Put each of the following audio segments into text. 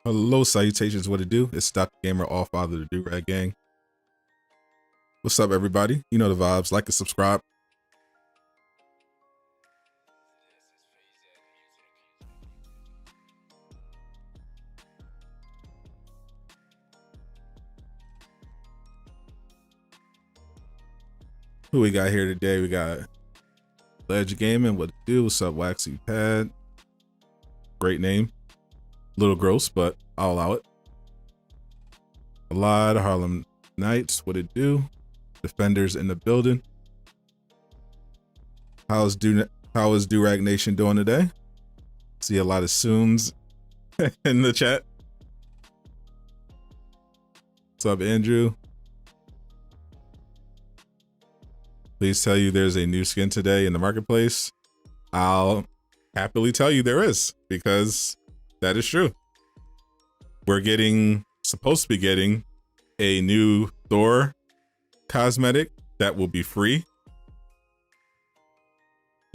Hello, salutations, what it do? It's Dr. Gamer, all father of the Do-Rag Gang. What's up, everybody? You know the vibes. Like and subscribe. Who we got here today? We got Ledge Gaming, what it do? What's up, Waxy Pad? Great name. Little gross, but I'll allow it. A lot of Harlem Knights, what it do? Defenders in the building. How is Do-Rag Nation doing today? See a lot of Zooms in the chat. What's up, Andrew? Please tell you there's a new skin today in the marketplace. I'll happily tell you there is, because that is true. We're supposed to be getting a new Thor cosmetic that will be free.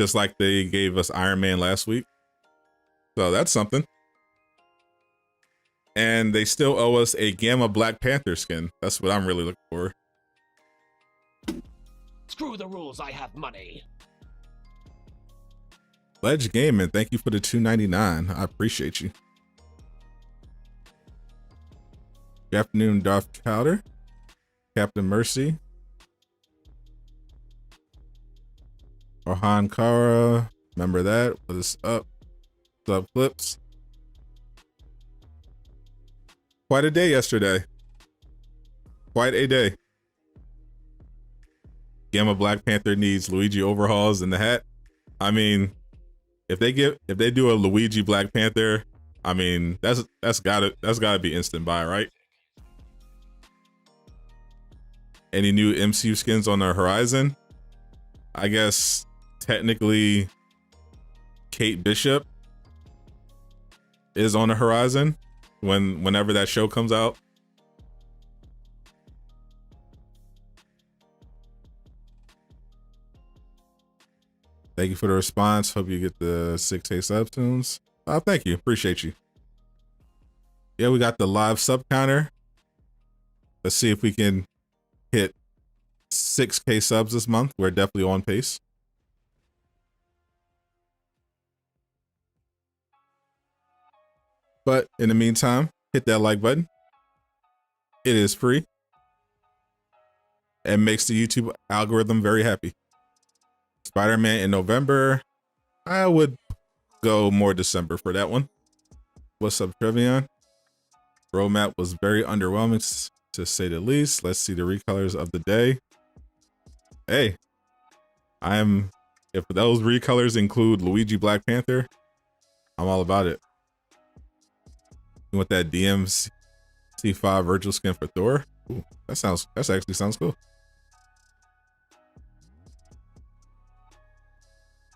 Just like they gave us Iron Man last week. So that's something. And they still owe us a Gamma Black Panther skin. That's what I'm really looking for. Screw the rules, I have money. Ledge Gaming, thank you for the $2.99. I appreciate you. Good afternoon, Darth Powder. Captain Mercy. Orhan Kara. Remember that? What is up? What's up, Clips? Quite a day yesterday. Quite a day. Gamma Black Panther needs Luigi overhauls in the hat. I mean, if they do a Luigi Black Panther, I mean, that's gotta be instant buy, right? Any new MCU skins on the horizon? I guess technically Kate Bishop is on the horizon whenever that show comes out. Thank you for the response. Hope you get the 6K sub tunes. Thank you. Appreciate you. Yeah, we got the live sub counter. Let's see if we can hit 6K subs this month. We're definitely on pace. But in the meantime, hit that like button. It is free and makes the YouTube algorithm very happy. Spider-Man in November. I would go more December for that one. What's up, Trevion? Roadmap was very underwhelming, to say the least. Let's see the recolors of the day. Hey, if those recolors include Luigi Black Panther, I'm all about it. You want that DMC5 virtual skin for Thor? Ooh, that actually sounds cool.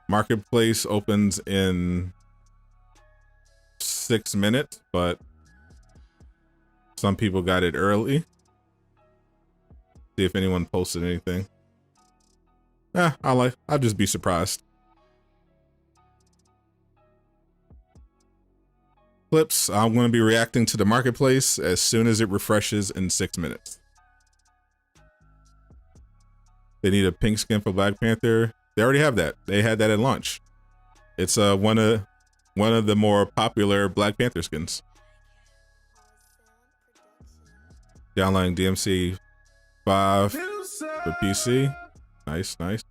Marketplace opens in 6 minutes, but some people got it early. See if anyone posted anything. I'll just be surprised. Clips, I'm going to be reacting to the marketplace as soon as it refreshes in 6 minutes. They need a pink skin for Black Panther. They already have that. They had that at launch. It's one of the more popular Black Panther skins. Downloading DMC 5 for PC. Nice, nice.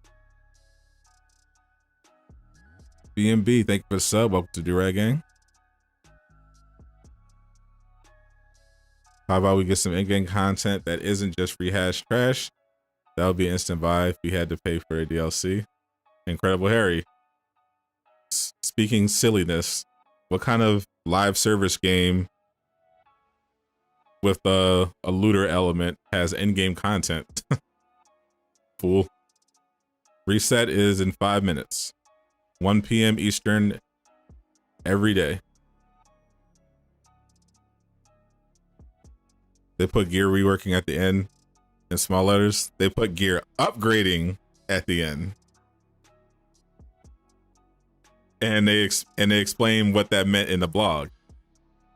BMB, thank you for the sub. Welcome to Do-Rag Gang. How about we get some in-game content that isn't just rehash trash? That would be instant buy if we had to pay for a DLC. Incredible Harry. Speaking silliness, what kind of live service game with a looter element has in-game content? Fool. Reset is in 5 minutes. 1 p.m. Eastern every day. They put gear reworking at the end in small letters. They put gear upgrading at the end. And they explain what that meant in the blog.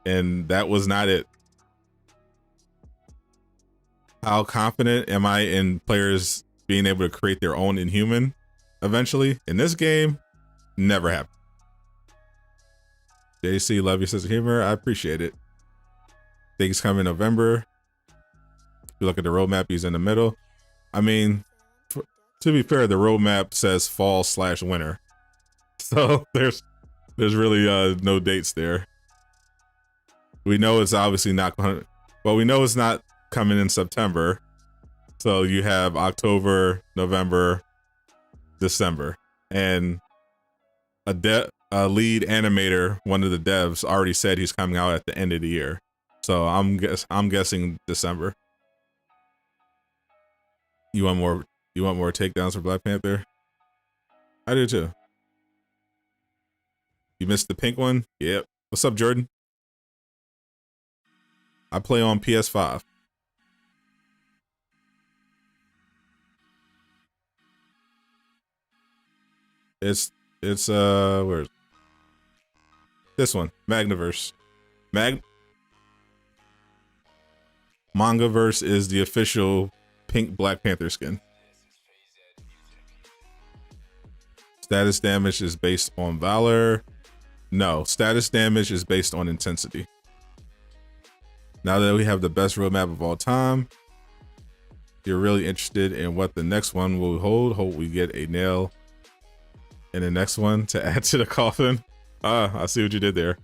and that was not it. How confident am I in players being able to create their own Inhuman eventually? In this game, never happened. JC, love your sense of humor. I appreciate it. Things come in November. If you look at the roadmap, he's in the middle. I mean, to be fair, the roadmap says fall/winter. So there's really no dates there. We know it's obviously not going to, well, we know it's not coming in September. So you have October, November, December, and a lead animator, one of the devs, already said he's coming out at the end of the year. So I'm guessing December. You want more takedowns for Black Panther? I do too. You missed the pink one? Yep. What's up, Jordan? I play on PS5. It's where's this one? Magnaverse. Mangaverse is the official pink Black Panther skin. Status damage is based on valor. No, status damage is based on intensity. Now that we have the best roadmap of all time, if you're really interested in what the next one will hold, hope we get a nail in the next one to add to the coffin. I see what you did there.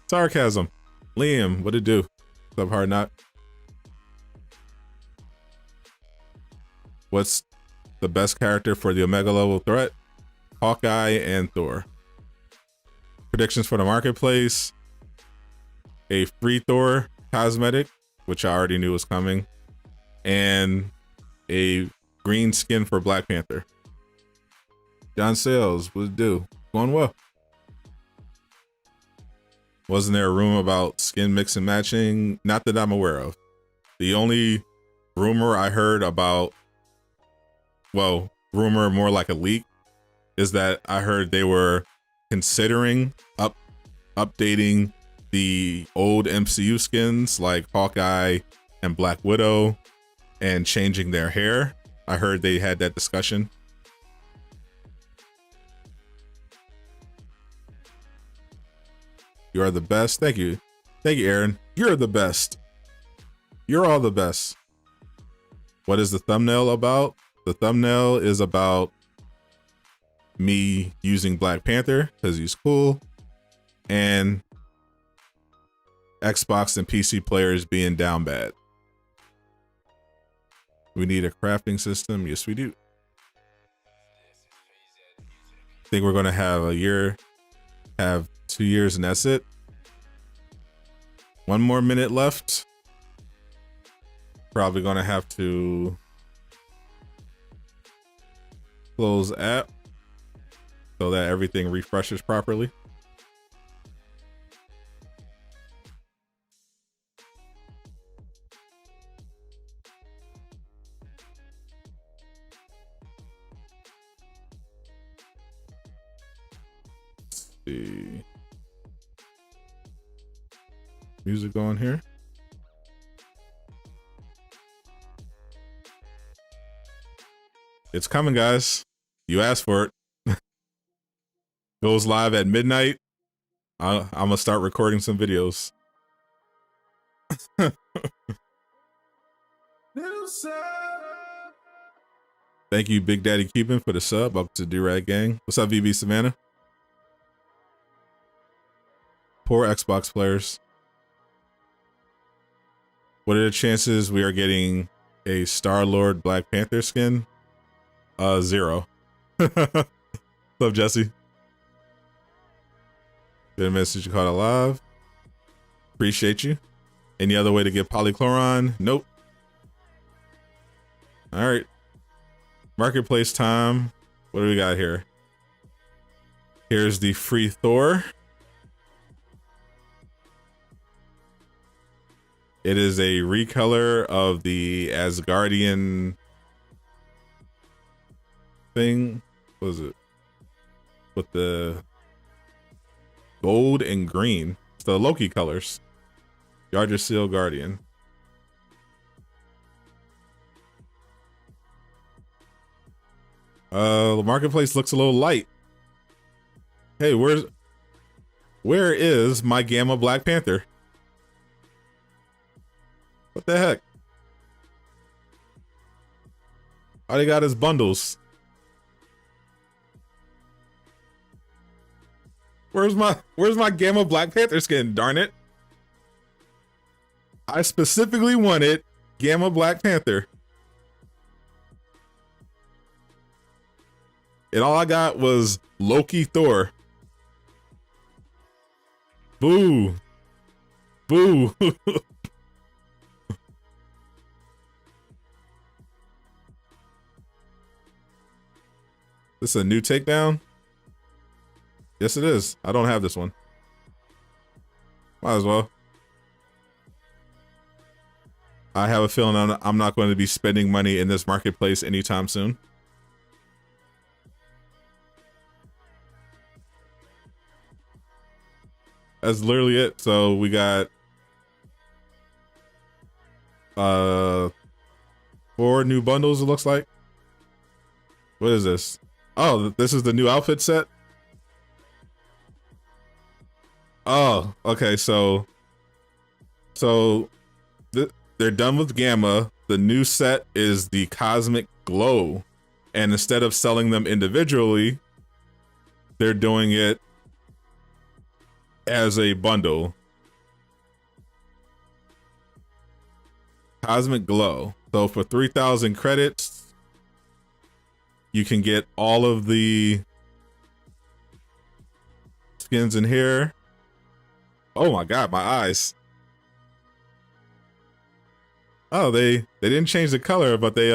Sarcasm. Liam, what'd it do? What's up, Hard Knock? What's the best character for the Omega level threat? Hawkeye and Thor. Predictions for the marketplace. A free Thor cosmetic, which I already knew was coming, and a green skin for Black Panther. John Sales, what'd it do? Going well. Wasn't there a rumor about skin mix and matching? Not that I'm aware of. The only rumor I heard about, well, rumor more like a leak, is that I heard they were considering updating the old MCU skins like Hawkeye and Black Widow and changing their hair. I heard they had that discussion. You are the best. Thank you. Thank you, Aaron. You're the best. You're all the best. What is the thumbnail about? The thumbnail is about me using Black Panther because he's cool, and Xbox and PC players being down bad. We need a crafting system. Yes, we do. I think we're going to have a year, have 2 years, and that's it. 1 more minute left. Probably going to have to close app so that everything refreshes properly. Let's see. Music going here. It's coming, guys. You asked for it. Goes live at midnight. I'm gonna start recording some videos. Thank you, Big Daddy Cuban, for the sub. Up to D-Rag Gang. What's up, VB Savannah? Poor Xbox players. What are the chances we are getting a Star-Lord Black Panther skin? 0. What's up, Jesse? Good message you caught alive. Appreciate you. Any other way to get polychloron? Nope. All right. Marketplace time. What do we got here? Here's the free Thor. It is a recolor of the Asgardian thing. What was it? With the gold and green. It's the Loki colors. Yardra Seal Guardian. The marketplace looks a little light. Hey, where is my Gamma Black Panther? What the heck? All they got is bundles. Where's my Gamma Black Panther skin, darn it? I specifically wanted Gamma Black Panther. And all I got was Loki Thor. Boo. Boo. This is a new takedown? Yes, it is. I don't have this one. Might as well. I have a feeling I'm not going to be spending money in this marketplace anytime soon. That's literally it. So we got 4 new bundles, it looks like. What is this? Oh, this is the new outfit set? Oh, okay, so they're done with Gamma. The new set is the Cosmic Glow. And instead of selling them individually, they're doing it as a bundle. Cosmic Glow. So for 3,000 credits, you can get all of the skins in here. Oh my god, my eyes. Oh, they didn't change the color, but they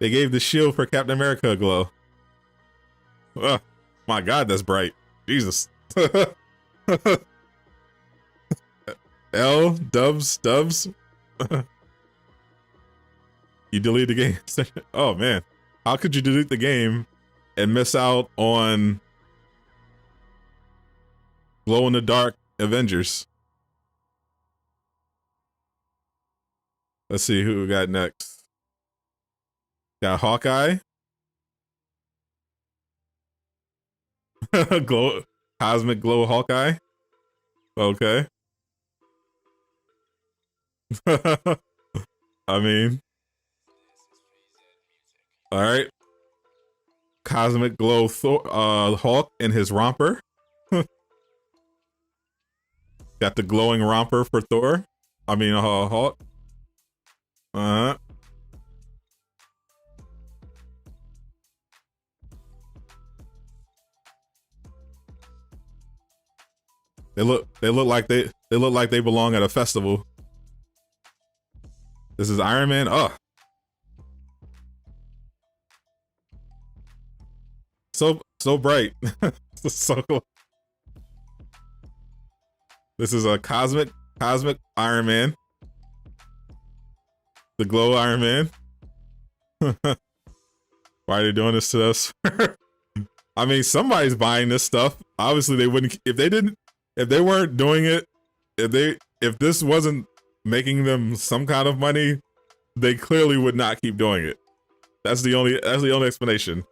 gave the shield for Captain America a glow. Oh, my god, that's bright. Jesus. L dubs. You delete the game. Oh man, how could you delete the game and miss out on glow in the dark Avengers? Let's see who we got next. Got Hawkeye. Glow, Cosmic Glow Hawkeye. Okay. I mean, all right. Cosmic Glow Hulk in his romper. Got the glowing romper for Thor. I mean, Hulk. They look like they belong at a festival. This is Iron Man. Oh. So bright. So cool. This is a cosmic Iron Man. The glow Iron Man. Why are they doing this to us? I mean, somebody's buying this stuff. Obviously they wouldn't if they weren't doing it, if this wasn't making them some kind of money, they clearly would not keep doing it. That's the only explanation.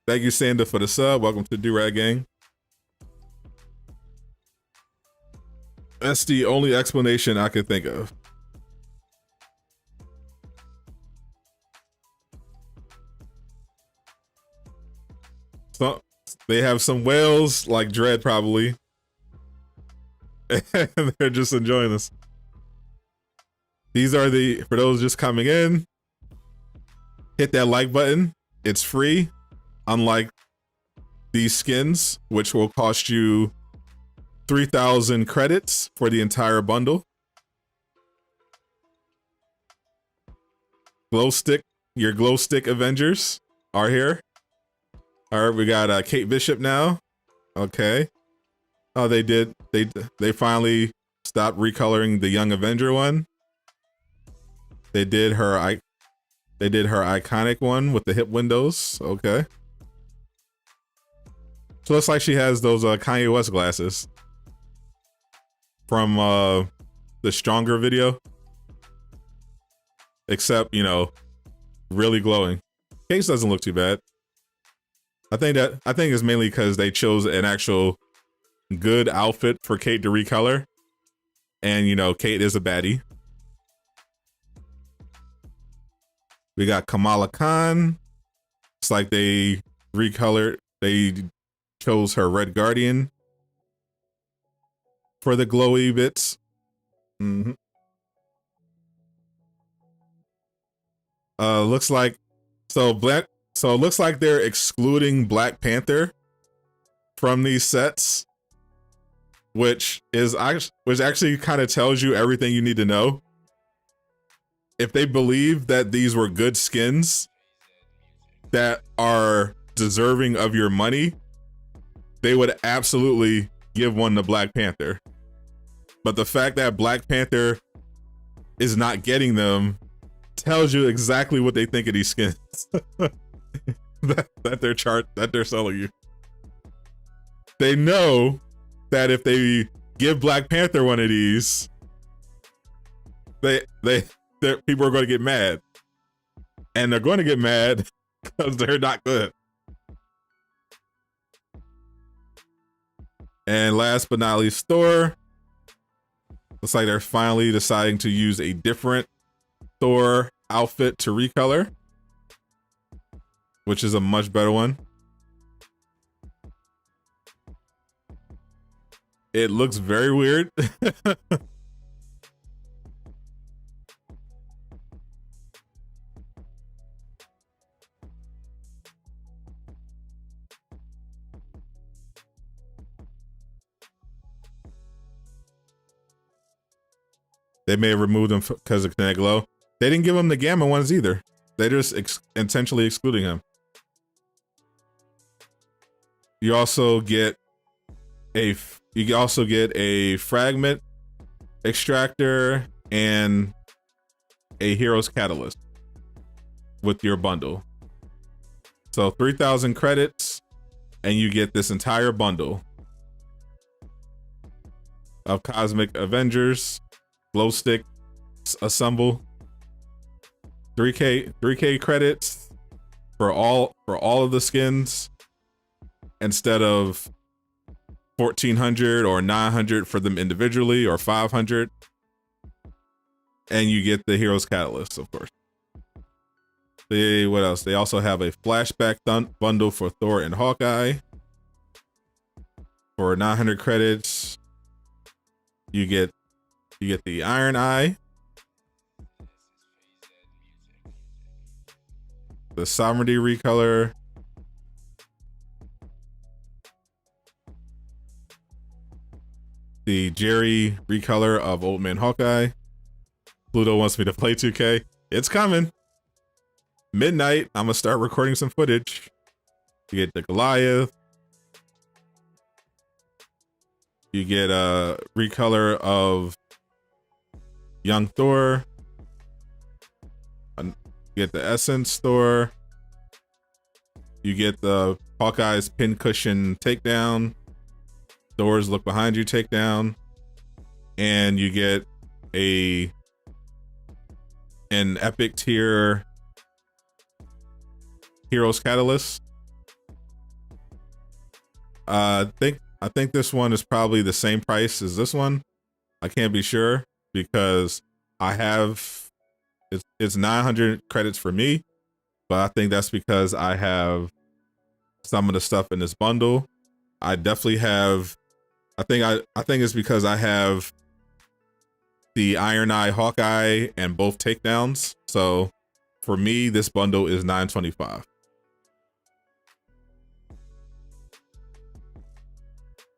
Thank you, Sanda, for the sub. Welcome to Do-Rag Gang. That's the only explanation I could think of. So they have some whales like Dread probably. And they're just enjoying this. These are for those just coming in, hit that like button. It's free. Unlike these skins, which will cost you 3,000 credits for the entire bundle. Your glow stick Avengers are here. All right, we got Kate Bishop now. Okay. Oh, they finally stopped recoloring the Young Avenger one. They did her iconic one with the hip windows. Okay. So looks like she has those Kanye West glasses. from the stronger video, except, you know, really glowing. Case doesn't look too bad. I think it's mainly because they chose an actual good outfit for Kate to recolor, and you know, Kate is a baddie. We got Kamala Khan. It's like they recolored. They chose her Red Guardian for the glowy bits. Mm-hmm. Looks like So it looks like they're excluding Black Panther from these sets, which actually kind of tells you everything you need to know. If they believe that these were good skins that are deserving of your money, they would absolutely give one to Black Panther. But the fact that Black Panther is not getting them tells you exactly what they think of these skins that they're selling you. They know that if they give Black Panther one of these, people are going to get mad, and they're going to get mad because they're not good. And last but not least, Thor. Looks like they're finally deciding to use a different Thor outfit to recolor, which is a much better one. It looks very weird. They may have removed him because of Kinetic Glow. They didn't give him the Gamma ones either. They just intentionally excluding him. You also get a fragment extractor and a hero's catalyst with your bundle. So 3,000 credits, and you get this entire bundle of Cosmic Avengers, glow stick assemble. 3K credits for all of the skins instead of 1,400 or 900 for them individually, or 500. And you get the Heroes Catalyst, of course. What else? They also have a Flashback bundle for Thor and Hawkeye for 900 credits. You get the Iron Eye, the Sovereignty recolor, the Jerry recolor of Old Man Hawkeye. Pluto wants me to play 2K. It's coming. Midnight, I'm gonna start recording some footage. You get the Goliath. You get a recolor of Young Thor. You get the Essence Thor. You get the Hawkeye's Pincushion Takedown. Thor's Look Behind You Takedown. And you get an epic tier Heroes Catalyst. I think this one is probably the same price as this one. I can't be sure because it's 900 credits for me, but I think that's because I have some of the stuff in this bundle. I definitely have. I think it's because I have the Iron Eye Hawkeye and both takedowns. So for me, this bundle is $925.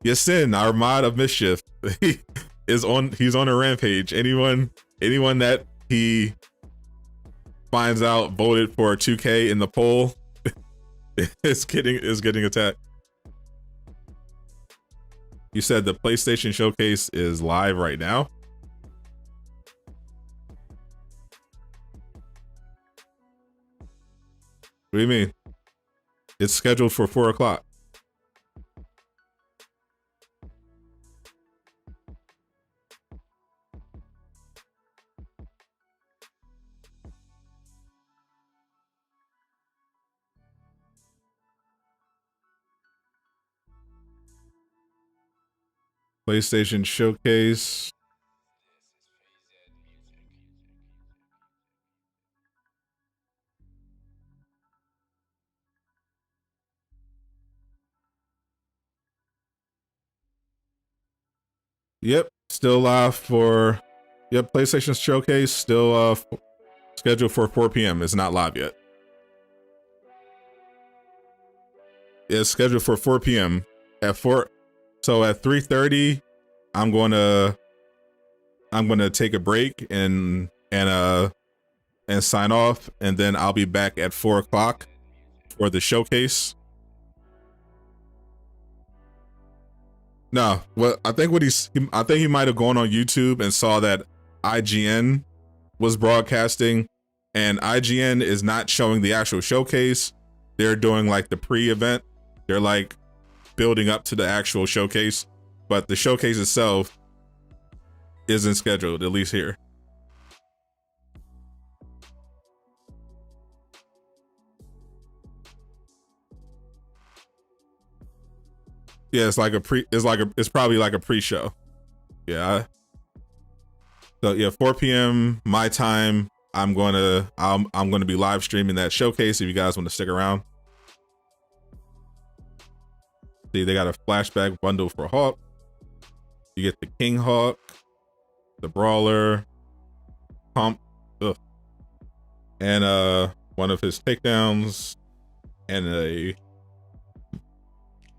Yasin, our mod of mischief, he's on a rampage. Anyone that he finds out voted for 2K in the poll is getting attacked. You said the PlayStation Showcase is live right now? What do you mean? It's scheduled for 4 o'clock. PlayStation Showcase. Yep, still live for. Yep, PlayStation Showcase still scheduled for 4 p.m. It's not live yet. It's scheduled for 4 p.m. at 4. So at 3:30, I'm gonna take a break and sign off, and then I'll be back at 4 o'clock for the showcase. No, I think he might have gone on YouTube and saw that IGN was broadcasting, and IGN is not showing the actual showcase. They're doing like the pre-event. They're like building up to the actual showcase, but the showcase itself isn't scheduled, at least here. Yeah, it's probably like a pre-show. Yeah. So yeah, 4 p.m. my time. I'm gonna be live streaming that showcase if you guys want to stick around. See, they got a flashback bundle for Hawk. You get the King Hawk, the Brawler, Pump, and one of his takedowns, and a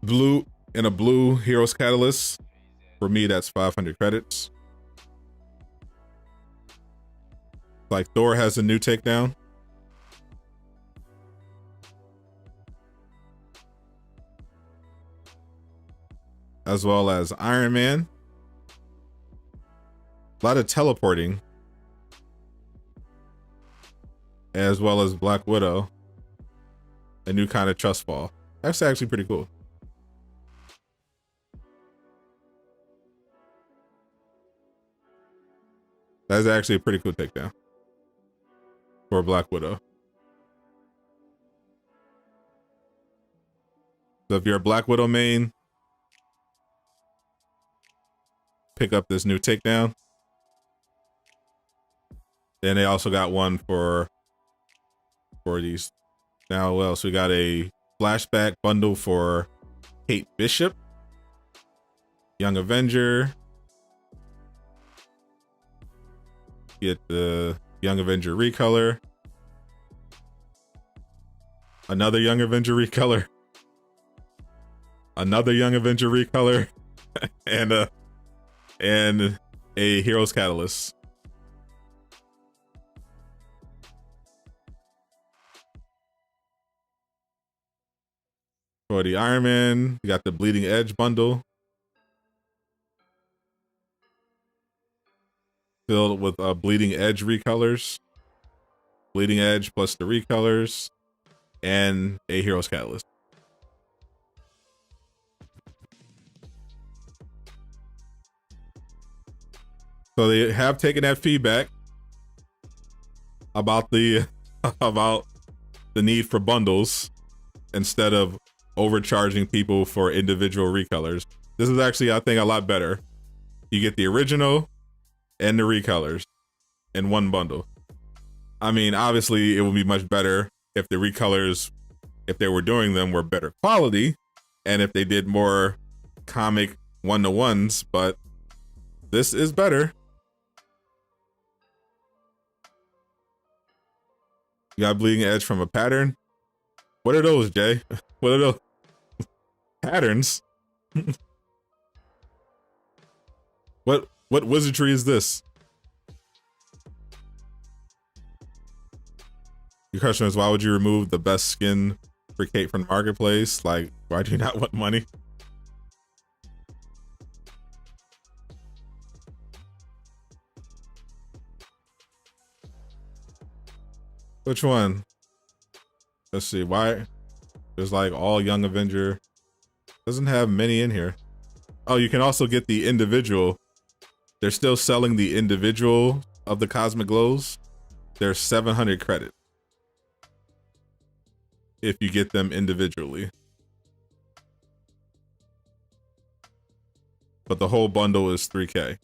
blue Heroes Catalyst. For me, that's 500 credits. Like Thor has a new takedown. As well as Iron Man. A lot of teleporting. As well as Black Widow. A new kind of trust fall. That's actually pretty cool. That's actually a pretty cool takedown for Black Widow. So if you're a Black Widow main, pick up this new takedown. Then they also got one for these. Now, what else? We got a flashback bundle for Kate Bishop, Young Avenger. Get the Young Avenger recolor. Another Young Avenger recolor. Another Young Avenger recolor. and a Heroes Catalyst. For the Iron Man, you got the Bleeding Edge bundle. Filled with Bleeding Edge recolors. Bleeding Edge plus the recolors. And a Heroes Catalyst. So they have taken that feedback about the need for bundles instead of overcharging people for individual recolors. This is actually, I think, a lot better. You get the original and the recolors in one bundle. I mean, obviously, it would be much better if the recolors, if they were doing them, were better quality, and if they did more comic one-to-ones, but this is better. You got Bleeding Edge from a pattern. What are those, Jay? What are those patterns? What wizardry is this? Your question is, why would you remove the best skin for Kate from the marketplace? Like, why do you not want money? Which one? Let's see. Why? There's like all Young Avenger. Doesn't have many in here. Oh, you can also get the individual. They're still selling the individual of the Cosmic Glows. They're 700 credit if you get them individually. but the whole bundle is 3K.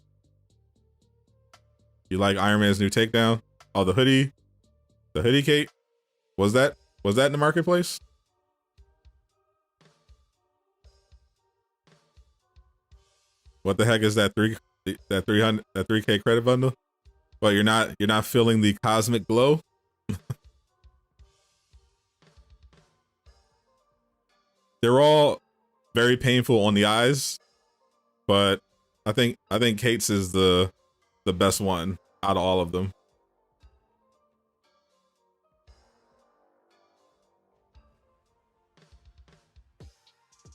You like Iron Man's new takedown? Oh, the hoodie cape. Was that in the marketplace? What the heck is that 3K credit bundle? Well, you're not feeling the cosmic glow? They're all very painful on the eyes, but I think Kate's is the best one out of all of them.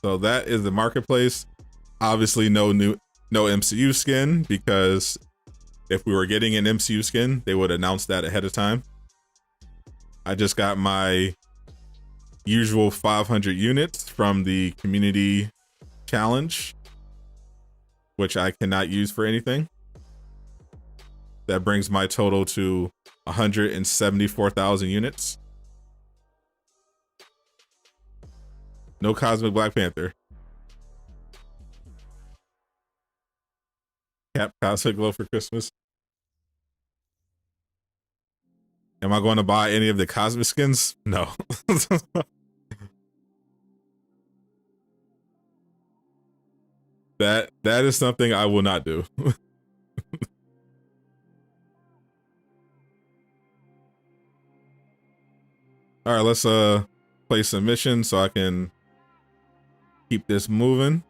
So that is the marketplace. Obviously no MCU skin, because if we were getting an MCU skin, they would announce that ahead of time. I just got my usual 500 units from the community challenge, which I cannot use for anything. That brings my total to 174,000 units. No Cosmic Black Panther. Cap Cosmic Glow for Christmas. Am I going to buy any of the Cosmic skins? No. That is something I will not do. All right, let's play some missions so I can keep this moving.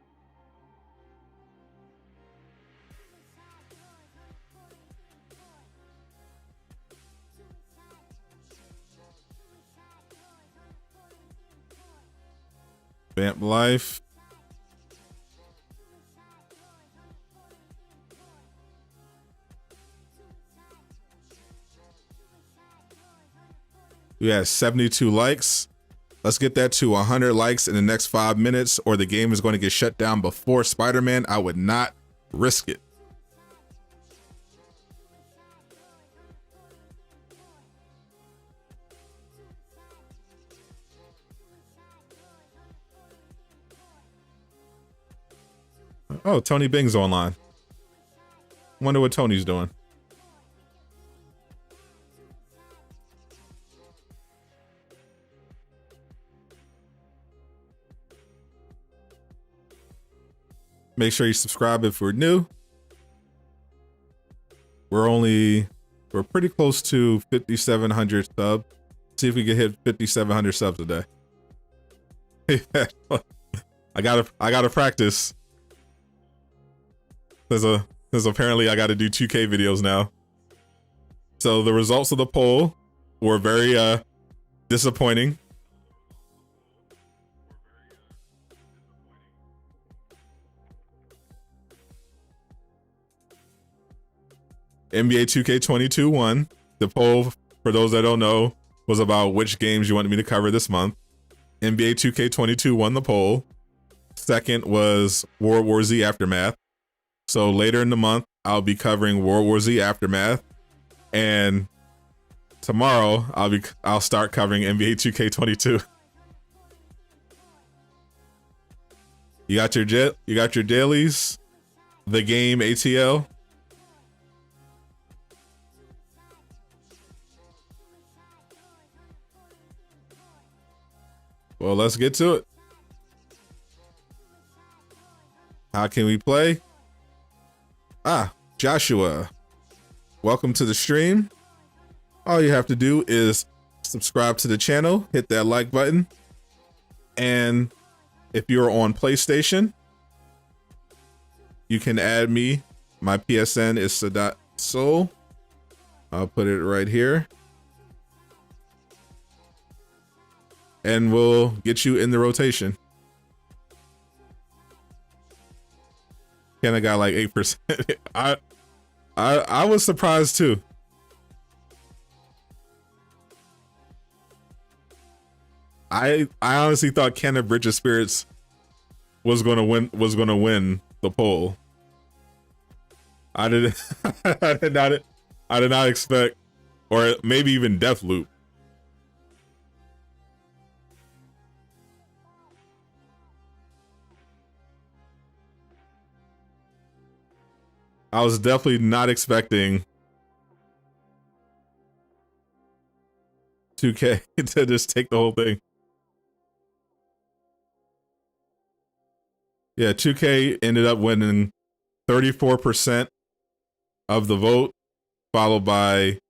Vamp Life. We had 72 likes. Let's get that to 100 likes in the next 5 minutes, or the game is going to get shut down before Spider-Man. I would not risk it. Oh, Tony Bing's online. Wonder what Tony's doing. Make sure you subscribe if we're new. We're pretty close to 5,700 subs. See if we can hit 5,700 subs a day. I gotta practice. There's apparently I gotta do 2K videos now. So the results of the poll were very disappointing. NBA 2K22 won. The poll, for those that don't know, was about which games you wanted me to cover this month. NBA 2K22 won the poll. Second was World War Z Aftermath. So later in the month, I'll be covering World War Z Aftermath, and tomorrow I'll start covering NBA 2K22. You got your dailies, the game ATL. Well, let's get to it. How can we play? Joshua, welcome to the stream. All you have to do is subscribe to the channel, hit that like button, and if you're on PlayStation, you can add me. My PSN is Sadat Soul. I'll put it right here, and we'll get you in the rotation. Ken, I got like 8%. I was surprised too. I honestly thought Ken of Bridge of Spirits was gonna win the poll. I did not expect, or maybe even Deathloop. I was definitely not expecting 2K to just take the whole thing. Yeah, 2K ended up winning 34% of the vote, followed by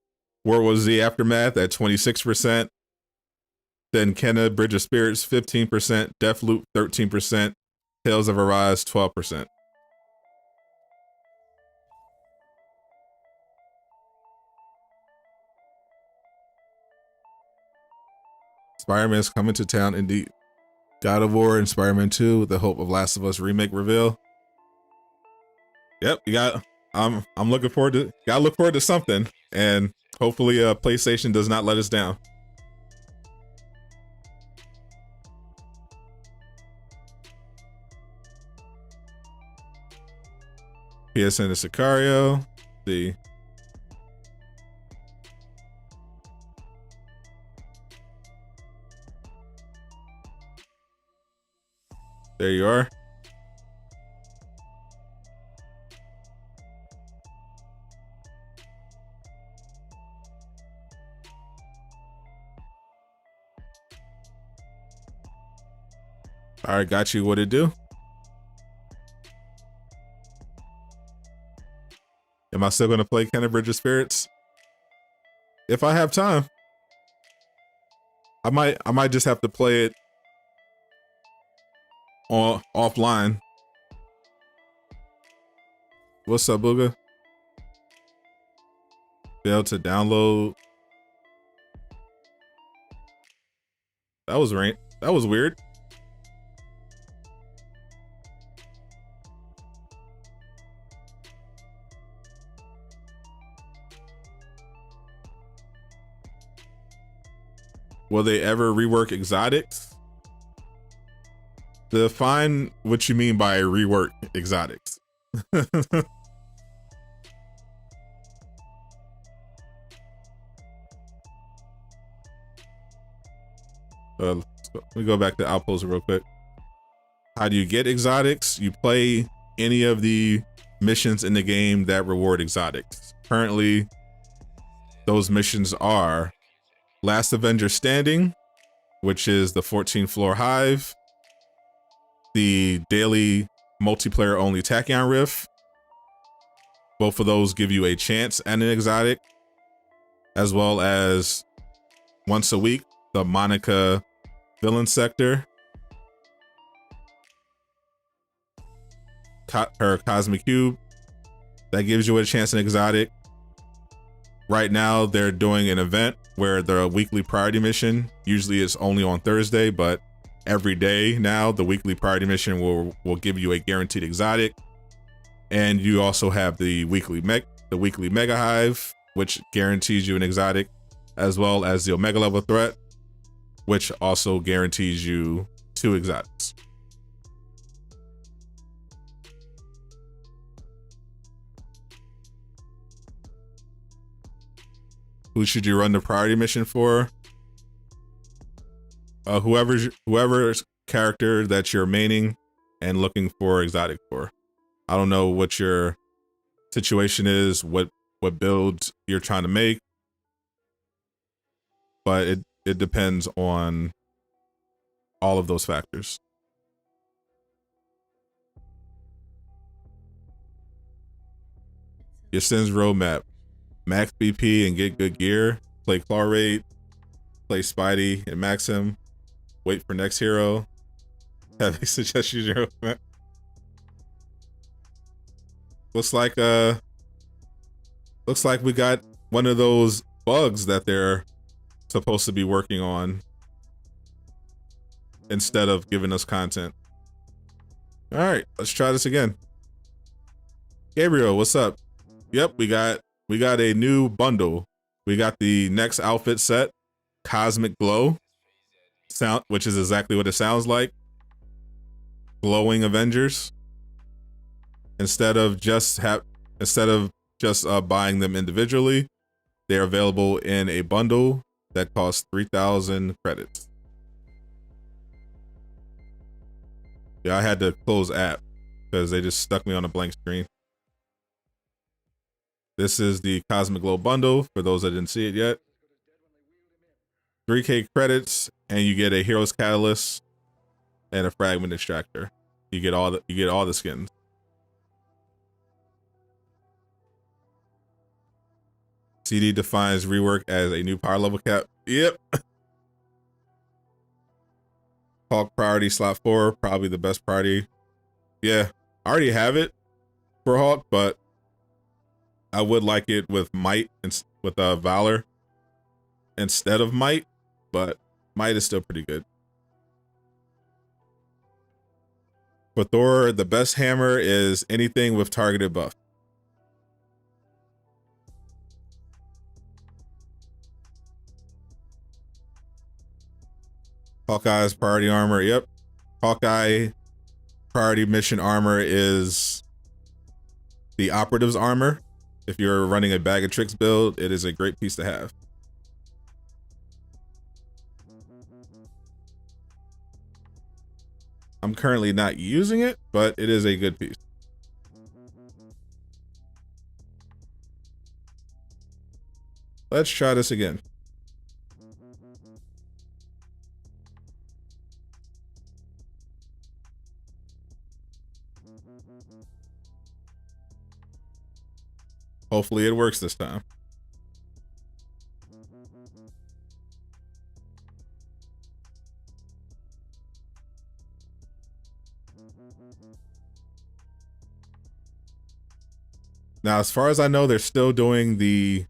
World War Z Aftermath at 26%. Then Kenna Bridge of Spirits 15%, Deathloop 13%, Tales of Arise 12%. Spider-Man's coming to town indeed. God of War and Spider-Man 2 with the hope of Last of Us remake reveal. Yep, you got. I'm looking forward to. Gotta look forward to something, and hopefully, PlayStation does not let us down. PSN to Sicario. Let's see. There you are. All right, got you. What it do? Am I still gonna play Kenna Bridge of Spirits? If I have time, I might just have to play it on offline. What's up, Booga? Failed to download. That was right. That was weird. Will they ever rework exotics? Define what you mean by rework exotics. Let me go back to Outpost real quick. How do you get exotics? You play any of the missions in the game that reward exotics. Currently, those missions are Last Avenger Standing, which is the 14th floor hive, the daily multiplayer only Tachyon Rift. Both of those give you a chance at an exotic, as well as once a week, the Monica Villain Sector, her Cosmic Cube, that gives you a chance at an exotic. Right now, they're doing an event where the weekly priority mission, usually it's only on Thursday, but every day now, the weekly priority mission will give you a guaranteed exotic. And you also have the weekly Mega Hive, which guarantees you an exotic, as well as the Omega level threat, which also guarantees you 2 exotics. Who should you run the priority mission for? Whoever's character that you're maining and looking for exotic for. I don't know what your situation is, what builds you're trying to make, but it depends on all of those factors. Your Sins roadmap: max BP and get good gear, play Claw Raid, play Spidey and max him, wait for next hero, have a suggestion your roadmap. Looks like we got one of those bugs that they're supposed to be working on instead of giving us content. All right, let's try this again. Gabriel, what's up? Yep, we got a new bundle. We got the next outfit set, Cosmic Glow, which is exactly what it sounds like. Glowing Avengers. Instead of just buying them individually, they're available in a bundle that costs 3,000 credits. Yeah, I had to close app because they just stuck me on a blank screen. This is the Cosmic Glow bundle for those that didn't see it yet. 3K credits, and you get a Hero's Catalyst and a Fragment Extractor. You get all the skins. CD defines rework as a new power level cap. Yep. Hulk priority slot 4, probably the best priority. Yeah, I already have it for Hulk, but I would like it with Might and with Valor instead of Might, but Might is still pretty good. For Thor, the best hammer is anything with targeted buff. Hawkeye's priority armor, yep. Hawkeye priority mission armor is the operative's armor. If you're running a bag of tricks build, it is a great piece to have. I'm currently not using it, but it is a good piece. Let's try this again. Hopefully it works this time. Now, as far as I know, they're still doing the...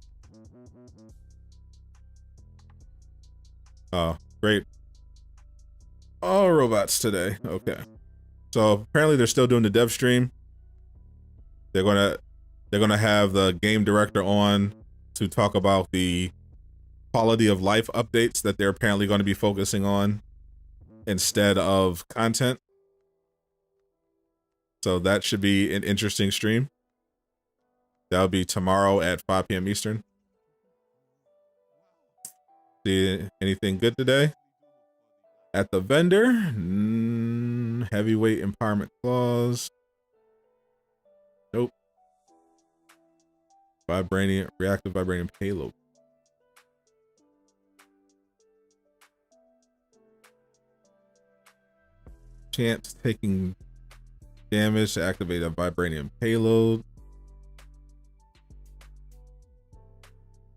Oh, great. All robots today. Okay. So apparently they're still doing the dev stream. They're gonna have the game director on to talk about the quality of life updates that they're apparently going to be focusing on instead of content. So that should be an interesting stream. That'll be tomorrow at 5 p.m. Eastern. See anything good today? At the vendor, heavyweight empowerment clause. Nope. Reactive vibranium payload. Chance taking damage to activate a vibranium payload.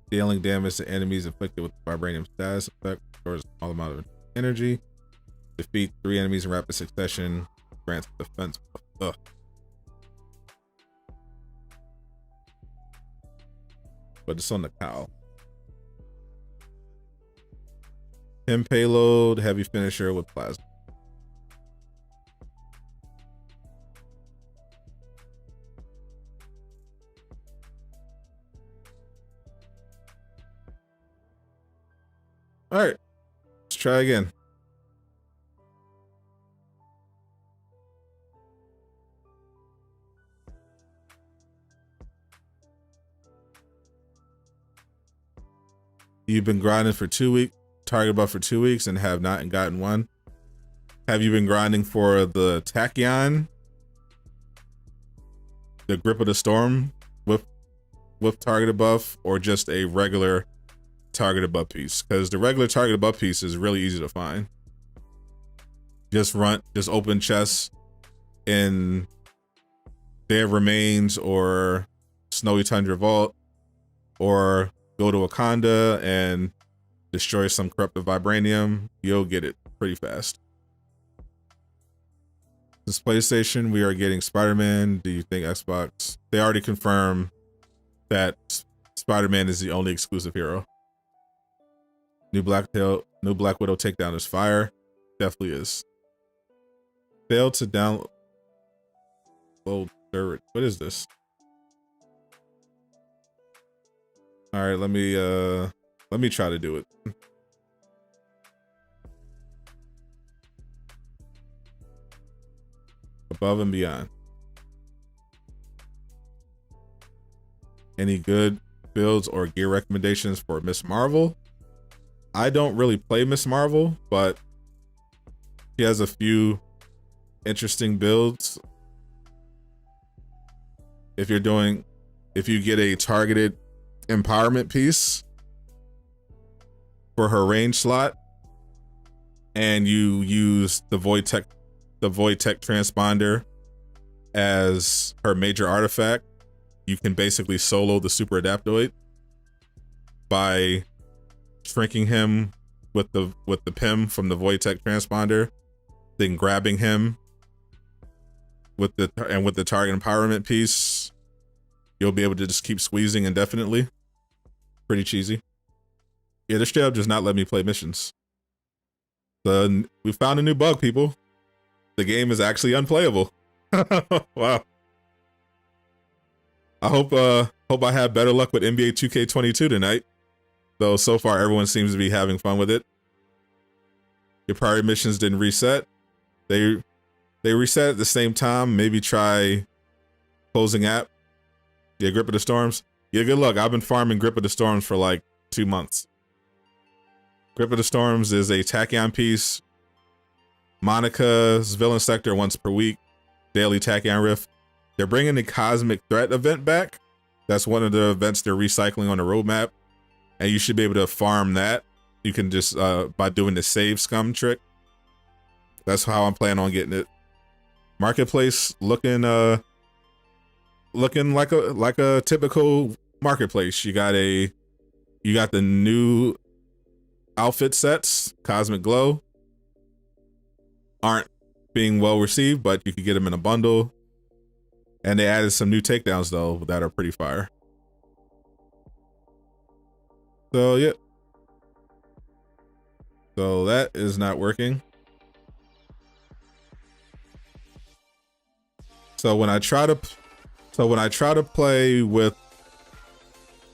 Dealing damage to enemies inflicted with vibranium status effect restores a small amount of energy. Defeat 3 enemies in rapid succession. Grants defense. Ugh. But it's on the cowl. Him payload, heavy finisher with plasma. All right, let's try again. You've been grinding for 2 weeks, target buff for 2 weeks, and have not gotten one. Have you been grinding for the Tachyon, the Grip of the Storm with targeted buff, or just a regular targeted buff piece? Because the regular targeted buff piece is really easy to find. Just open chests in Day of Remains or Snowy Tundra Vault, or go to Wakanda and destroy some corrupted vibranium. You'll get it pretty fast. This PlayStation, we are getting Spider-Man. Do you think Xbox? They already confirmed that Spider-Man is the only exclusive hero. New Black Widow takedown is fire. Definitely is. Failed to download. What is this? All right, let me try to do it. Above and Beyond. Any good builds or gear recommendations for Miss Marvel? I don't really play Miss Marvel, but she has a few interesting builds. If you're if you get a targeted empowerment piece for her range slot, and you use the Void Tech transponder as her major artifact, you can basically solo the Super Adaptoid by shrinking him with the PIM from the Void Tech transponder, then grabbing him with the target empowerment piece. You'll be able to just keep squeezing indefinitely. Pretty cheesy. Yeah, this straight up does not let me play missions. We found a new bug, people. The game is actually unplayable. Wow. I hope I have better luck with NBA 2K22 tonight. Though so far everyone seems to be having fun with it. Your priority missions didn't reset. They reset at the same time. Maybe try closing app. Yeah, Grip of the Storms. Yeah, good luck. I've been farming Grip of the Storms for like 2 months. Grip of the Storms is a Tachyon piece. Monica's Villain Sector once per week. Daily Tachyon Rift. They're bringing the Cosmic Threat event back. That's one of the events they're recycling on the roadmap. And you should be able to farm that. You can just, by doing the save scum trick. That's how I'm planning on getting it. Marketplace looking like a typical marketplace. You got the new outfit sets, Cosmic Glow. Aren't being well received, but you could get them in a bundle. And they added some new takedowns though that are pretty fire. So yeah. So that is not working. So when I try to play with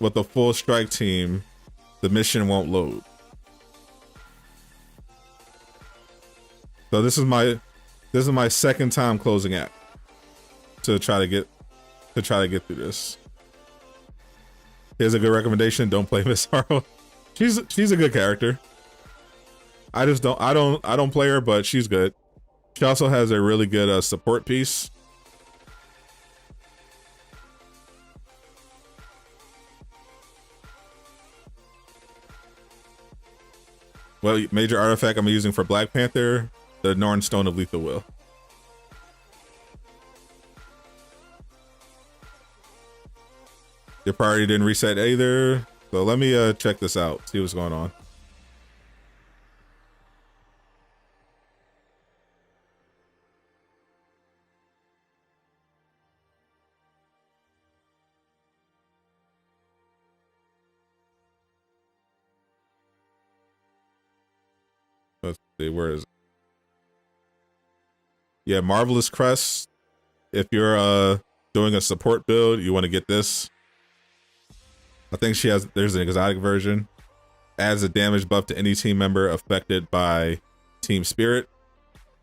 a full strike team, the mission won't load. So this is my second time closing app to try to get through this. Here's a good recommendation: don't play Miss Harlow. She's a good character. I don't play her, but she's good. She also has a really good support piece. Well, major artifact I'm using for Black Panther, the Norn Stone of Lethal Will. Your priority didn't reset either. So let me check this out, see what's going on. Let's see, where is it? Yeah, Marvelous Crest. If you're doing a support build, you want to get this. I think there's an exotic version. Adds a damage buff to any team member affected by Team Spirit.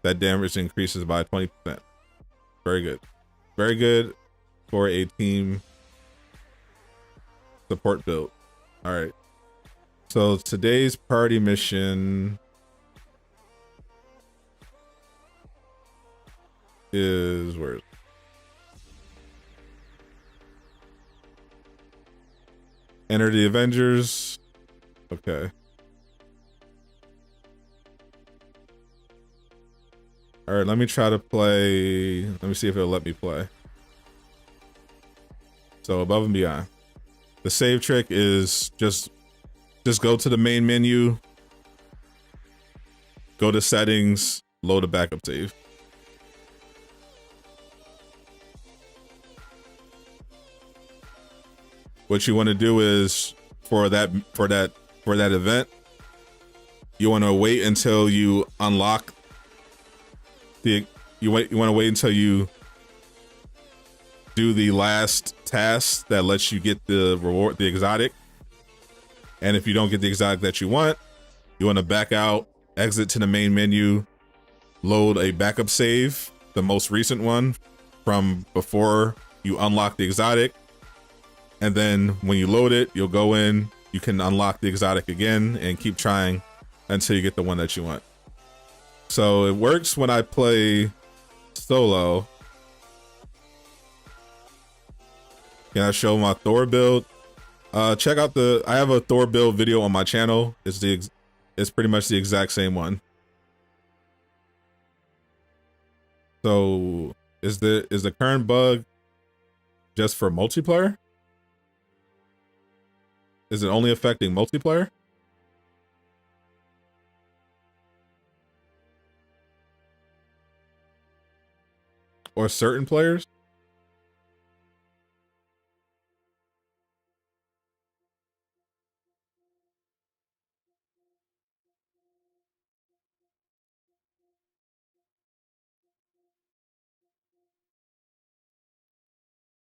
That damage increases by 20%. Very good. Very good for a team support build. All right. So today's party mission is where? Enter the Avengers. Okay. All right, let me try to play. Let me see if it'll let me play. So Above and Beyond. The save trick is just go to the main menu, go to settings, load a backup save. What you want to do is for that event, you want to wait until you unlock you want to wait until you do the last task that lets you get the reward, the exotic. And if you don't get the exotic that you want to back out, exit to the main menu, load a backup save, the most recent one from before you unlock the exotic. And then when you load it, you'll go in, you can unlock the exotic again and keep trying until you get the one that you want. So it works when I play solo. Can I show my Thor build? Check out I have a Thor build video on my channel. It's pretty much the exact same one. So is the current bug just for multiplayer? Is it only affecting multiplayer? Or certain players?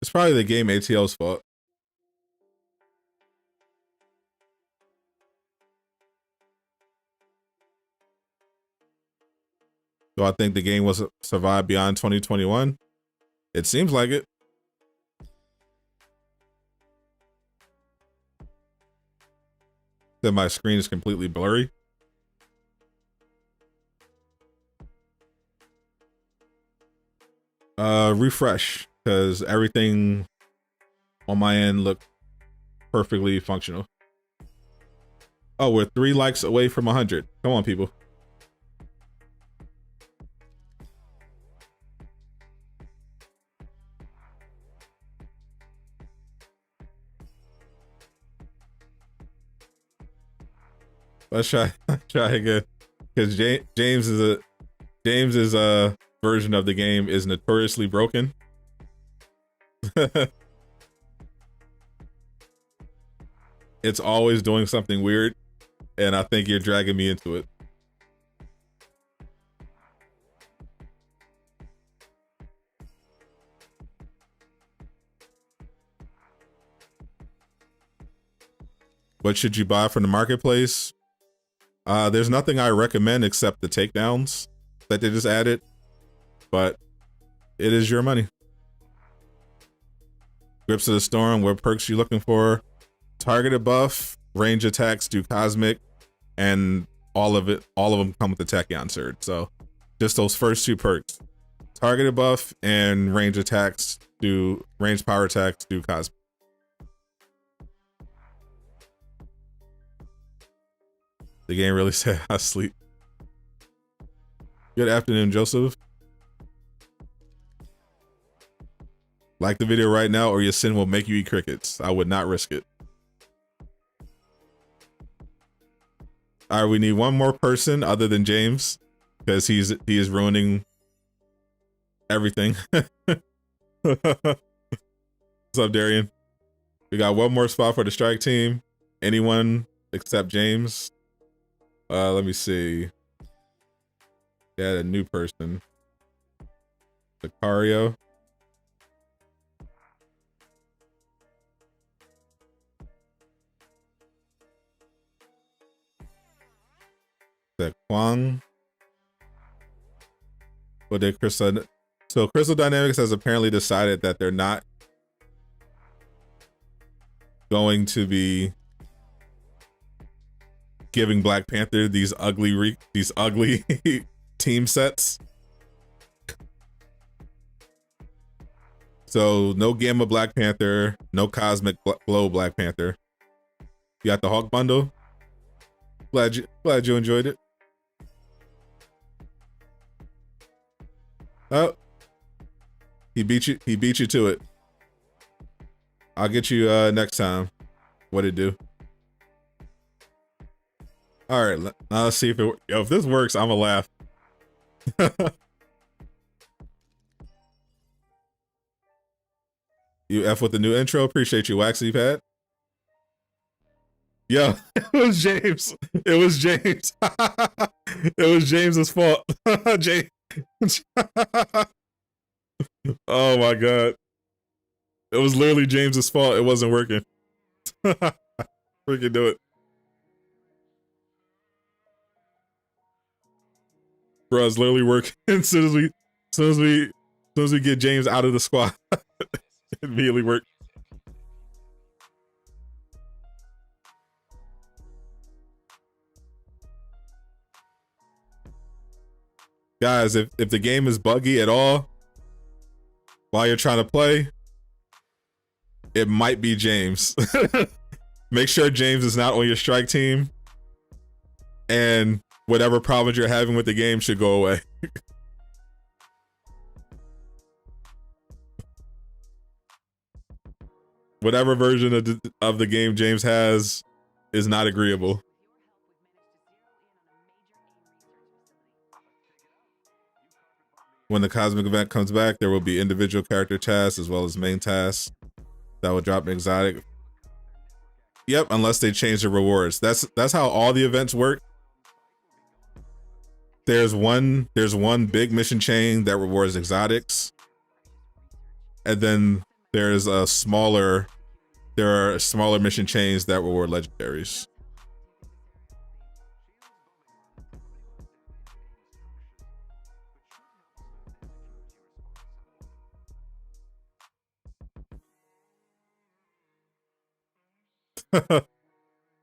It's probably the game ATL's fault. Do I think the game will survive beyond 2021? It seems like it. Then my screen is completely blurry. Refresh, because everything on my end looked perfectly functional. Oh, we're 3 likes away from 100. Come on, people. Let's try again, because James's version of the game is notoriously broken. It's always doing something weird, and I think you're dragging me into it. What should you buy from the marketplace? There's nothing I recommend except the takedowns that they just added, but it is your money. Grips of the Storm, what perks you looking for? Targeted buff, range attacks do cosmic, and all of them come with the Tachyon Surge. So just those first 2 perks. Targeted buff and range power attacks do cosmic. The game really said I sleep. Good afternoon, Joseph. Like the video right now or your sin will make you eat crickets. I would not risk it. All right, we need one more person other than James, because he is ruining everything. What's up, Darian? We got one more spot for the strike team. Anyone except James. Let me see. They had a new person. Sicario. The Kwang. What did Crystal? So Crystal Dynamics has apparently decided that they're not going to be giving Black Panther these ugly team sets. So no Gamma Black Panther, no Cosmic Glow Black Panther. You got the Hulk bundle. Glad you enjoyed it. Oh, he beat you to it. I'll get you next time. What it do? All right, let's see if this works. I'm gonna laugh. You F with the new intro. Appreciate you, Waxy Pad. Yo, it was James. It was James. It was James's fault. James. Oh my god. It was literally James's fault. It wasn't working. Freaking do it. Bro, it's literally working. As soon as we get James out of the squad, it immediately worked. Guys, if the game is buggy at all while you're trying to play, It might be James. Make sure James is not on your strike team, and whatever problems you're having with the game should go away. Whatever version of the game James has is not agreeable. When the cosmic event comes back, there will be individual character tasks as well as main tasks that will drop an exotic. Yep, unless they change the rewards. That's how all the events work. There's one big mission chain that rewards exotics, and then there are smaller mission chains that reward legendaries.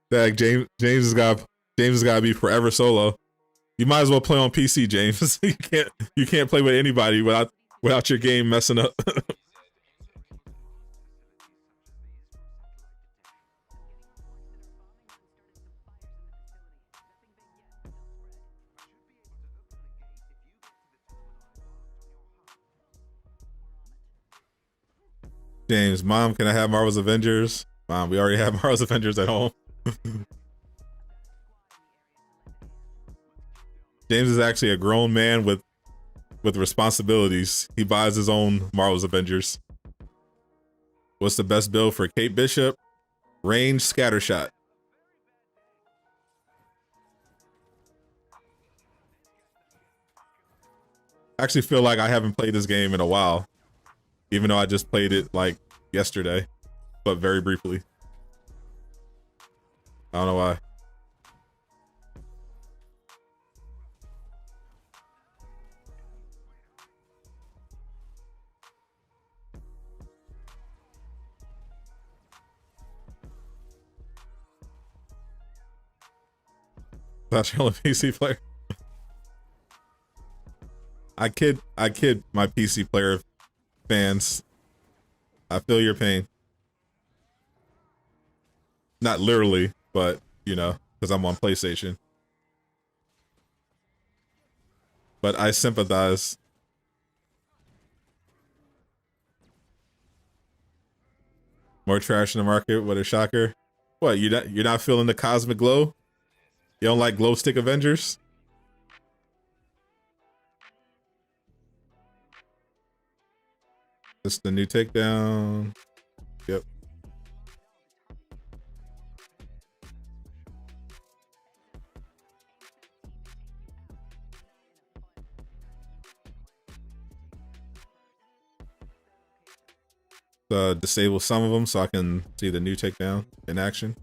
That James has got to be forever solo. You might as well play on PC, James. you can't play with anybody without your game messing up. James, Mom, can I have Marvel's Avengers? Mom, we already have Marvel's Avengers at home. James is actually a grown man with responsibilities. He buys his own Marvel's Avengers. What's the best build for Kate Bishop? Range Scattershot. I actually feel like I haven't played this game in a while, even though I just played it like yesterday, but very briefly. I don't know why. That's your only PC player. I kid my PC player fans. I feel your pain. Not literally, but you know, because I'm on PlayStation. But I sympathize. More trash in the market. What a shocker! What, you're not feeling the cosmic glow? You don't like glow stick Avengers? This is the new takedown. Yep. Disable some of them so I can see the new takedown in action.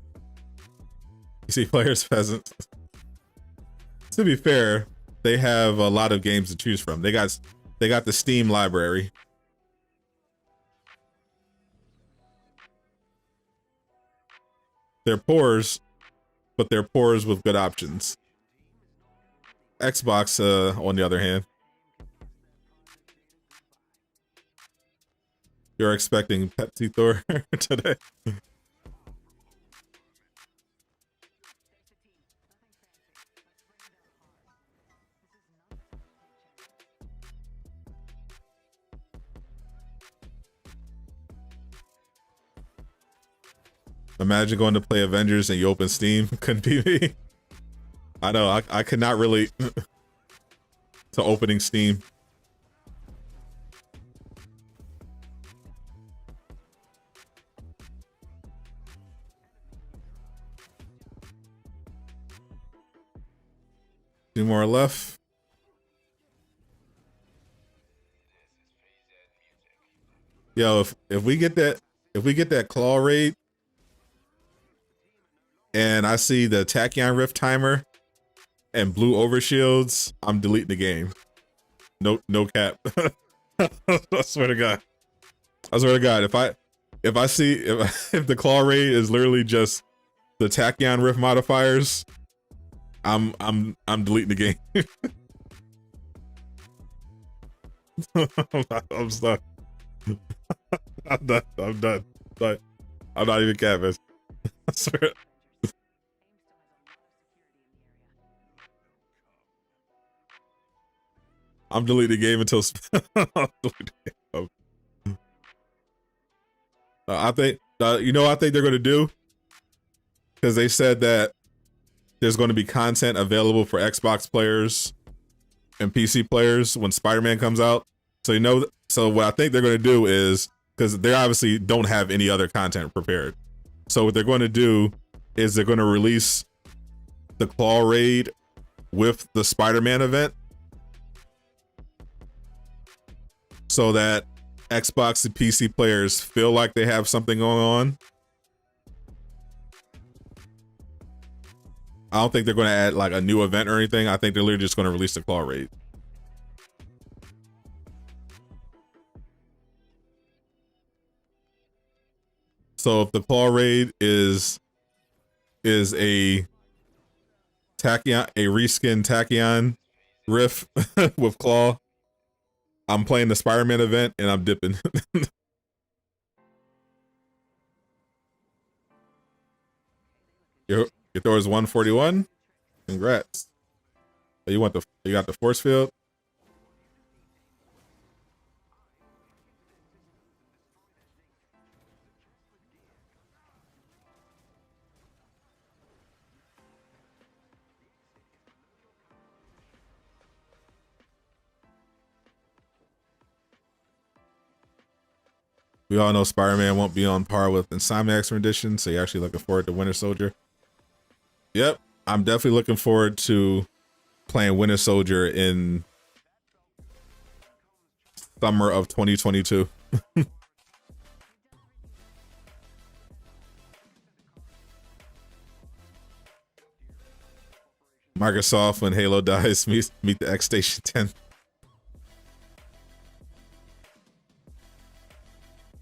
You see players peasants. To be fair, they have a lot of games to choose from. They got the Steam library. They're poors, but they're poors with good options. Xbox, on the other hand, you're expecting Pepsi Thor today. Imagine going to play Avengers and you open Steam. Couldn't be me. I know, I could not relate to opening Steam. Two more left. Yo, if we get that claw raid and I see the Tachyon Rift timer and blue overshields, I'm deleting the game. No cap. I swear to God. I swear to God, if I see if the claw raid is literally just the Tachyon Rift modifiers, I'm deleting the game. I'm stuck. I'm done. Like, I'm not even capping. I swear. I'm deleting the game until. I think you know what I think they're gonna do, because they said that there's going to be content available for Xbox players and PC players when Spider-Man comes out. So you know, so what I think they're going to do is, because they obviously don't have any other content prepared. So what they're going to do is they're going to release the Claw Raid with the Spider-Man event, so that Xbox and PC players feel like they have something going on. I don't think they're going to add like a new event or anything. I think they're literally just going to release the Claw Raid. So if the Claw Raid is a Tachyon, a reskin Tachyon riff with Claw, I'm playing the Spider-Man event and I'm dipping. your Thor is 141. Congrats. Oh, you got the force field? We all know Spider-Man won't be on par with Insomniac's rendition, so you're actually looking forward to Winter Soldier. Yep, I'm definitely looking forward to playing Winter Soldier in summer of 2022. Microsoft, when Halo dies, meet the X Station 10.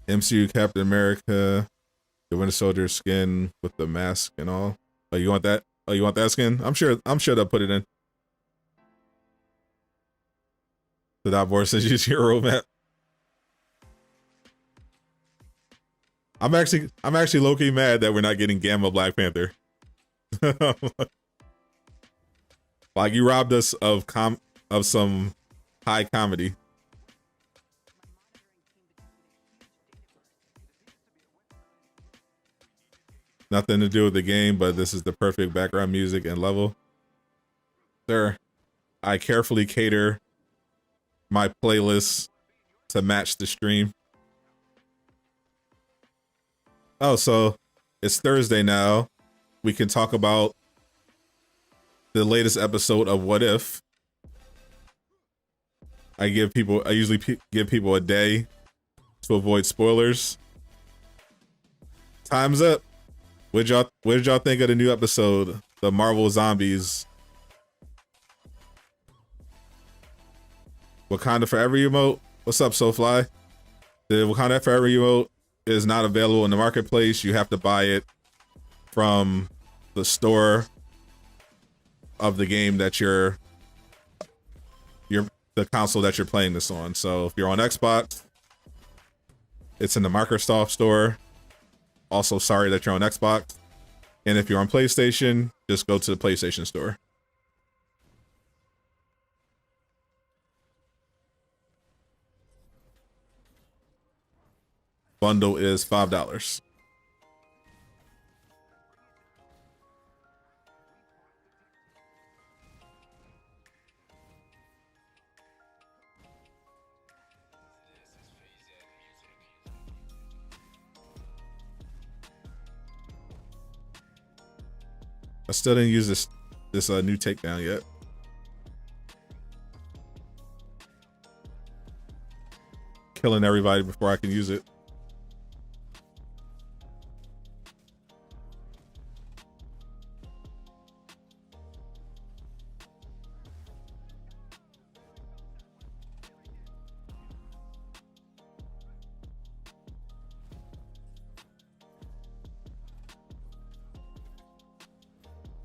MCU Captain America, the Winter Soldier skin with the mask and all. Oh, you want that? Oh, you want that skin? I'm sure they'll put it in. The dot board says use your roadmap. I'm actually low-key mad that we're not getting Gamma Black Panther. Like, you robbed us of some high comedy. Nothing to do with the game, but this is the perfect background music and level. Sir, I carefully cater my playlist to match the stream. Oh, so it's Thursday now. We can talk about the latest episode of What If. I usually give people a day to avoid spoilers. Time's up. What did y'all think of the new episode, the Marvel Zombies? Wakanda Forever emote? What's up, SoFly? The Wakanda Forever emote is not available in the marketplace. You have to buy it from the store of the game that the console that you're playing this on. So if you're on Xbox, it's in the Microsoft store. Also, sorry that you're on Xbox. And if you're on PlayStation, just go to the PlayStation store. Bundle is $5. I still didn't use this new takedown yet. Killing everybody before I can use it.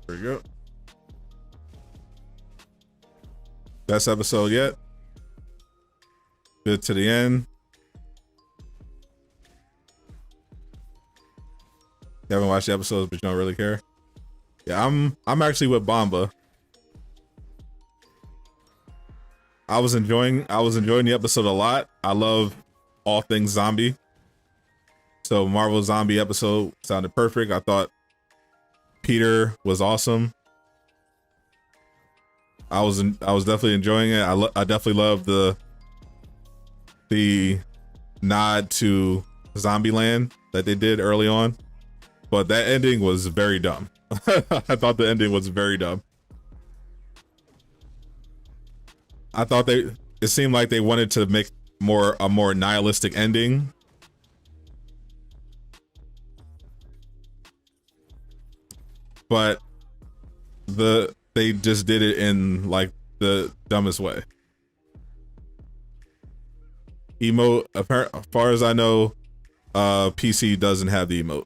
There you go. Best episode yet. Good to the end. You haven't watched the episodes, but you don't really care. Yeah, I'm actually with Bomba. I was enjoying the episode a lot. I love all things zombie. So Marvel zombie episode sounded perfect. I thought Peter was awesome. I was definitely enjoying it. I definitely love the nod to Zombieland that they did early on, but that ending was very dumb. I thought the ending was very dumb. I thought it seemed like they wanted to make a more nihilistic ending. But they just did it in like the dumbest way. Emote, as far as I know, PC doesn't have the emote.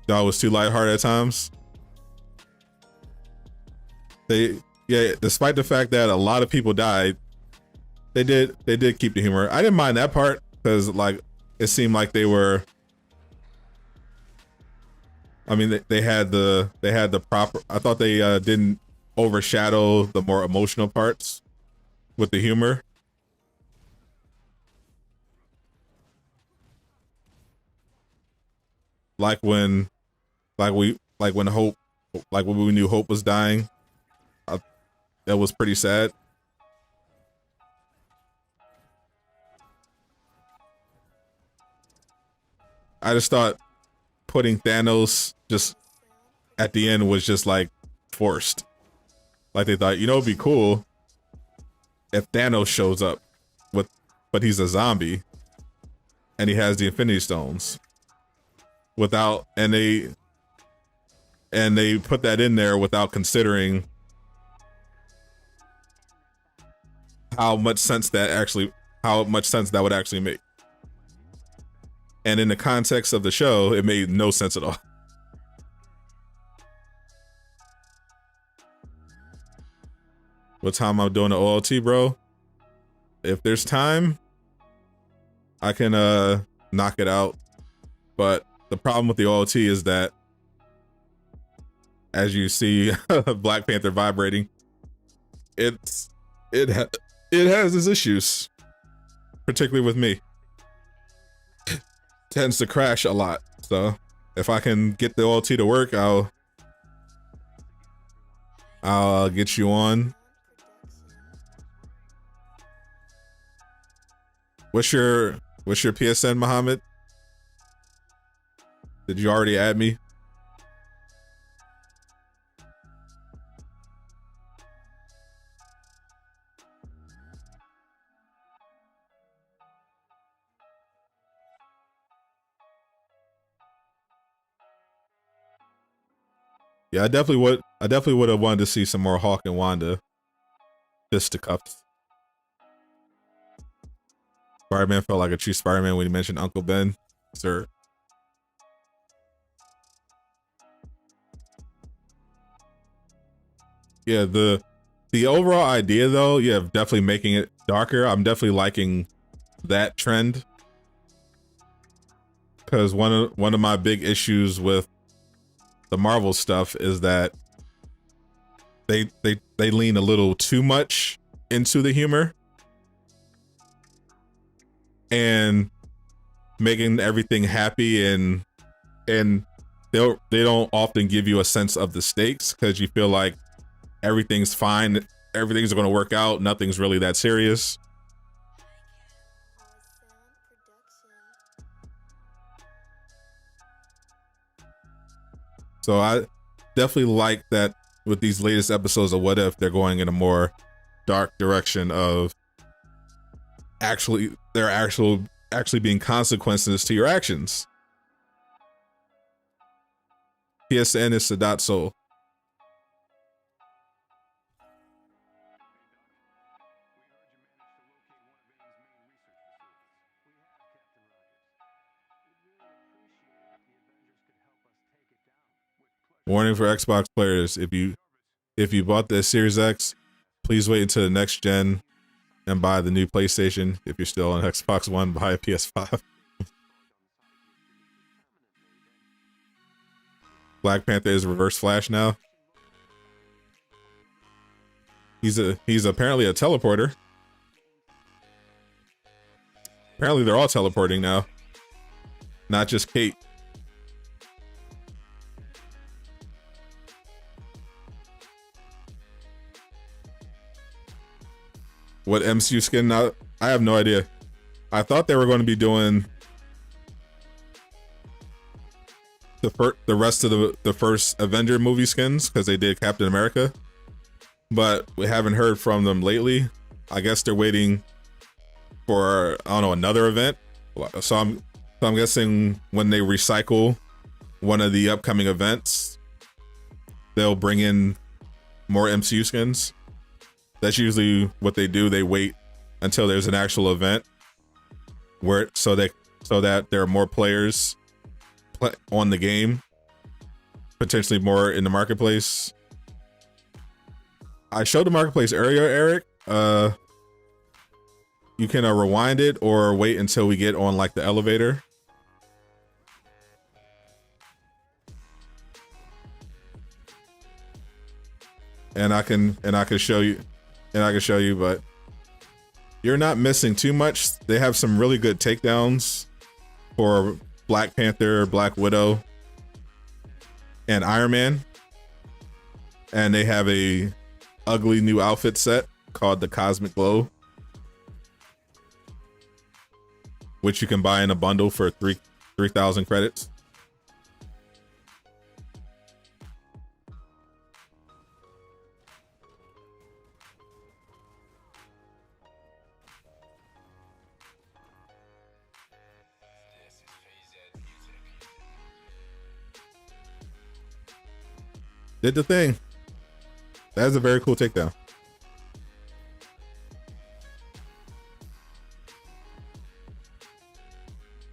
That was too lighthearted at times. Yeah, despite the fact that a lot of people died, they did keep the humor. I didn't mind that part because like it seemed like they were. I mean, they had the proper. I thought they didn't overshadow the more emotional parts with the humor. Like when Hope, like when we knew Hope was dying, that was pretty sad. I just thought putting Thanos just at the end was just like forced. Like they thought, it'd be cool if Thanos shows up but he's a zombie and he has the Infinity Stones and they put that in there without considering how much sense that would actually make. And in the context of the show, it made no sense at all. What time I'm doing the OLT, bro? If there's time, I can knock it out. But the problem with the OLT is that, as you see, Black Panther vibrating, it has its issues, particularly with me. Tends to crash a lot. So if I can get the OLT to work, I'll get you on. What's your PSN, Muhammad? Did you already add me? Yeah, I definitely would have wanted to see some more Hawk and Wanda fisticuffs. Spider-Man felt like a true Spider-Man when he mentioned Uncle Ben, sir. Yeah, the overall idea though, yeah, definitely making it darker. I'm definitely liking that trend. Because one of my big issues with the Marvel stuff is that they lean a little too much into the humor and making everything happy, and they don't often give you a sense of the stakes because you feel like everything's fine, everything's going to work out, nothing's really that serious. So I definitely like that with these latest episodes of What If, they're going in a more dark direction of actually being consequences to your actions. PSN is Sadat Soul. Warning for Xbox players: if if you bought the Series X, please wait until the next gen and buy the new PlayStation. If you're still on Xbox One, buy a PS5. Black Panther is Reverse Flash now. He's apparently a teleporter. Apparently they're all teleporting now. Not just Kate. What MCU skin now? I have no idea. I thought they were going to be doing the rest of the first Avenger movie skins because they did Captain America, but we haven't heard from them lately. I guess they're waiting for, I don't know, another event. So I'm guessing when they recycle one of the upcoming events, they'll bring in more MCU skins. That's usually what they do. They wait until there's an actual event where so that there are more players on the game, potentially more in the marketplace. I showed the marketplace earlier, Eric. You can rewind it or wait until we get on like the elevator. And I can show you, but you're not missing too much. They have some really good takedowns for Black Panther, Black Widow, and Iron Man. And they have a ugly new outfit set called the Cosmic Glow, which you can buy in a bundle for 3,000 credits. Did the thing. That is a very cool takedown.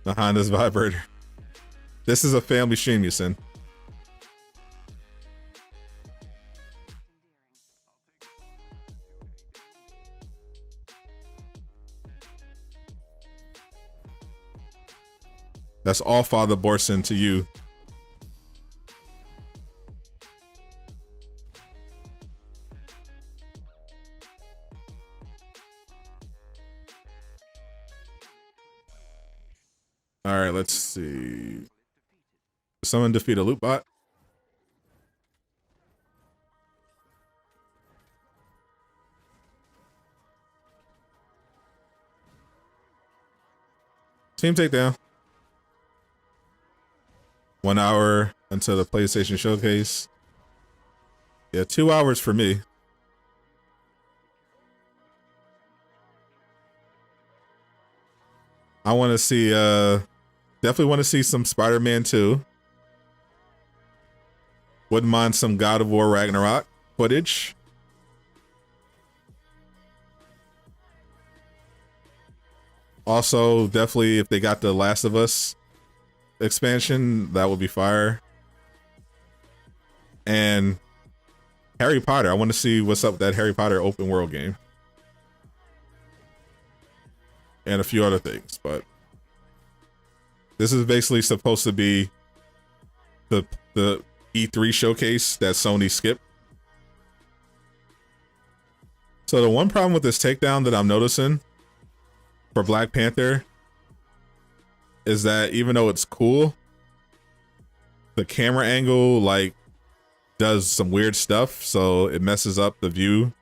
The Honda's vibrator. This is a family stream, you sin. That's all Father Borson to you. All right, let's see. Someone defeat a loot bot. Team takedown. 1 hour until the PlayStation Showcase. Yeah, 2 hours for me. I want to see, definitely want to see some Spider-Man 2. Wouldn't mind some God of War Ragnarok footage. Also, definitely if they got the Last of Us expansion, that would be fire. And Harry Potter, I want to see what's up with that Harry Potter open world game. And a few other things, but this is basically supposed to be the E3 showcase that Sony skipped. So the one problem with this takedown that I'm noticing for Black Panther is that even though it's cool, the camera angle like does some weird stuff, so it messes up the view.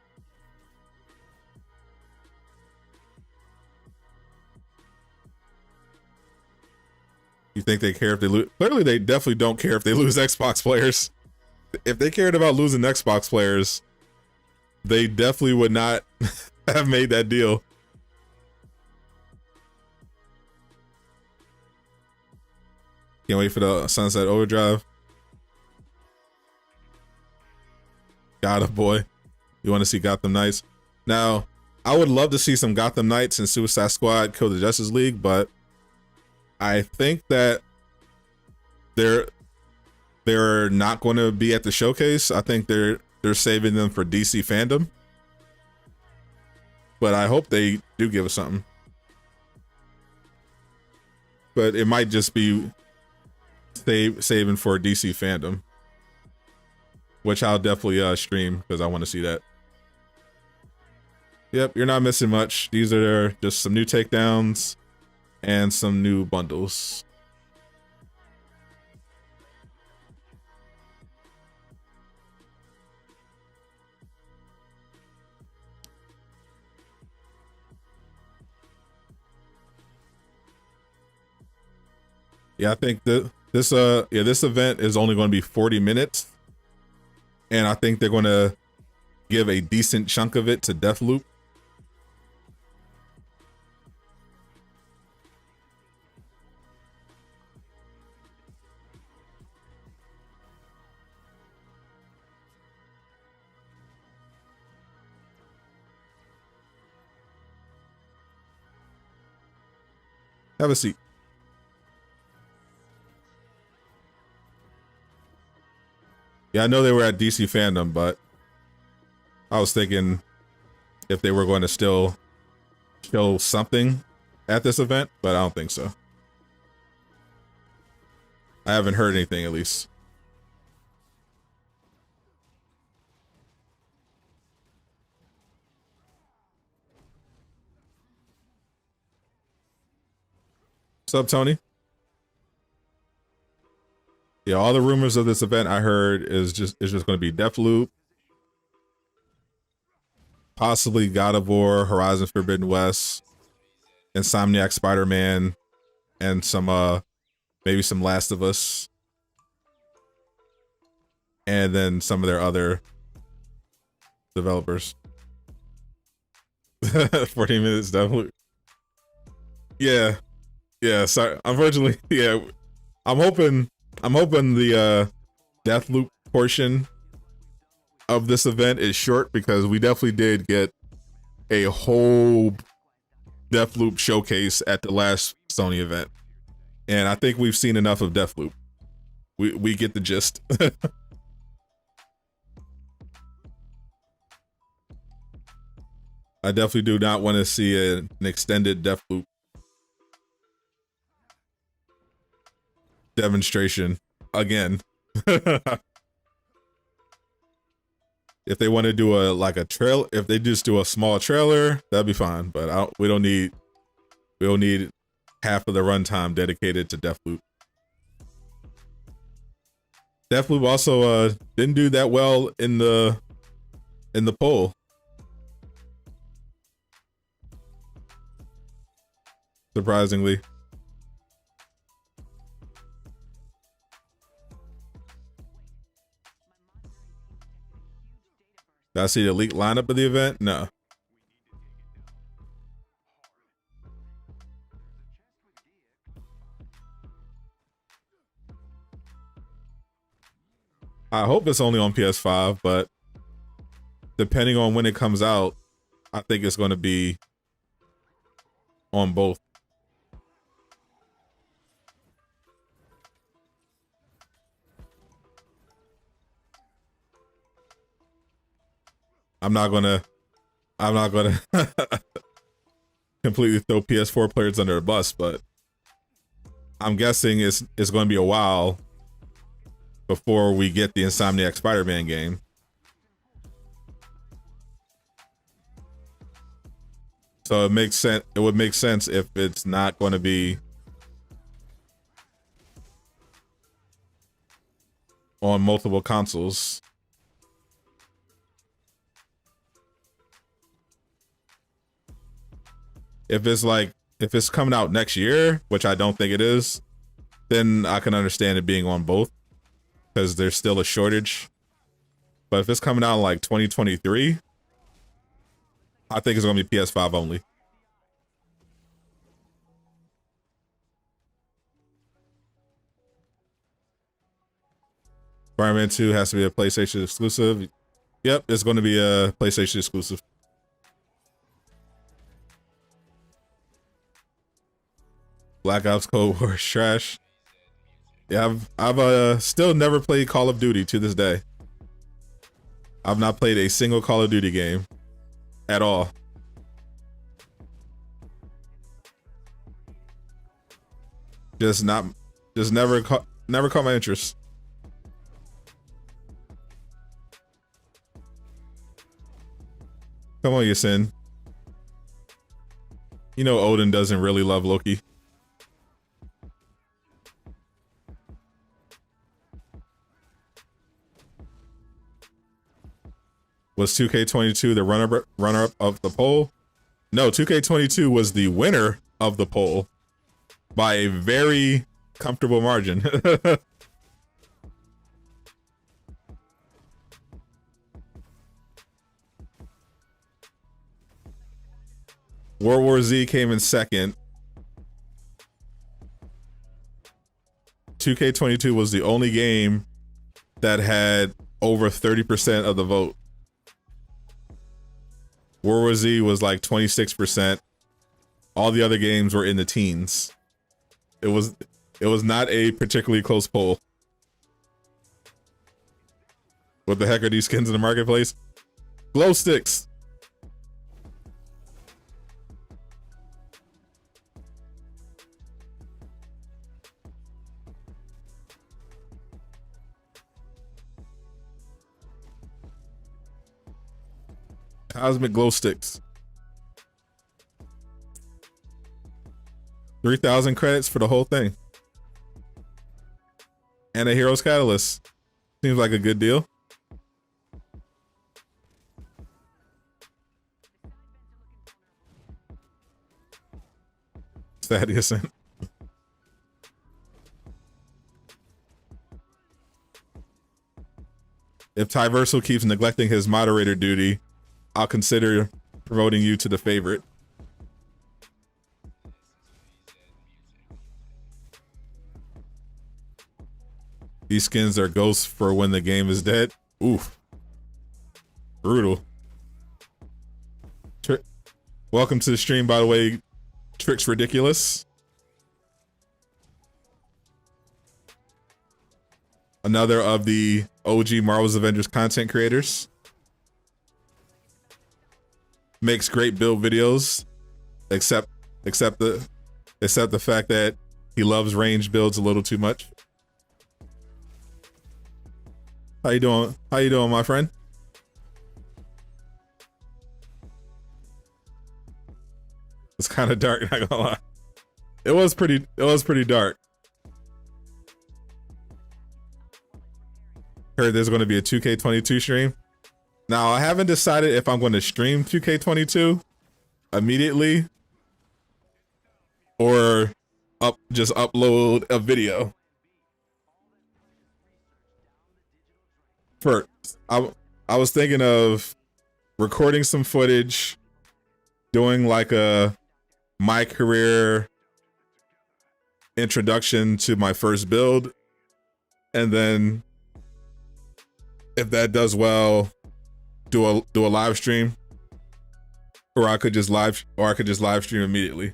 You think they care if they lose? Clearly, they definitely don't care if they lose Xbox players. If they cared about losing Xbox players, they definitely would not have made that deal. Can't wait for the Sunset Overdrive. Gotham boy. You want to see Gotham Knights? Now, I would love to see some Gotham Knights and Suicide Squad kill the Justice League, but I think that they're not going to be at the showcase. I think they're they're saving them for DC fandom. But I hope they do give us something. But it might just be saving for DC fandom, which I'll definitely stream because I want to see that. Yep, you're not missing much. These are just some new takedowns and some new bundles. Yeah, I think this event is only going to be 40 minutes, and I think they're going to give a decent chunk of it to Deathloop. Have a seat. Yeah, I know they were at DC fandom, but I was thinking if they were going to still show something at this event, but I don't think so. I haven't heard anything, at least. What's up, Tony? Yeah, all the rumors of this event I heard is just going to be Deathloop, possibly God of War, Horizon Forbidden West, Insomniac Spider-Man, and some maybe some Last of Us, and then some of their other developers. 14 minutes, Deathloop. Yeah, sorry, unfortunately, yeah. I'm hoping the Deathloop portion of this event is short, because we definitely did get a whole Deathloop showcase at the last Sony event, and I think we've seen enough of Deathloop. We get the gist. I definitely do not want to see an extended Deathloop demonstration again. If they want to do if they just do a small trailer, that'd be fine. But we don't need half of the runtime dedicated to Deathloop. Deathloop also didn't do that well in the poll. Surprisingly. Did I see the leaked lineup of the event? No. I hope it's only on PS5, but depending on when it comes out, I think it's going to be on both. I'm not gonna completely throw PS4 players under a bus, but I'm guessing it's going to be a while before we get the Insomniac Spider-Man game. So it makes sense. It would make sense if it's not going to be on multiple consoles. If it's coming out next year, which I don't think it is, then I can understand it being on both, because there's still a shortage. But if it's coming out in like 2023, I think it's gonna be PS5 only. Spider-Man 2 has to be a PlayStation exclusive. Yep, it's going to be a PlayStation exclusive. Black Ops Cold War is trash. Yeah, I've still never played Call of Duty to this day. I've not played a single Call of Duty game at all. Just never caught my interest. Come on, Yasin. You know Odin doesn't really love Loki. Was 2K22 the runner-up of the poll? No, 2K22 was the winner of the poll by a very comfortable margin. World War Z came in second. 2K22 was the only game that had over 30% of the vote. World War Z was like 26%. All the other games were in the teens. It was not a particularly close poll. What the heck are these skins in the marketplace? Glow sticks. Cosmic glow sticks. 3,000 credits for the whole thing. And a Hero's Catalyst. Seems like a good deal. Thaddeus. If Tyversal keeps neglecting his moderator duty, I'll consider promoting you to the favorite. These skins are ghosts for when the game is dead. Oof. Brutal. Welcome to the stream, by the way, Tricks Ridiculous. Another of the OG Marvel's Avengers content creators. Makes great build videos, except the fact that he loves range builds a little too much. How you doing? How you doing, my friend? It's kind of dark, not gonna lie. It was pretty dark. Heard there's going to be a 2K22 stream. Now, I haven't decided if I'm going to stream 2K22 immediately or just upload a video. First, I was thinking of recording some footage, doing like a my career introduction to my first build, and then if that does well, do a live stream, or I could just live stream immediately.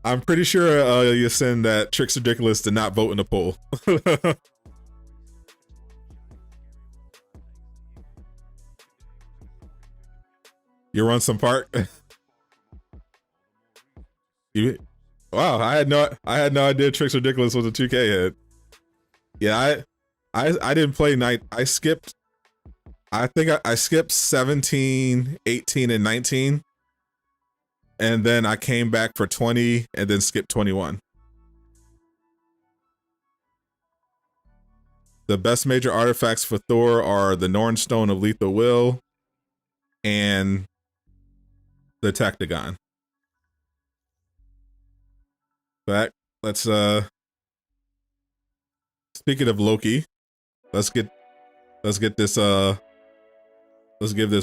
I'm pretty sure Yasin that Tricks Ridiculous did not vote in the poll. You run some park. Wow, I had no idea Tricks Ridiculous was a 2K head. Yeah, I didn't play night. I think I skipped 17, 18, and 19. And then I came back for 20 and then skipped 21. The best major artifacts for Thor are the Norn Stone of Lethal Will and the Takedowns. Back. Let's speaking of Loki, let's give this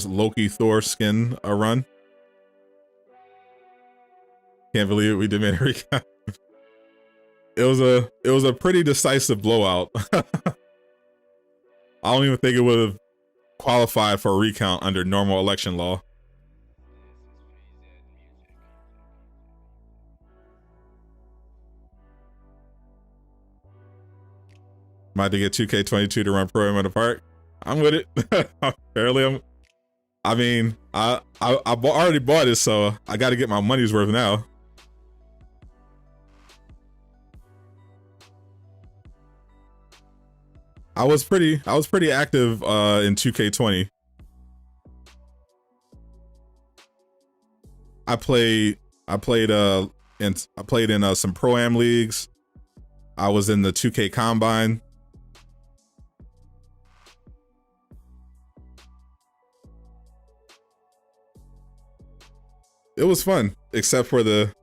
Loki Thor skin a run. Can't believe it, we did a recap. It was a pretty decisive blowout. I don't even think it would have qualified for a recount under normal election law. Might to get 2K22 to run pro am in the park. I'm with it. Apparently, I mean, I already bought it, so I got to get my money's worth now. I was pretty active in 2K20. I played in some pro am leagues. I was in the 2K combine. It was fun, except for the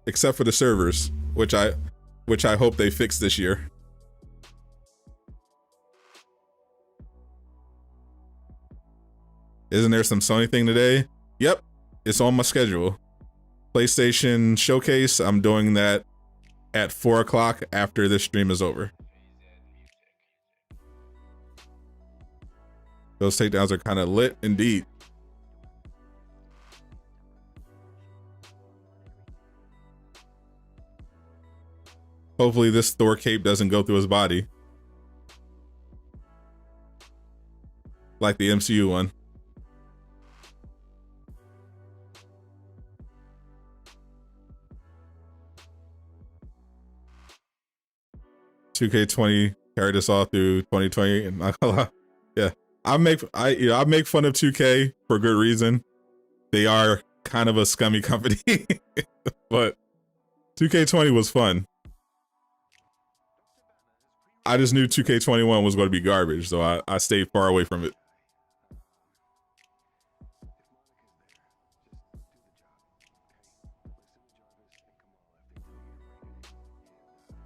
servers, which I hope they fix this year. Isn't there some Sony thing today? Yep, it's on my schedule. PlayStation Showcase, I'm doing that at 4 o'clock after this stream is over. Those takedowns are kind of lit indeed. Hopefully this Thor cape doesn't go through his body. Like the MCU one. $2K20 carried us all through 2020, and not gonna lie. Yeah, I make fun of 2K for good reason. They are kind of a scummy company, but 2K20 was fun. I just knew 2K21 was going to be garbage, so I stayed far away from it.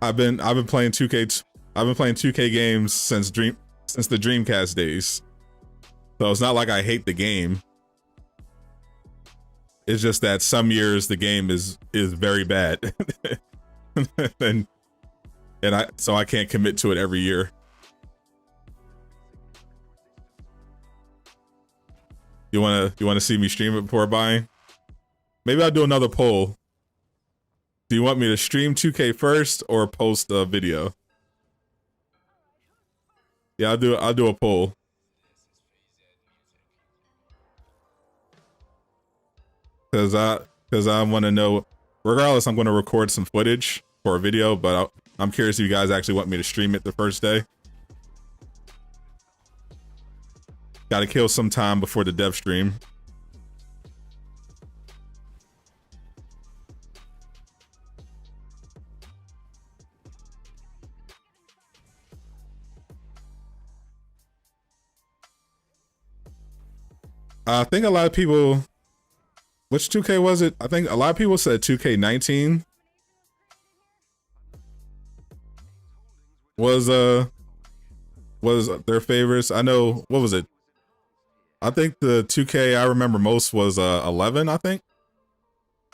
I've been playing 2K. I've been playing 2K games since the Dreamcast days. So it's not like I hate the game. It's just that some years the game is very bad, and I can't commit to it every year. You wanna see me stream it before buying? Maybe I'll do another poll. Do you want me to stream 2K first or post a video? Yeah, I'll do a poll. Cause I want to know. Regardless, I'm going to record some footage for a video, but I'm curious if you guys actually want me to stream it the first day. Got to kill some time before the dev stream. I think a lot of people. Which 2K was it? I think a lot of people said 2K19 was their favorites. I know, what was it? I think the 2K I remember most was 11, I think.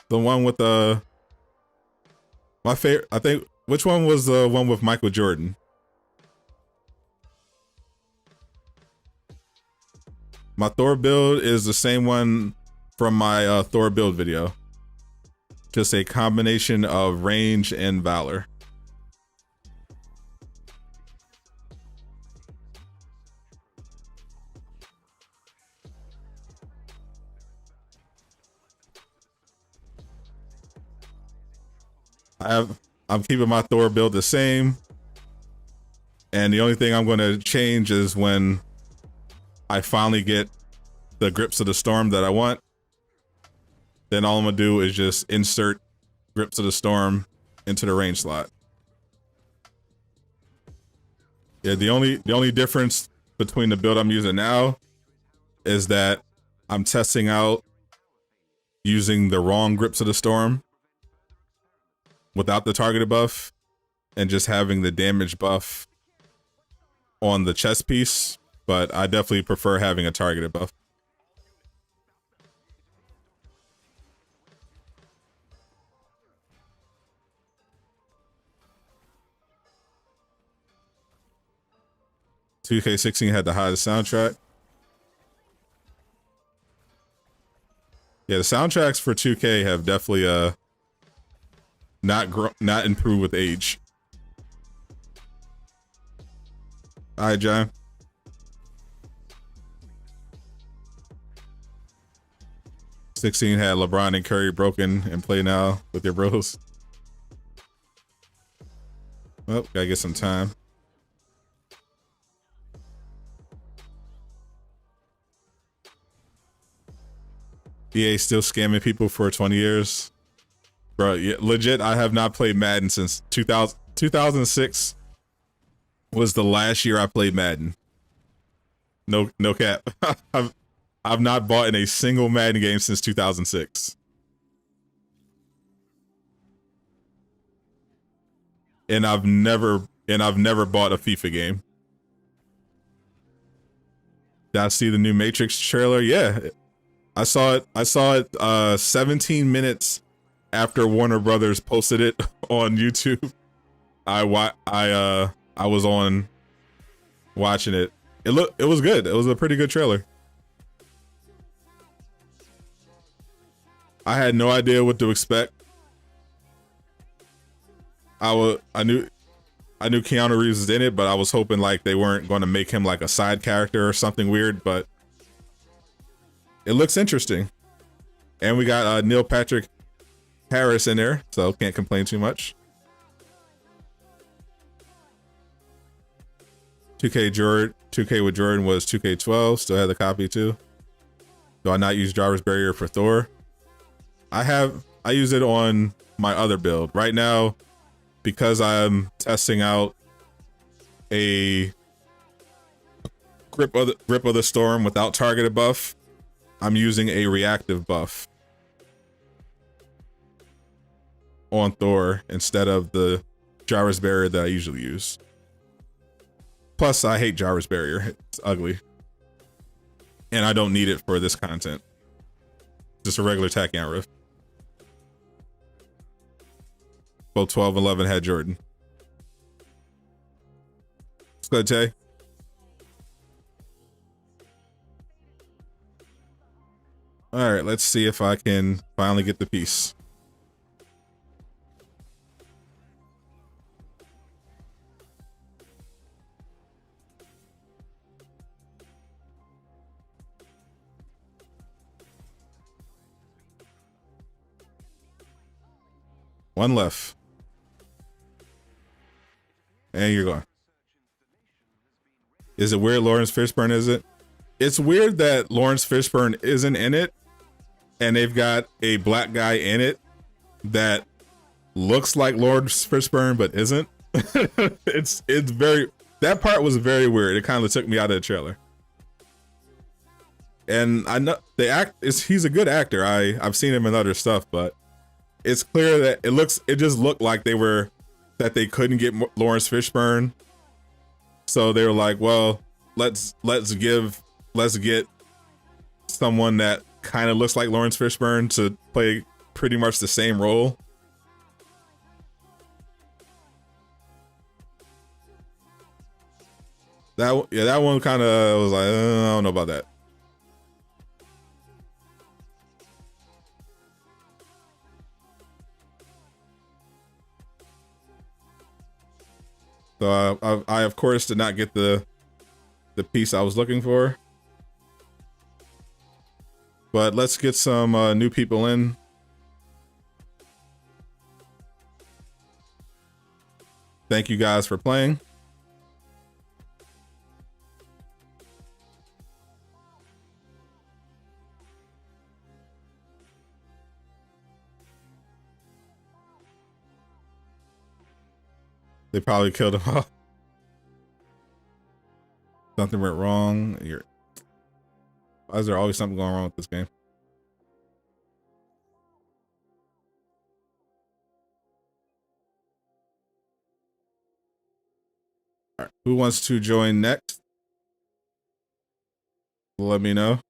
The one with my favorite, I think, which one was the one with Michael Jordan? My Thor build is the same one from my Thor build video. Just a combination of range and valor. I'm keeping my Thor build the same. And the only thing I'm going to change is when I finally get the grips of the storm that I want. Then all I'm gonna do is just insert grips of the storm into the range slot. Yeah, the only difference between the build I'm using now is that I'm testing out using the wrong grips of the storm without the targeted buff and just having the damage buff on the chest piece, but I definitely prefer having a targeted buff. $2K16 had the highest soundtrack. Yeah, the soundtracks for 2K have definitely not improved with age. All right, John. '16 had LeBron and Curry broken and play now with your bros. Well, gotta get some time. EA still scamming people for 20 years. Bro, yeah, legit, I have not played Madden since 2006 was the last year I played Madden. No cap. I've not bought in a single Madden game since 2006. And I've never bought a FIFA game. Did I see the new Matrix trailer? Yeah. I saw it 17 minutes after Warner Brothers posted it on YouTube. I was on watching it. It was good. It was a pretty good trailer. I had no idea what to expect. I knew Keanu Reeves was in it, but I was hoping like they weren't going to make him like a side character or something weird, but it looks interesting. And we got Neil Patrick Harris in there, so can't complain too much. 2K with Jordan was 2K12, still had the copy too. Do I not use driver's barrier for Thor? I use it on my other build. Right now, because I'm testing out a grip of the storm without targeted buff, I'm using a reactive buff on Thor instead of the Jarvis barrier that I usually use. Plus, I hate Jarvis barrier. It's ugly. And I don't need it for this content. Just a regular Takedowns rift. Both 12 and 11 had Jordan. Let's go, Tay. All right, let's see if I can finally get the piece. One left. And you're gone. Is it weird Lawrence Fishburne isn't? It's weird that Lawrence Fishburne isn't in it, and they've got a black guy in it that looks like Lawrence Fishburne but isn't. It's very, that part was very weird. It kind of took me out of the trailer. And I know he's a good actor. I've seen him in other stuff, but it's clear that it just looked like they couldn't get Lawrence Fishburne. So they were like, well, let's get someone that kind of looks like Lawrence Fishburne to play pretty much the same role. That one kind of was like, I don't know about that. So I of course did not get the piece I was looking for. But let's get some new people in. Thank you guys for playing. They probably killed him off. Something went wrong. Why is there always something going wrong with this game? All right. Who wants to join next? Let me know.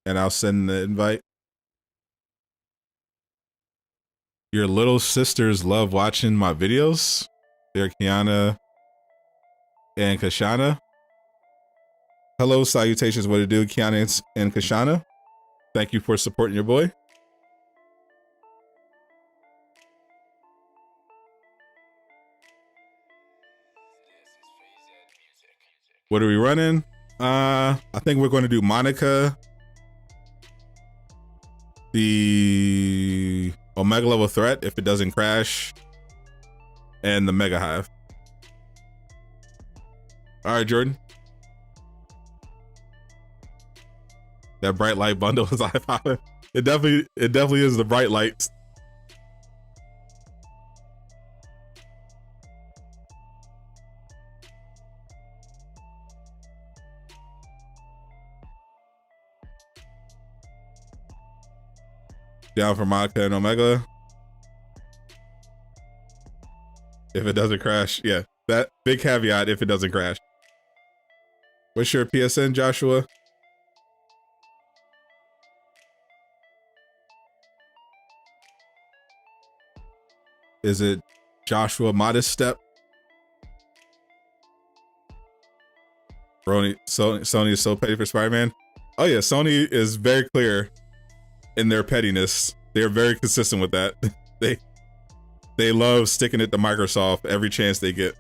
And I'll send the invite. Your little sisters love watching my videos. They're Kiana and Kashana. Hello, salutations. What to do, Kiana and Kashana? Thank you for supporting your boy. What are we running? I think we're going to do Monica, the Omega level threat if it doesn't crash, and the Mega Hive. All right, Jordan. That bright light bundle is eye-popping. It definitely is the bright lights. Down for Monica and Omega. If it doesn't crash, yeah. That big caveat if it doesn't crash. What's your PSN, Joshua? Is it Joshua Modest Step? Sony is so petty for Spider-Man. Oh yeah, Sony is very clear in their pettiness. They're very consistent with that. They love sticking it to Microsoft every chance they get,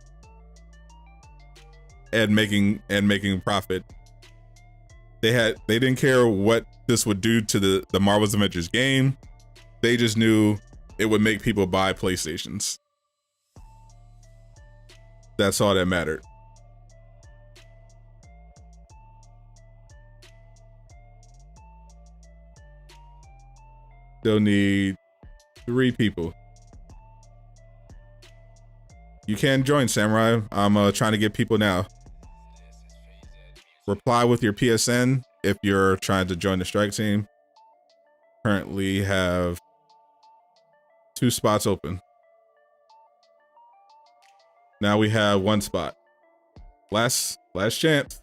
and making profit. They didn't care what this would do to the Marvel's Avengers game. They just knew it would make people buy PlayStations. That's all that mattered. They'll need 3 people. You can join, Samurai. I'm trying to get people now. Reply with your PSN if you're trying to join the strike team. Currently have 2 spots open. Now we have 1 spot. Last chance.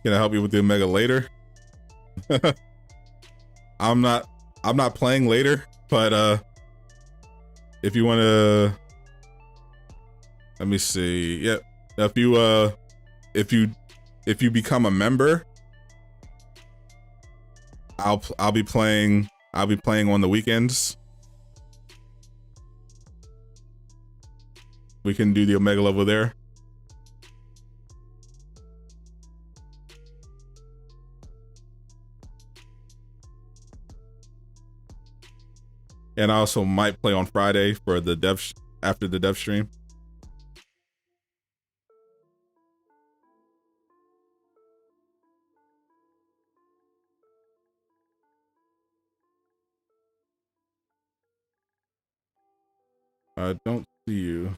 Can I help you with the Omega later? I'm not playing later, but if you want to, let me see. Yep. If you become a member, I'll be playing on the weekends. We can do the Omega level there. And I also might play on Friday for the after the dev stream. I don't see you.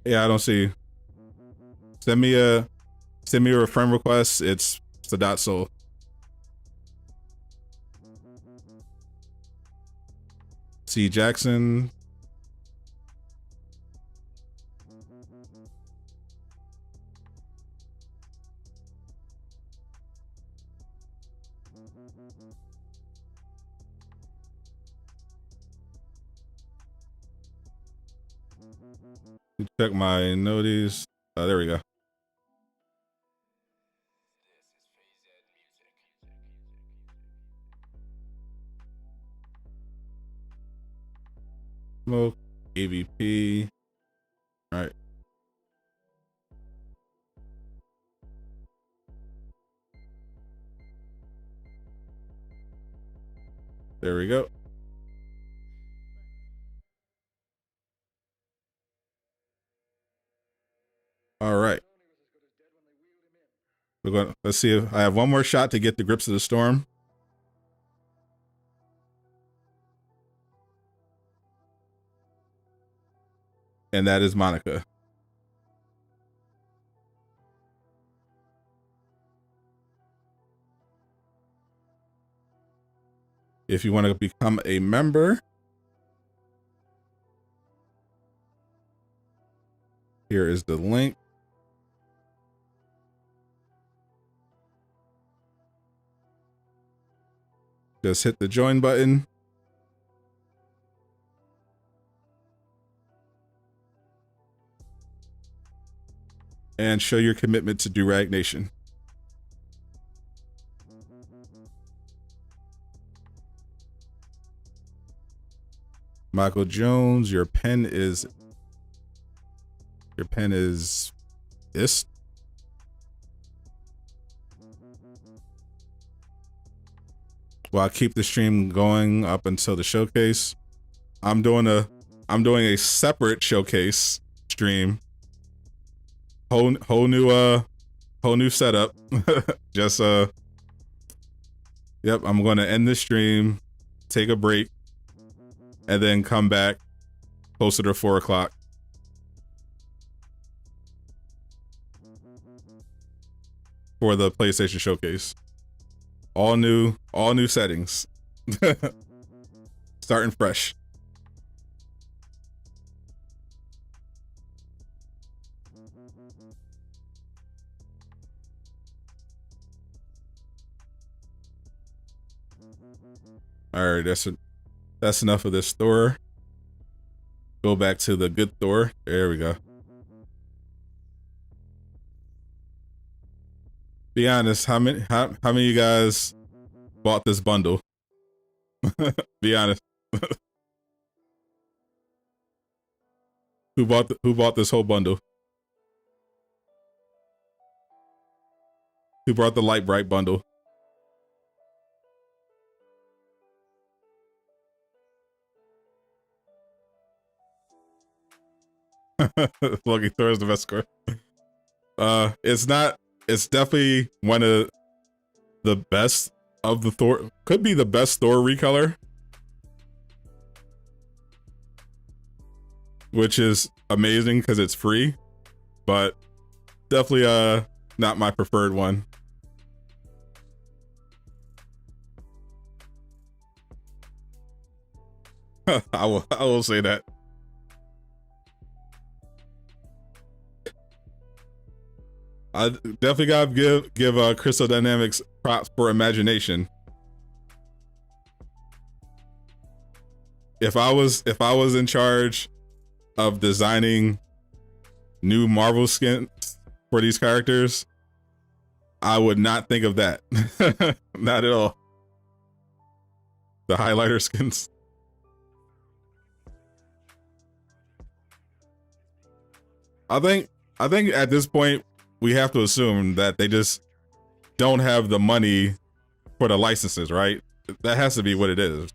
Yeah, I don't see you. Send me a friend request. It's Sadat C Jackson. Check my noties. There we go. Smoke, AVP. All right. There we go. All right. Let's see if I have one more shot to get the grips of the storm. And that is Monica. If you want to become a member, here is the link. Just hit the join button. and show your commitment to Durag Nation. Michael Jones, your pen is this. Well, I keep the stream going up until the showcase. I'm doing a separate showcase stream. Whole new setup. Just yep, I'm gonna end the stream, take a break, and then come back closer to 4 o'clock. For the PlayStation Showcase. All new settings. Starting fresh. All right, that's enough of this Thor. Go back to the good Thor. There we go. Be honest, how many of you guys bought this bundle? Be honest. Who bought this whole bundle? Who brought the Light Bright bundle? Lucky Thor is the best score. It's definitely one of the best of the Thor. Could be the best Thor recolor, which is amazing because it's free, but definitely not my preferred one. I will say that. I definitely gotta give Crystal Dynamics props for imagination. If I was in charge of designing new Marvel skins for these characters, I would not think of that. Not at all. The highlighter skins. I think at this point we have to assume that they just don't have the money for the licenses, right? That has to be what it is.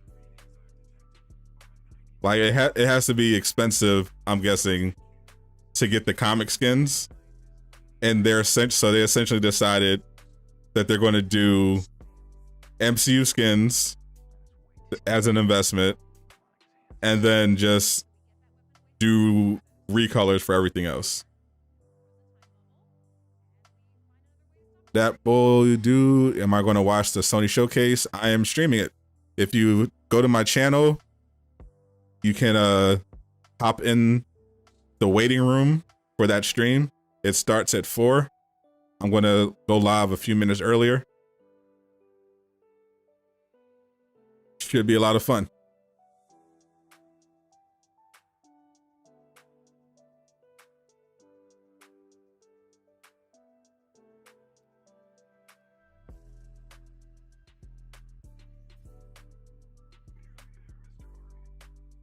Like it has to be expensive, I'm guessing, to get the comic skins, and they essentially decided that they're going to do MCU skins as an investment, and then just do recolors for everything else. That will do. Am I going to watch the Sony showcase? I am streaming it. If you go to my channel, you can hop in the waiting room for that stream. It starts at 4. I'm going to go live a few minutes earlier. Should be a lot of fun.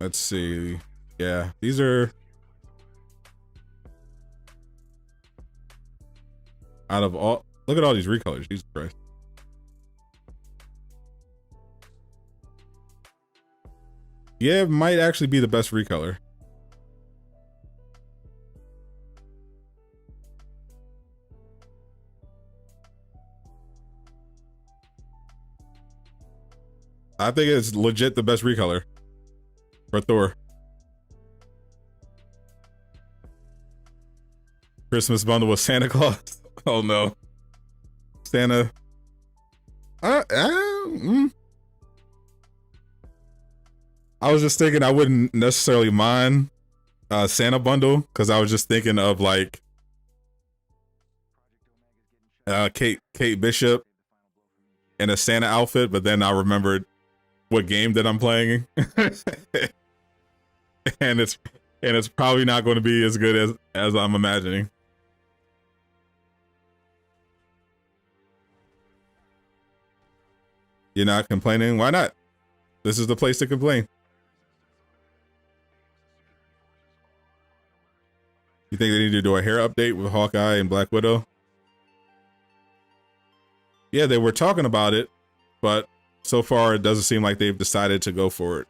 Let's see. Yeah, these are out of all. Look at all these recolors. Jesus Christ. Yeah, it might actually be the best recolor. I think it's legit the best recolor for Thor. Christmas bundle with Santa Claus. Oh no. Santa. I was just thinking I wouldn't necessarily mind Santa bundle, because I was just thinking of like Kate Bishop in a Santa outfit, but then I remembered what game that I'm playing. and it's probably not going to be as good as I'm imagining. You're not complaining? Why not? This is the place to complain. You think they need to do a hair update with Hawkeye and Black Widow? Yeah, they were talking about it, but so far it doesn't seem like they've decided to go for it.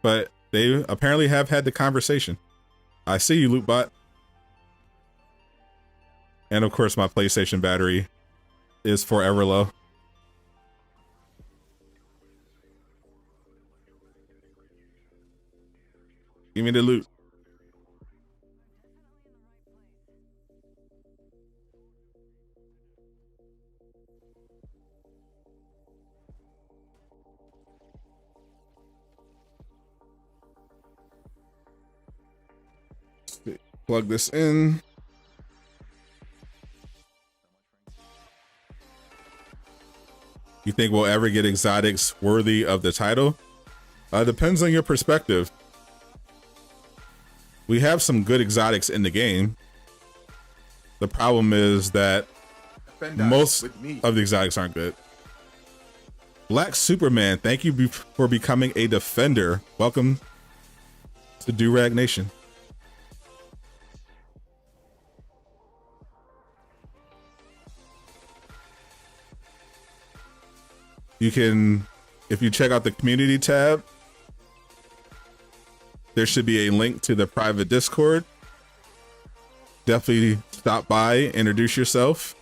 But they apparently have had the conversation. I see you, Lootbot. And of course, my PlayStation battery is forever low. Give me the loot. Plug this in. You think we'll ever get exotics worthy of the title? Depends on your perspective. We have some good exotics in the game. The problem is that most of the exotics aren't good. Black Superman, thank you for becoming a defender. Welcome to Durag Nation. You can, if you check out the community tab, there should be a link to the private Discord. Definitely stop by, introduce yourself,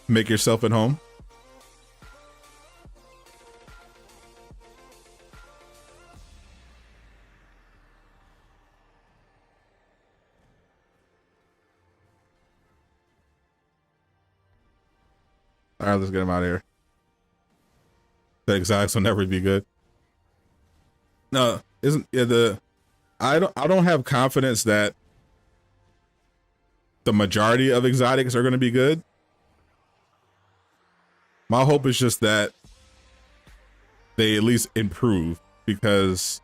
make yourself at home. All right, let's get him out of here. The exotics will never be good. No, isn't I don't have confidence that the majority of exotics are going to be good. My hope is just that they at least improve, because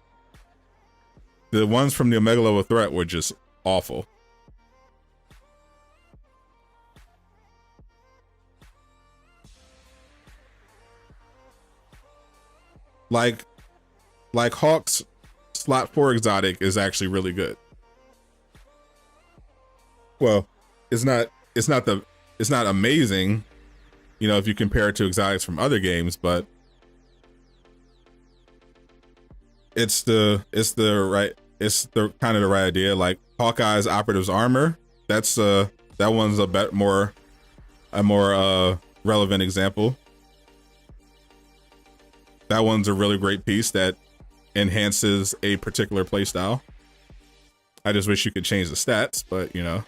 the ones from the Omega level threat were just awful. Like Hawk's slot 4 exotic is actually really good. Well, it's not amazing, you know, if you compare it to exotics from other games, but it's the kind of the right idea. Like Hawkeye's Operative's Armor, that's that one's a more relevant example. That one's a really great piece that enhances a particular playstyle. I just wish you could change the stats, but you know.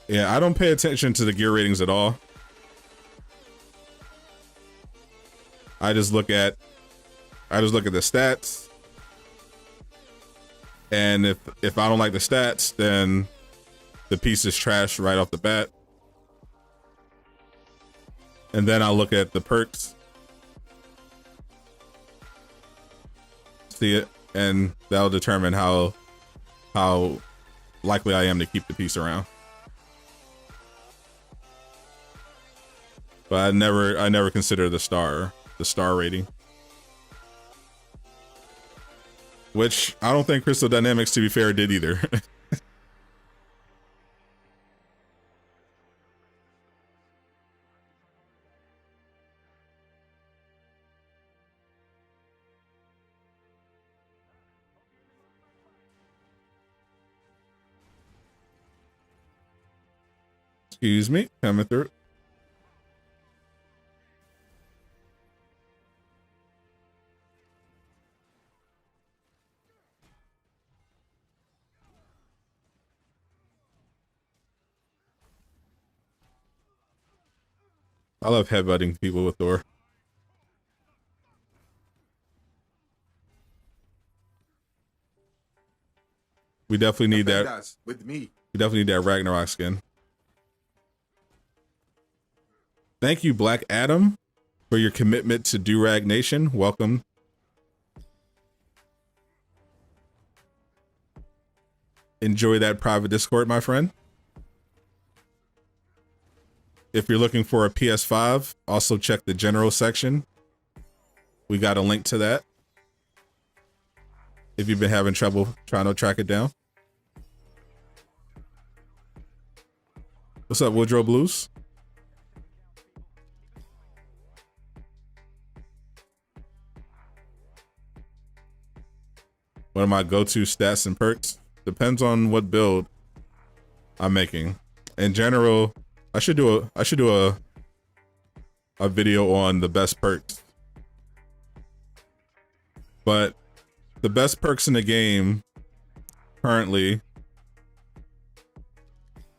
Yeah, I don't pay attention to the gear ratings at all. I just look at the stats. And if I don't like the stats, then the piece is trash right off the bat. And then I'll look at the perks, see it, and that'll determine how likely I am to keep the piece around. But I never consider the star rating. Which I don't think Crystal Dynamics, to be fair, did either. Excuse me, coming through. I love headbutting people with Thor. We definitely need that. With me. We definitely need that Ragnarok skin. Thank you, Black Adam, for your commitment to Durag Nation. Welcome. Enjoy that private Discord, my friend. If you're looking for a PS5, also check the general section. We got a link to that. If you've been having trouble trying to track it down. What's up, Woodrow Blues? One of my go-to stats and perks. Depends on what build I'm making. In general, I should do a video on the best perks. But the best perks in the game currently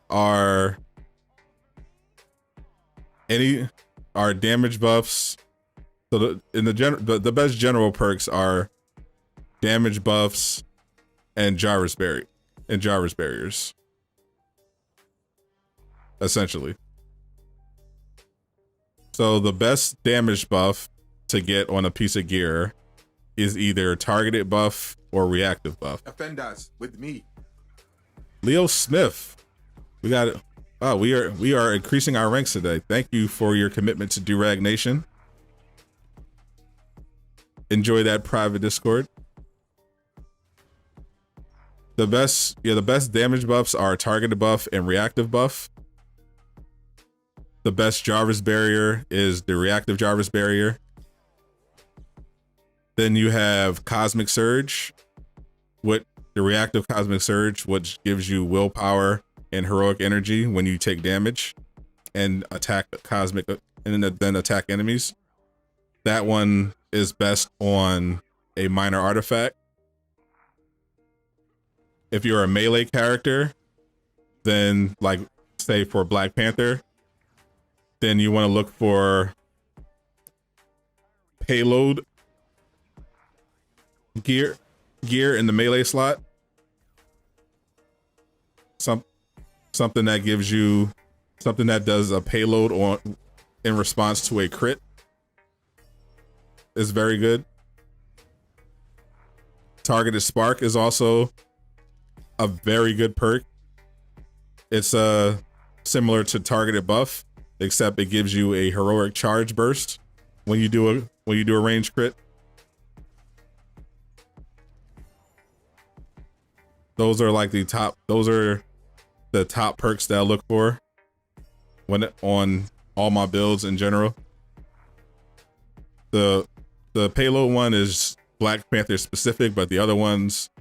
are damage buffs. So the best general perks are damage buffs and Jarvis barriers. Essentially. So the best damage buff to get on a piece of gear is either targeted buff or reactive buff. Offenders with me. Leo Smith. We got it. Oh, we are increasing our ranks today. Thank you for your commitment to Durag Nation. Enjoy that private Discord. The best damage buffs are targeted buff and reactive buff. The best Jarvis barrier is the reactive Jarvis barrier. Then you have Cosmic Surge, with the reactive Cosmic Surge, which gives you willpower and heroic energy when you take damage and attack then attack enemies. That one is best on a minor artifact. If you're a melee character, then like say for Black Panther, then you want to look for payload gear in the melee slot. Something that gives you something that does a payload in response to a crit is very good. Targeted Spark is also a very good perk. It's similar to targeted buff, except it gives you a heroic charge burst when you do a range crit. Those are the top perks that I look for when on all my builds in general. The payload one is Black Panther specific, but the other ones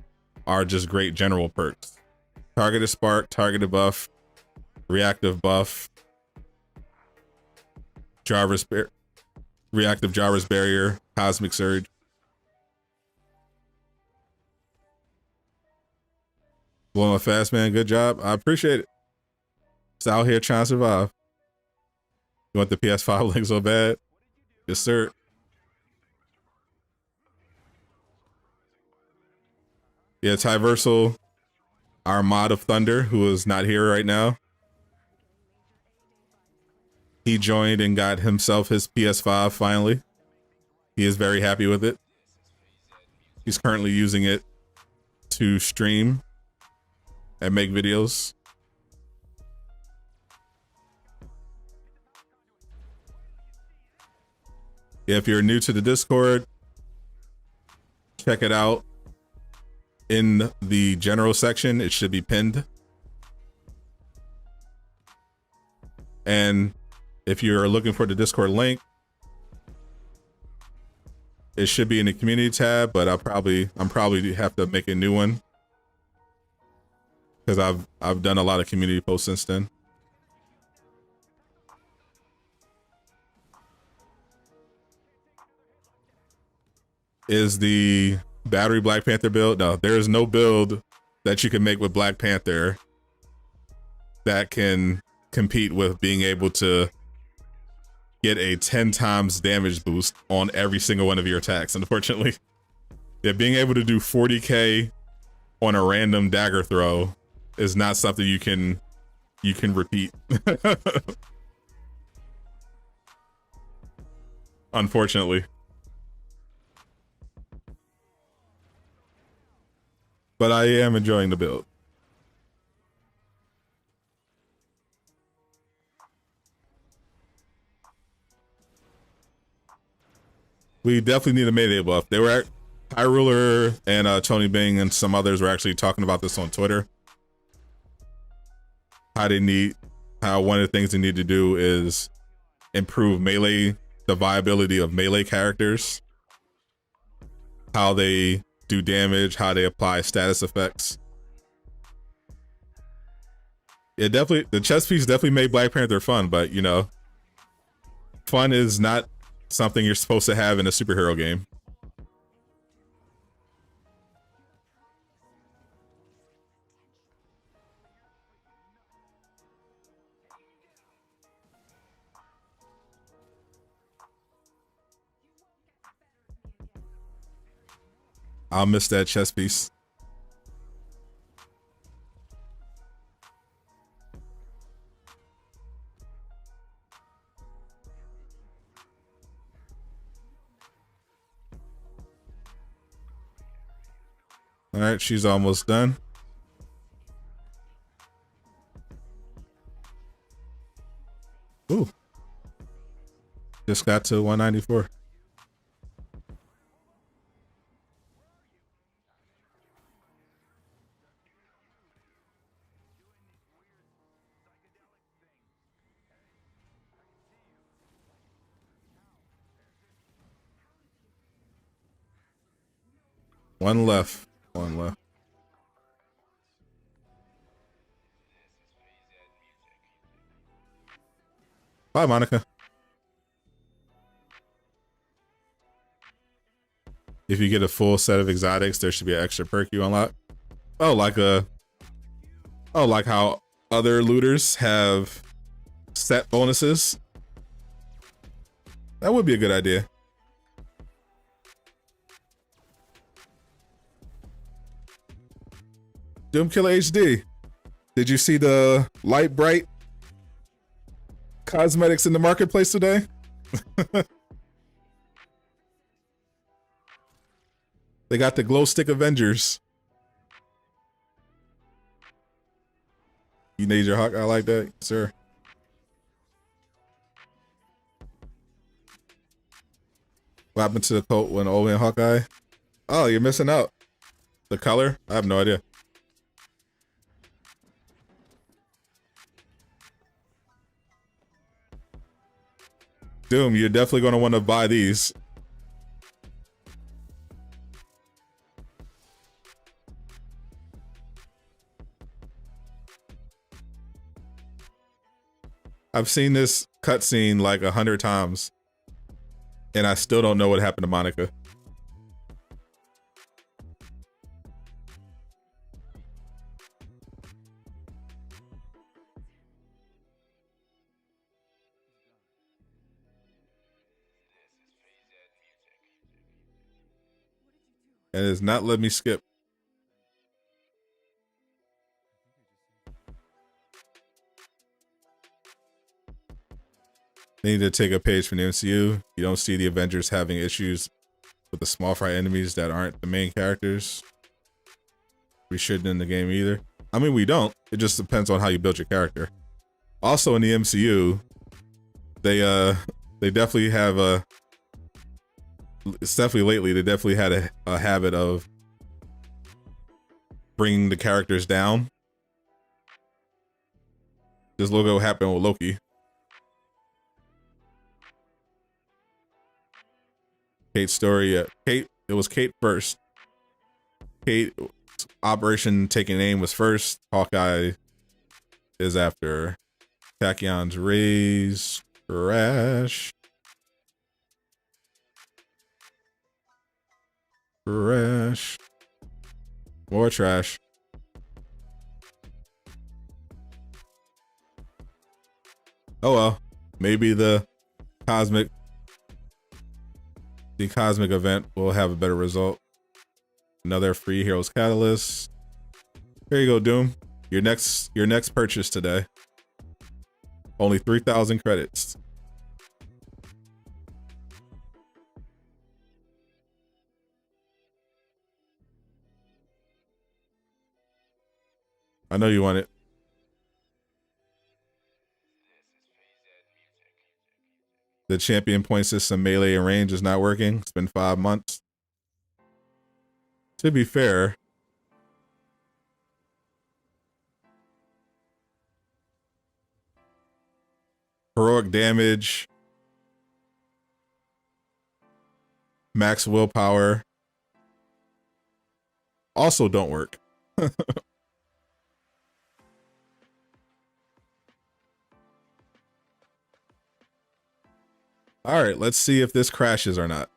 are just great general perks. Targeted Spark, targeted buff, reactive buff, reactive Jarvis barrier, Cosmic Surge. Blowing fast, man. Good job. I appreciate it. Just out here trying to survive. You want the PS5 link so bad? Yes, sir. Yeah, Tyversal, our mod of Thunder, who is not here right now. He joined and got himself his PS5 finally. He is very happy with it. He's currently using it to stream and make videos. If you're new to the Discord, check it out in the general section. It should be pinned. And if you're looking for the Discord link, it should be in the community tab, but I'm probably have to make a new one because I've done a lot of community posts since then. Is the battery Black Panther build? No, there is no build that you can make with Black Panther that can compete with being able to get a 10 times damage boost on every single one of your attacks. Unfortunately, yeah, being able to do 40k on a random dagger throw is not something you can repeat. unfortunately. But I am enjoying the build. We definitely need a Mayday buff. They were at High Ruler and Tony Bing and some others were actually talking about this on Twitter. How one of the things they need to do is improve melee, the viability of melee characters, how they do damage, how they apply status effects. It definitely, the chess piece definitely made Black Panther fun, but you know, fun is not something you're supposed to have in a superhero game. I'll miss that chess piece. All right, she's almost done. Ooh. Just got to 194. One left. One left. Bye, Monica. If you get a full set of exotics, there should be an extra perk you unlock. Oh, like how other looters have set bonuses. That would be a good idea. Doomkiller HD. Did you see the light bright cosmetics in the marketplace today? They got the glow stick Avengers. You need your Hawkeye like that, sir? What happened to the coat when Owen and Hawkeye? Oh, you're missing out. The color? I have no idea. Doom, you're definitely going to want to buy these. I've seen this cutscene like 100 times, and I still don't know what happened to Monica. And it's not letting me skip. They need to take a page from the MCU. You don't see the Avengers having issues with the small fry enemies that aren't the main characters. We shouldn't in the game either. I mean, we don't. It just depends on how you build your character. Also in the MCU, they definitely have a, it's definitely lately, they definitely had a habit of bringing the characters down. Just look at what happened with Loki. Kate's story, it was Kate first. Kate, Operation Taking Aim was first. Hawkeye is after. Tachyon's raise, trash. Trash. More trash. Oh well, maybe the cosmic event will have a better result. Another free Heroes Catalyst. Here you go, Doom. Your next purchase today. Only 3,000 credits. I know you want it. The champion point system melee and range is not working. It's been 5 months. To be fair, heroic damage, max willpower also don't work. All right, let's see if this crashes or not.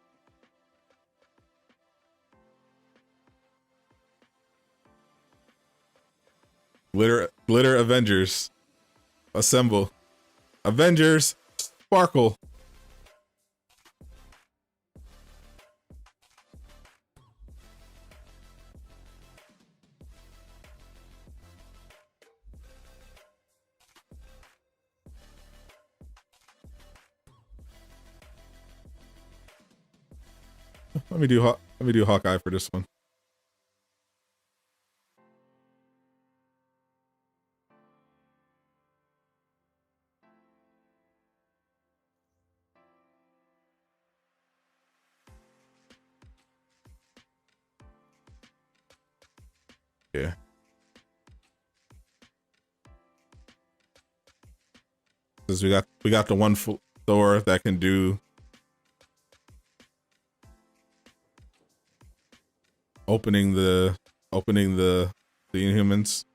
Glitter Avengers. Assemble. Avengers, sparkle. Let me do Hawkeye for this one. Yeah. Because we got the one Thor that can do opening the Inhumans.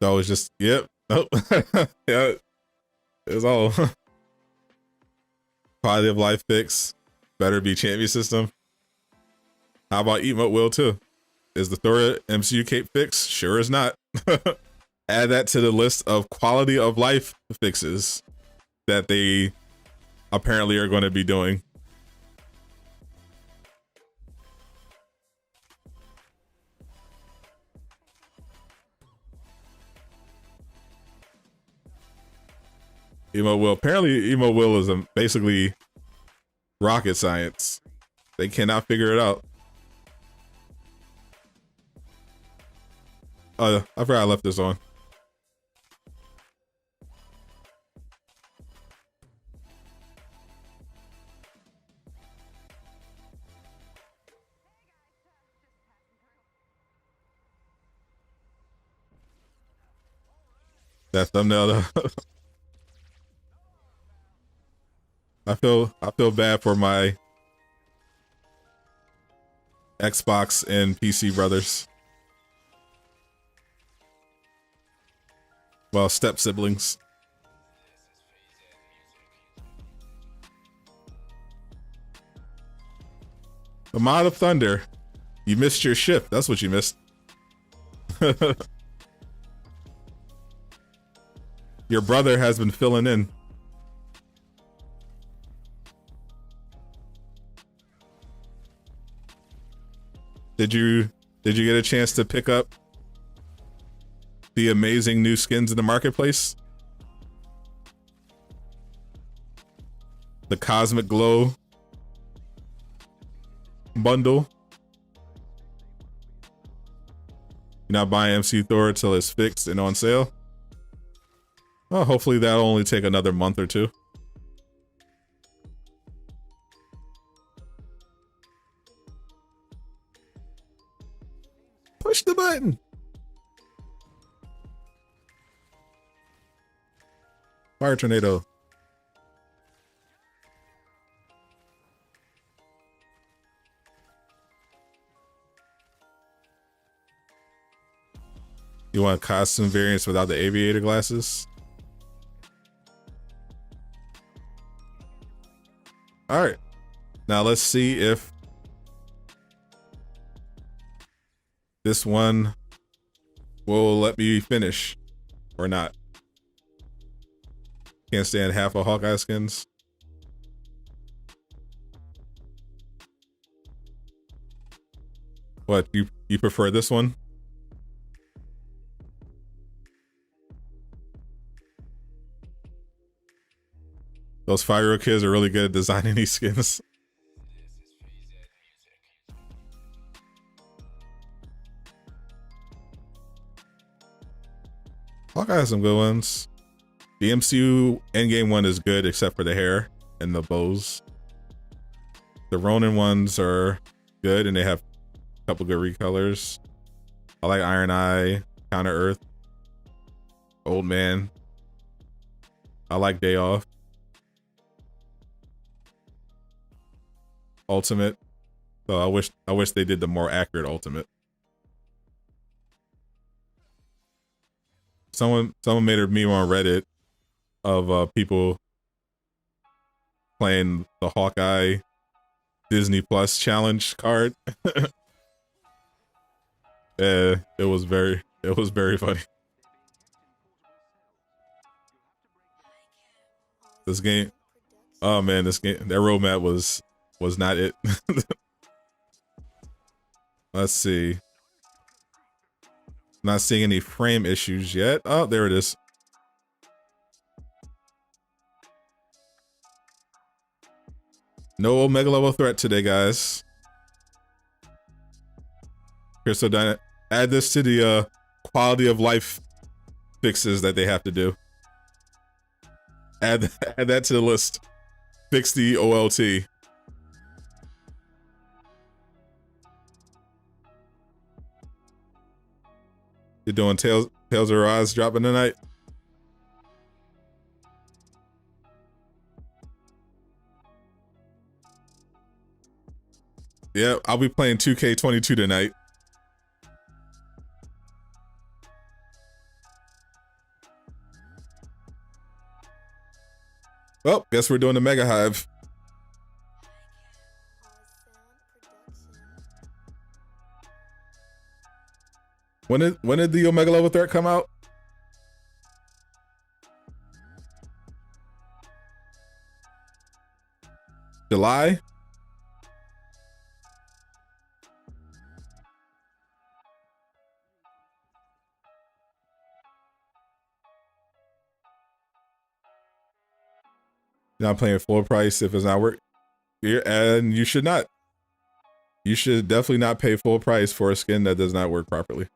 So it's just yep. Oh yeah. It's all quality of life fix. Better be champion system. How about emote will too? Is the Thor MCU cape fix? Sure is not. Add that to the list of quality of life fixes that they apparently are going to be doing. Apparently Emo Will is basically rocket science. They cannot figure it out. I forgot I left this on. That thumbnail. I feel bad for my Xbox and PC brothers. Well, step siblings. The Mod of Thunder. You missed your shift. That's what you missed. Your brother has been filling in. Did you get a chance to pick up the amazing new skins in the marketplace? The Cosmic Glow bundle. You're not buying MC Thor until it's fixed and on sale. Well, hopefully that'll only take another month or two. Push the button. Fire tornado. You want costume variants without the aviator glasses? All right. Now let's see if this one will let me finish or not. Can't stand half of Hawkeye skins. What, you prefer this one? Those 5-year-old kids are really good at designing these skins. Hawkeye has some good ones. The MCU Endgame one is good except for the hair and the bows. The Ronin ones are good and they have a couple good recolors. I like Iron Eye, Counter Earth, Old Man. I like Day Off. Ultimate. So I wish they did the more accurate Ultimate. Someone made a meme on Reddit of people playing the Hawkeye Disney Plus challenge card. Yeah, it was very funny. This game, oh man, that roadmap was not it. Let's see. Not seeing any frame issues yet. Oh, there it is. No Omega level threat today, guys. Here, so add this to the quality of life fixes that they have to do. Add that to the list. Fix the OLT. You're doing Tales of Arise dropping tonight? Yeah, I'll be playing 2K22 tonight. Well, guess we're doing the Mega Hive. When did the Omega level threat come out? July? You're not playing full price if it's not work. And you should not. You should definitely not pay full price for a skin that does not work properly.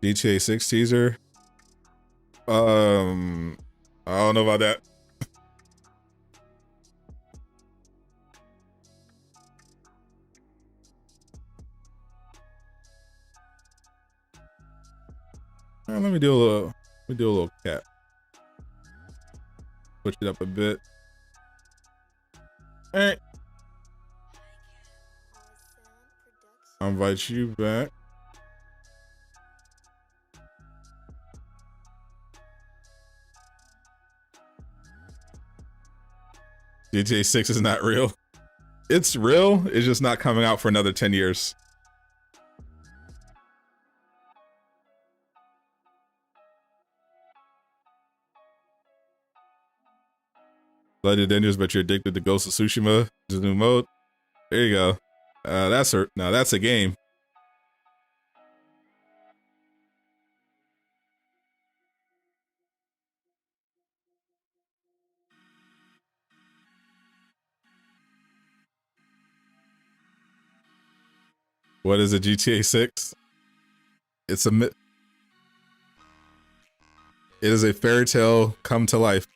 GTA 6 teaser. I don't know about that. Let me do a little cap. Switch it up a bit. All right. I'll invite you back. GTA 6 is not real. It's real. It's just not coming out for another 10 years. Bloody Dangerous, but you're addicted to Ghost of Tsushima. Just new mode. There you go. That's a game. What is a GTA 6? It is a fairy tale come to life.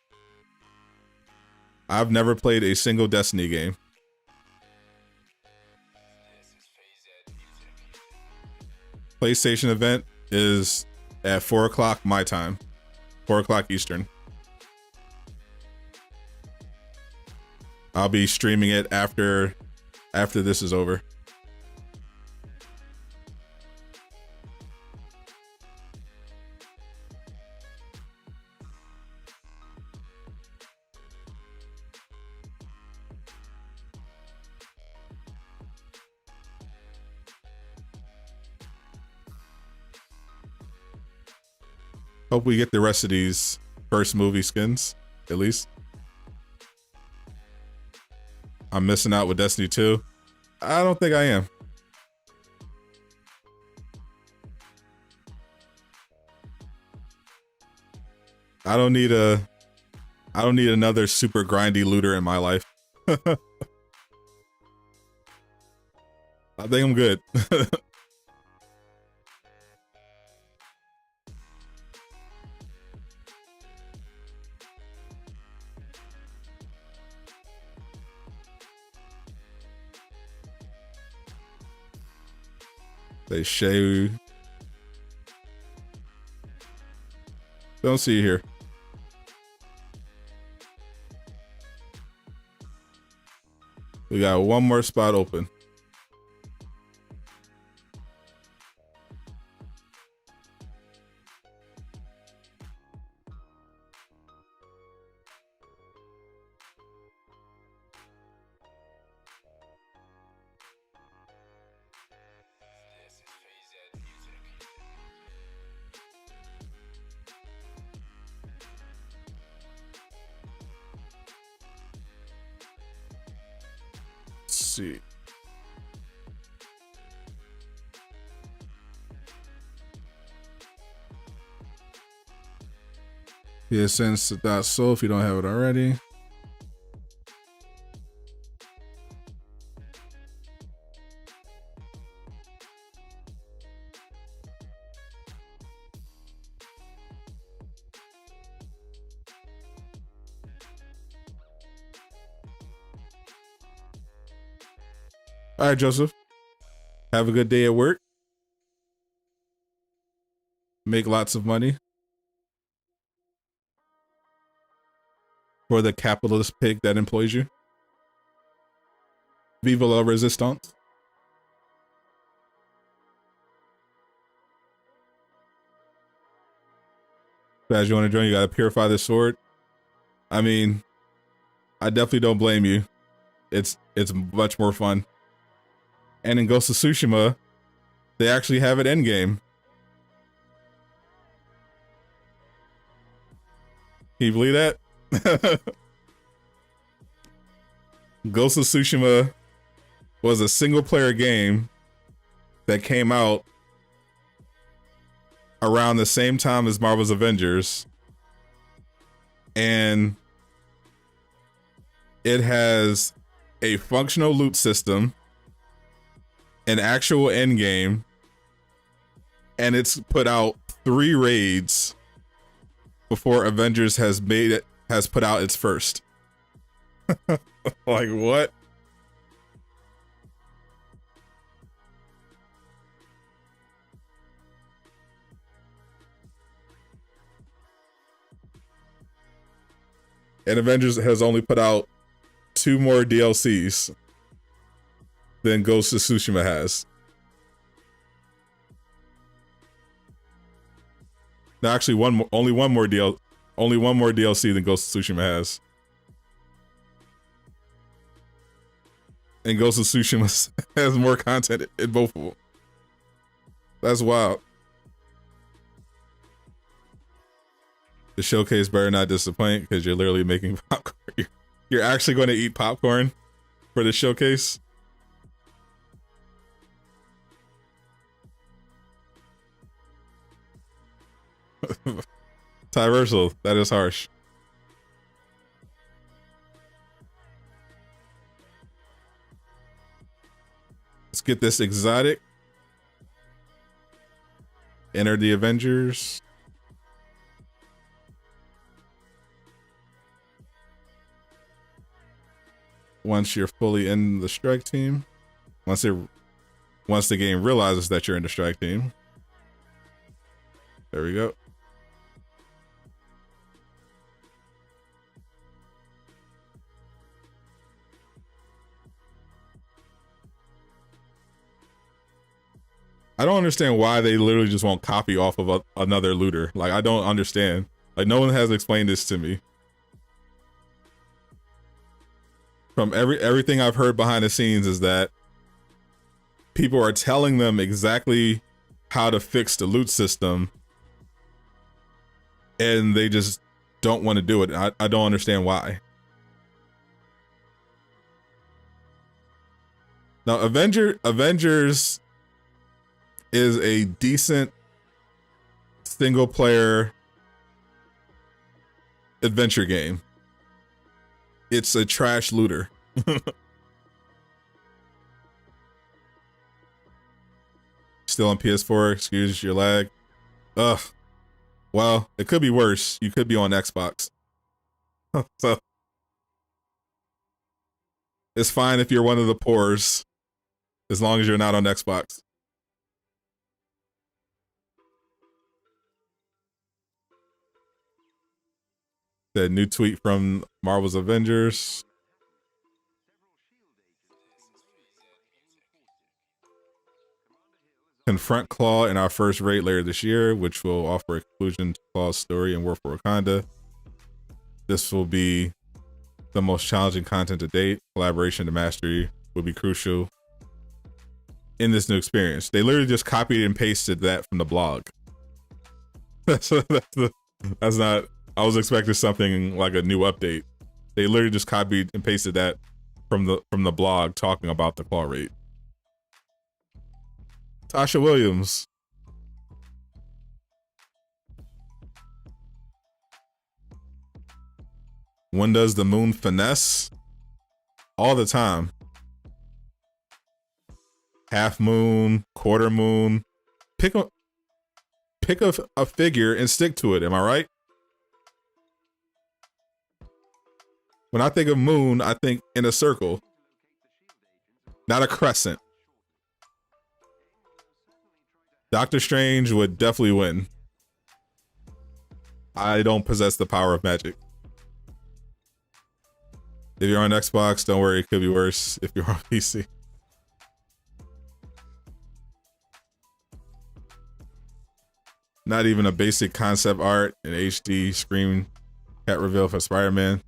I've never played a single Destiny game. PlayStation event is at 4 o'clock my time. 4 o'clock Eastern. I'll be streaming it after this is over. Hope we get the rest of these first movie skins, at least. I'm missing out with Destiny 2. I don't think I am. I don't need another super grindy looter in my life. I think I'm good. They shave. Don't see you here. We got one more spot open. See. Yeah, sends to .so if you don't have it already. All right, Joseph. Have a good day at work. Make lots of money. For the capitalist pig that employs you. Vive la resistance. As you want to join, you gotta purify the sword. I mean, I definitely don't blame you. It's much more fun. And in Ghost of Tsushima, they actually have it endgame. Can you believe that? Ghost of Tsushima was a single player game that came out around the same time as Marvel's Avengers. And it has a functional loot system, an actual end game, and it's put out 3 raids before Avengers has put out its first. Like what? And Avengers has only put out 2 more DLCs than Ghost of Tsushima has. No, actually, only one more DLC than Ghost of Tsushima has. And Ghost of Tsushima has more content in both of them. That's wild. The showcase better not disappoint because you're literally making popcorn. You're actually going to eat popcorn for the showcase. Tyversal, that is harsh. Let's get this exotic. Enter the Avengers. Once you're fully in the strike team, once the game realizes that you're in the strike team. There we go. I don't understand why they literally just won't copy off of another looter. Like, I don't understand. Like, no one has explained this to me. From everything I've heard behind the scenes is that people are telling them exactly how to fix the loot system, and they just don't want to do it. I don't understand why. Now, Avengers is a decent single player adventure game. It's a trash looter. Still on PS4, excuse your lag. Ugh. Well, it could be worse. You could be on Xbox. So it's fine if you're one of the poors, as long as you're not on Xbox. The new tweet from Marvel's Avengers. Confront Claw in our first raid later this year, which will offer a conclusion to Claw's story in War for Wakanda. This will be the most challenging content to date. Collaboration and mastery will be crucial in this new experience. They literally just copied and pasted that from the blog. That's not. I was expecting something like a new update. They literally just copied and pasted that from the blog talking about the Claw raid. Tasha Williams. When does the moon finesse? All the time. Half moon, quarter moon. Pick a figure and stick to it. Am I right? When I think of moon, I think in a circle, not a crescent. Doctor Strange would definitely win. I don't possess the power of magic. If you're on Xbox, don't worry, it could be worse if you're on PC. Not even a basic concept art in HD screen cat reveal for Spider-Man.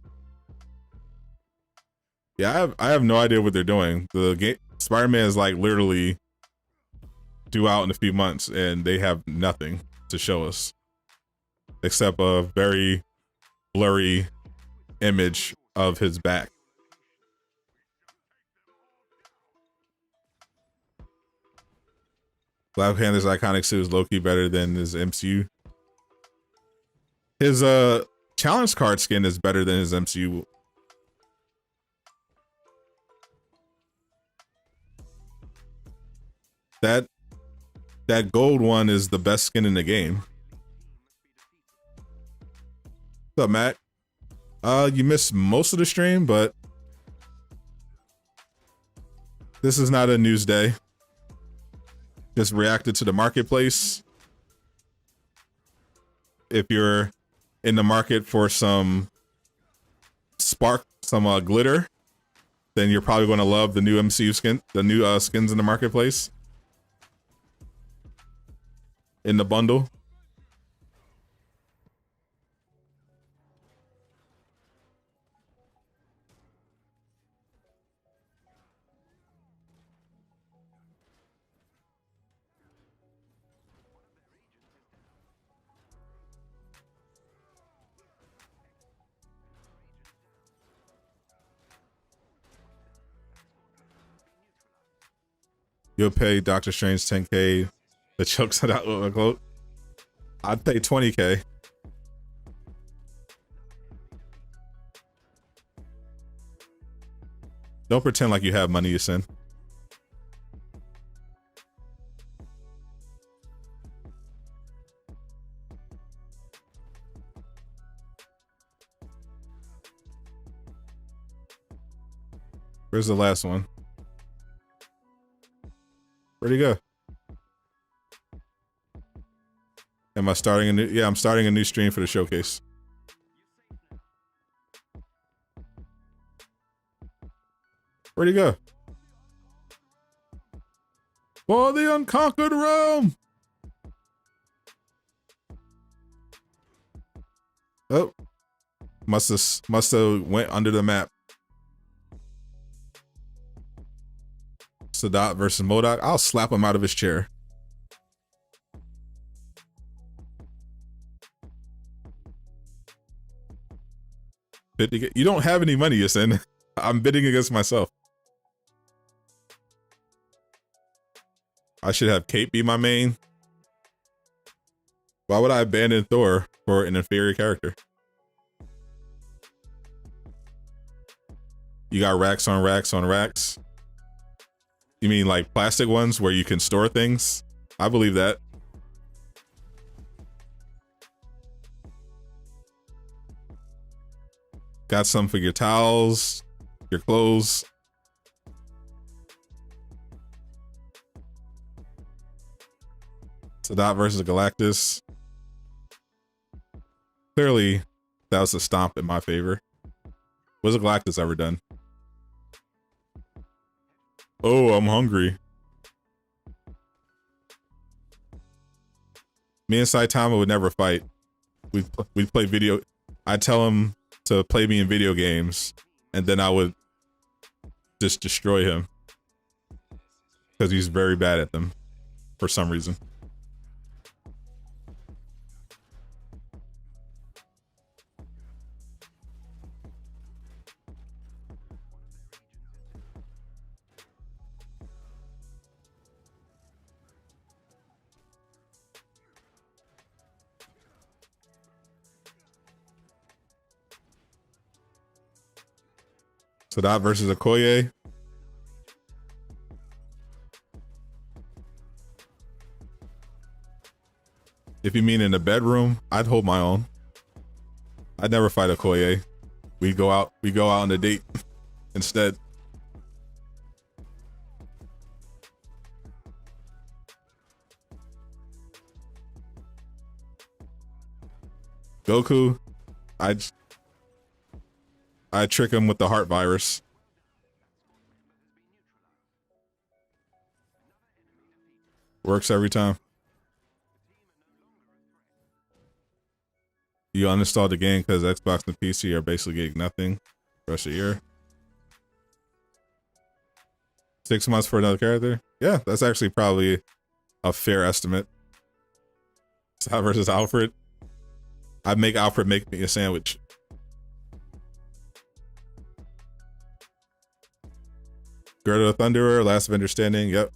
Yeah, I have no idea what they're doing. The game Spider-Man is like literally due out in a few months, and they have nothing to show us except a very blurry image of his back. Black Panther's iconic suit is low-key better than his MCU. His challenge card skin is better than his MCU. That gold one is the best skin in the game. What's up, Matt? You missed most of the stream, but this is not a news day. Just reacted to the marketplace. If you're in the market for some spark, some glitter, then you're probably going to love the new MCU skin, the new skins in the marketplace. In the bundle. You'll pay Doctor Strange 10K to choke it out with a quote. I'd pay 20K. Don't pretend like you have money to send. Where's the last one? Where'd he go? Am I starting a new? Yeah, I'm starting a new stream for the showcase. Where'd he go? For the unconquered realm. Oh, must have went under the map. Sadat versus MODOK. I'll slap him out of his chair. You don't have any money, Yasin. I'm bidding against myself. I should have Kate be my main. Why would I abandon Thor for an inferior character? You got racks on racks on racks. You mean like plastic ones where you can store things? I believe that. Got some for your towels, your clothes. Sadat versus Galactus. Clearly, that was a stomp in my favor. What's Galactus ever done? Oh, I'm hungry. Me and Saitama would never fight. We'd play video. I'd tell him to play me in video games, and then I would just destroy him. Because he's very bad at them, for some reason. Sadat versus Okoye. If you mean in the bedroom, I'd hold my own. I'd never fight Okoye. We go out on a date instead. Goku, I'd trick him with the heart virus. Works every time. You uninstalled the game because Xbox and PC are basically getting nothing the rest of the year. 6 months for another character? Yeah, that's actually probably a fair estimate. Sal versus Alfred. I'd make Alfred make me a sandwich. Gerda the Thunderer, Last Avenger Standing, yep.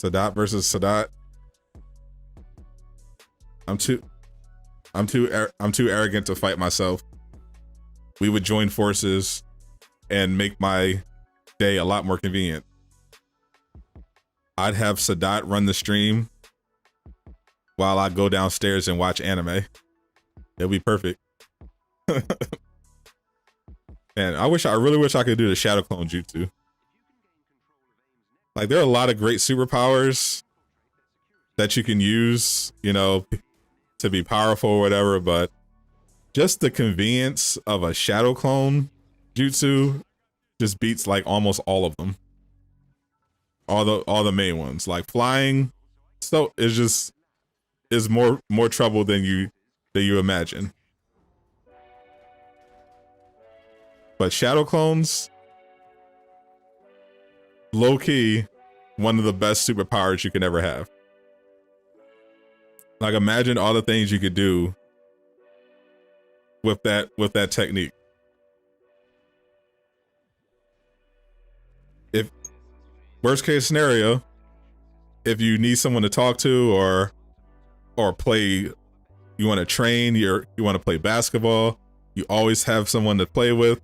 Sadat versus Sadat. I'm too arrogant to fight myself. We would join forces and make my day a lot more convenient. I'd have Sadat run the stream while I go downstairs and watch anime. It'll be perfect. And I really wish I could do the Shadow Clone Jutsu. Like, there are a lot of great superpowers that you can use, you know, to be powerful or whatever, but just the convenience of a Shadow Clone Jutsu just beats like almost all of them. All the main ones. Like flying, so is more trouble than you imagine. But Shadow Clones, low key, one of the best superpowers you can ever have. Like, imagine all the things you could do with that technique. If worst case scenario, if you need someone to talk to or play, you want to train, you want to play basketball, you always have someone to play with.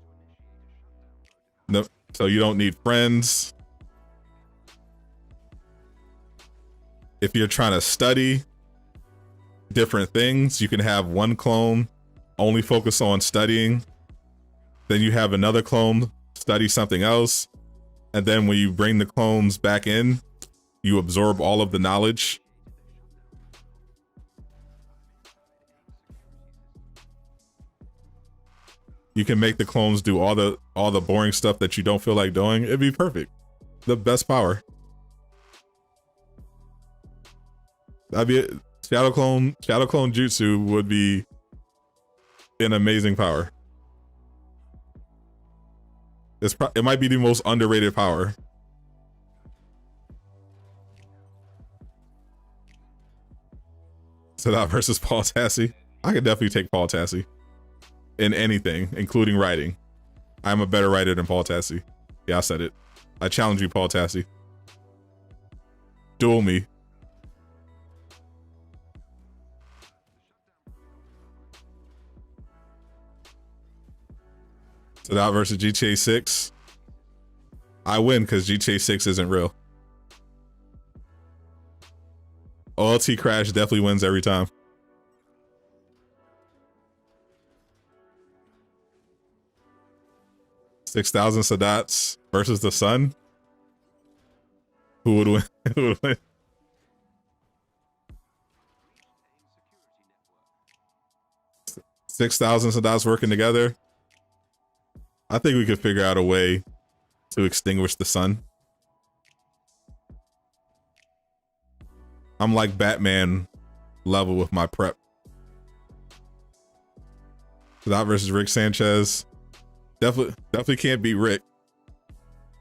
No, so you don't need friends. If you're trying to study different things, you can have one clone only focus on studying. Then you have another clone study something else. And then when you bring the clones back in, you absorb all of the knowledge. You can make the clones do all the boring stuff that you don't feel like doing. It'd be perfect. The best power. That'd be it. Shadow Clone Jutsu would be an amazing power. It might be the most underrated power. Sadat versus Paul Tassi. I could definitely take Paul Tassi in anything, including writing. I'm a better writer than Paul Tassi. Yeah, I said it. I challenge you, Paul Tassi. Duel me. Sadat versus GTA 6. I win because GTA 6 isn't real. OLT Crash definitely wins every time. $6,000 Sadats versus the Sun. Who would win? Who would win? $6,000 Sadats working together. I think we could figure out a way to extinguish the sun. I'm like Batman level with my prep. Sadat versus Rick Sanchez. Definitely can't beat Rick.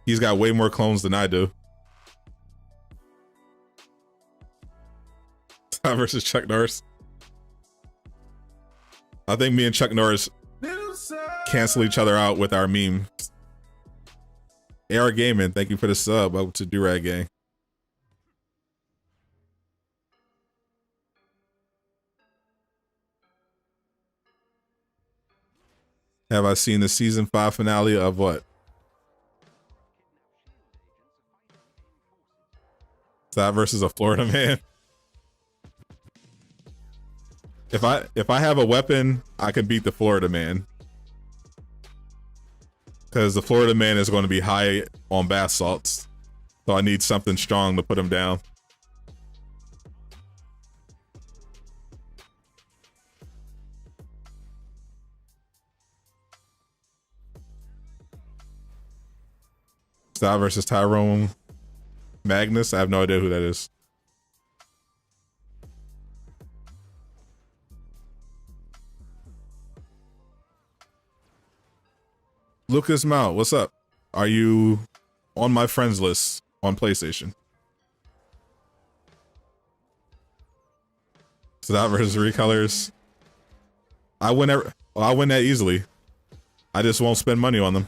He's got way more clones than I do. Sadat versus Chuck Norris. I think me and Chuck Norris cancel each other out with our memes. AR Gaming, thank you for the sub. Welcome to Durag Gang. Have I seen the season 5 finale of what? That versus a Florida man. If I have a weapon, I can beat the Florida man. Because the Florida man is going to be high on bath salts. So I need something strong to put him down. Sal versus Tyrone Magnus. I have no idea who that is. Lucas Mount, what's up? Are you on my friends list on PlayStation? So that versus Recolors. I win that easily. I just won't spend money on them.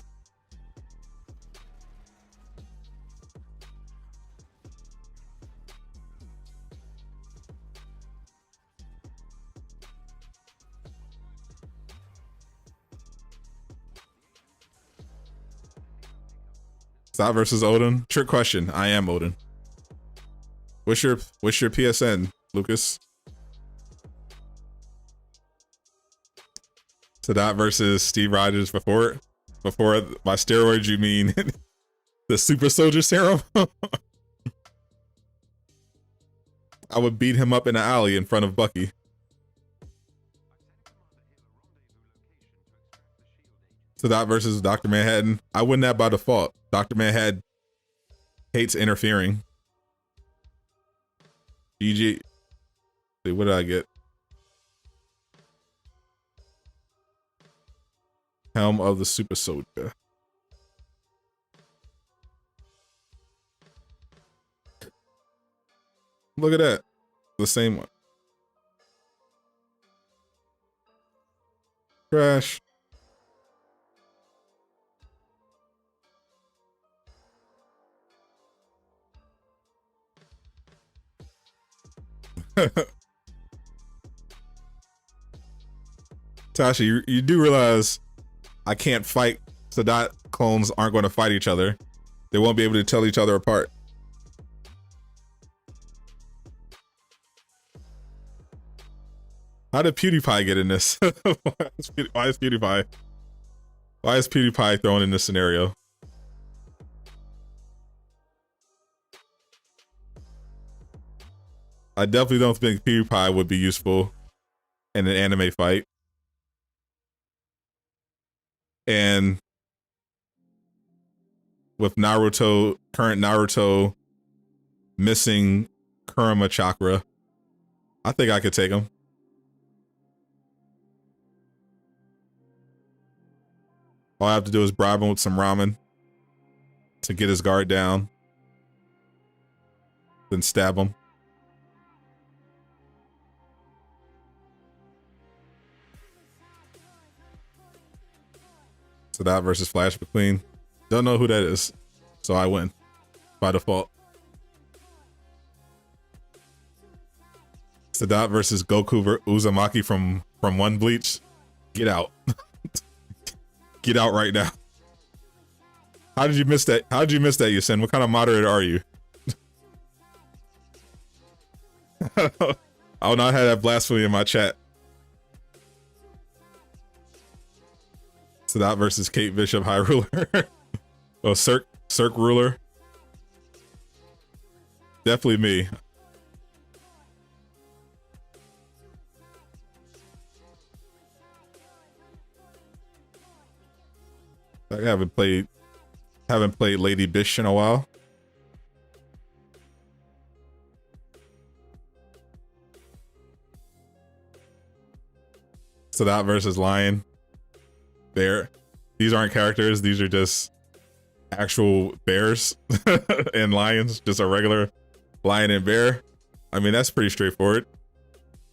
Stop versus Odin. Trick question. I am Odin. What's your PSN, Lucas? Sadat versus Steve Rogers before by steroids you mean the super soldier serum? I would beat him up in an alley in front of Bucky. Sadat versus Dr. Manhattan. I win that by default. Dr. Manhattan hates interfering. GG. See, what did I get? Helm of the Super Soldier. Look at that. The same one. Crash. Tasha, you do realize I can't fight. Sadat clones aren't going to fight each other. They won't be able to tell each other apart. How did PewDiePie get in this? Why is PewDiePie thrown in this scenario? I definitely don't think PewDiePie would be useful in an anime fight. And with Naruto, current Naruto missing Kurama chakra, I think I could take him. All I have to do is bribe him with some ramen to get his guard down, then stab him. Sadat versus Flash McQueen. Don't know who that is, so I win by default. Sadat versus Goku Uzumaki from One Bleach. Get out. Get out right now. How did you miss that? How did you miss that, Yasin? What kind of moderator are you? I will not have that blasphemy in my chat. Sadat versus Kate Bishop, High Ruler. Oh, Cirque Ruler. Definitely me. I haven't played Lady Bish in a while. Sadat versus Lion. Bear. These aren't characters, these are just actual bears and lions, just a regular lion and bear. I mean, that's pretty straightforward.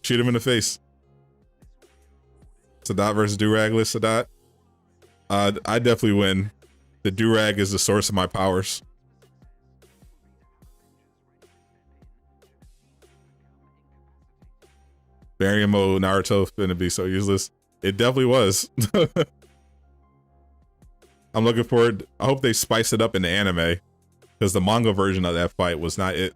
Shoot him in the face. Sadat versus Duragless Sadat. I definitely win. The Durag is the source of my powers. Baryon mode Naruto finna be so useless. It definitely was. I'm looking forward. I hope they spice it up in the anime, because the manga version of that fight was not it.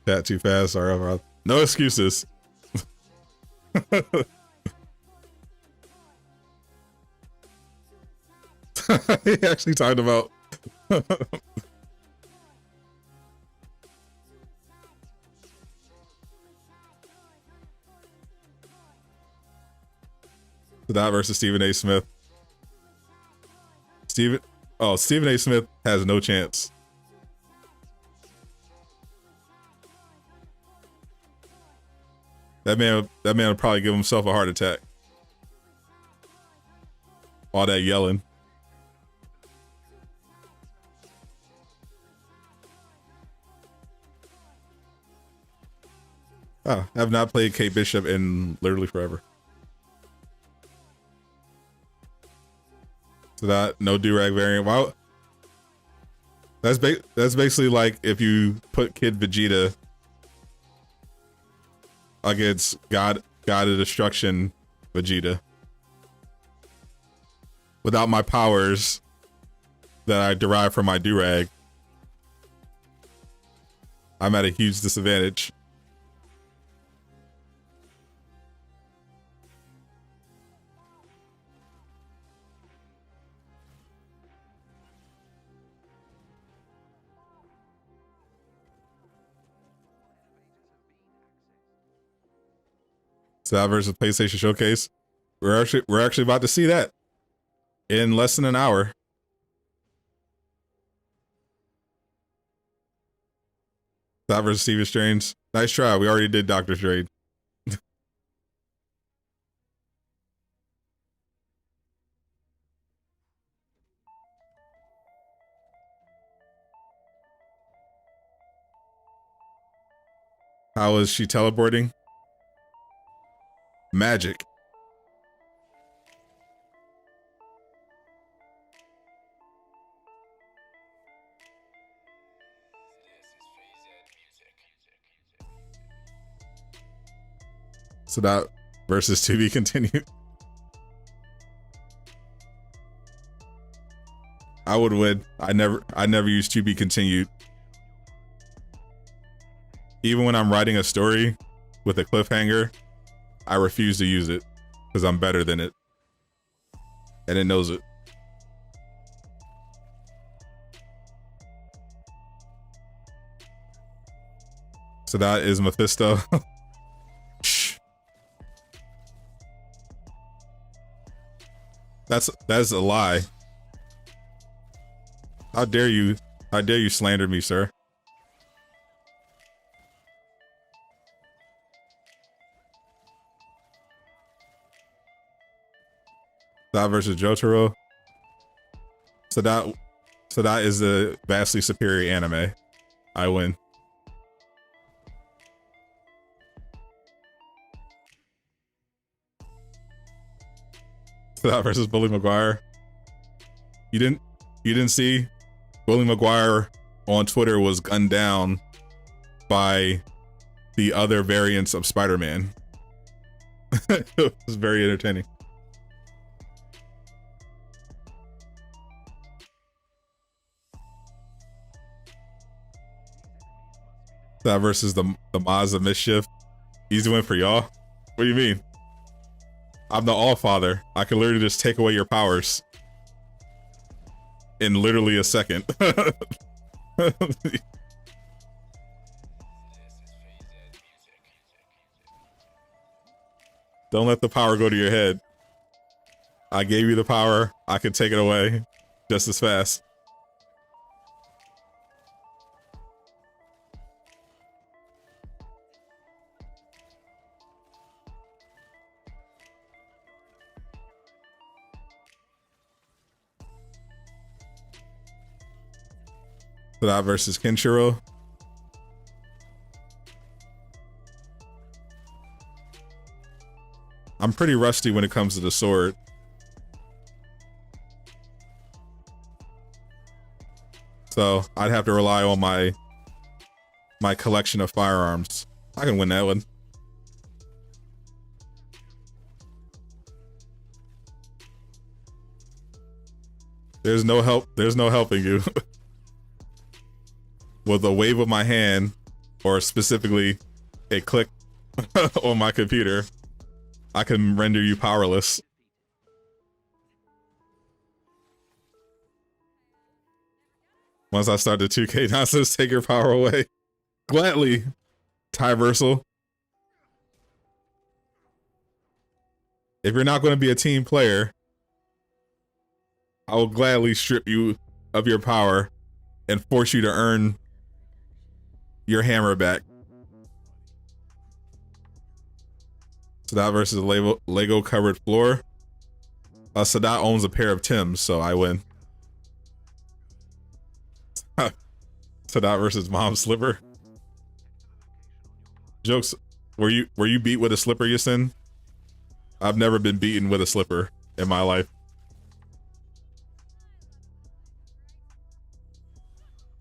That too fast. Sorry, no excuses. He actually talked about. That versus Stephen A. Smith. Stephen A. Smith has no chance. That man would probably give himself a heart attack. All that yelling. Oh, I have not played Kate Bishop in literally forever. So that no Durag variant. Wow. That's basically like if you put Kid Vegeta against God of Destruction Vegeta. Without my powers that I derive from my Durag, I'm at a huge disadvantage. So that versus PlayStation Showcase. We're actually about to see that in less than an hour. That versus Stephen Strange. Nice try. We already did Doctor Strange. How is she teleporting? Magic. So that versus to be continued. I would win. I never use to be continued. Even when I'm writing a story with a cliffhanger, I refuse to use it because I'm better than it. And it knows it. So that is Mephisto. Shh. That's a lie. How dare you slander me, sir? That versus Jotaro. So that is a vastly superior anime. I win. So that versus Bully Maguire. You didn't see Bully Maguire on Twitter was gunned down by the other variants of Spider-Man. It was very entertaining. That versus the Maz of Mischief. Easy win for y'all. What do you mean? I'm the All-Father. I can literally just take away your powers in literally a second. Don't let the power go to your head. I gave you the power. I can take it away just as fast. That versus Kenshiro. I'm pretty rusty when it comes to the sword. So I'd have to rely on my collection of firearms. I can win that one. There's no help. There's no helping you. With a wave of my hand, or specifically a click on my computer, I can render you powerless. Once I start the 2K nonsense, take your power away. Gladly. Tyversal. If you're not going to be a team player, I will gladly strip you of your power and force you to earn your hammer back. So that versus Lego covered floor. Sadat owns a pair of Tims, so I win. Sadat versus Mom Slipper. Jokes. Were you beat with a slipper, Yasin? I've never been beaten with a slipper in my life.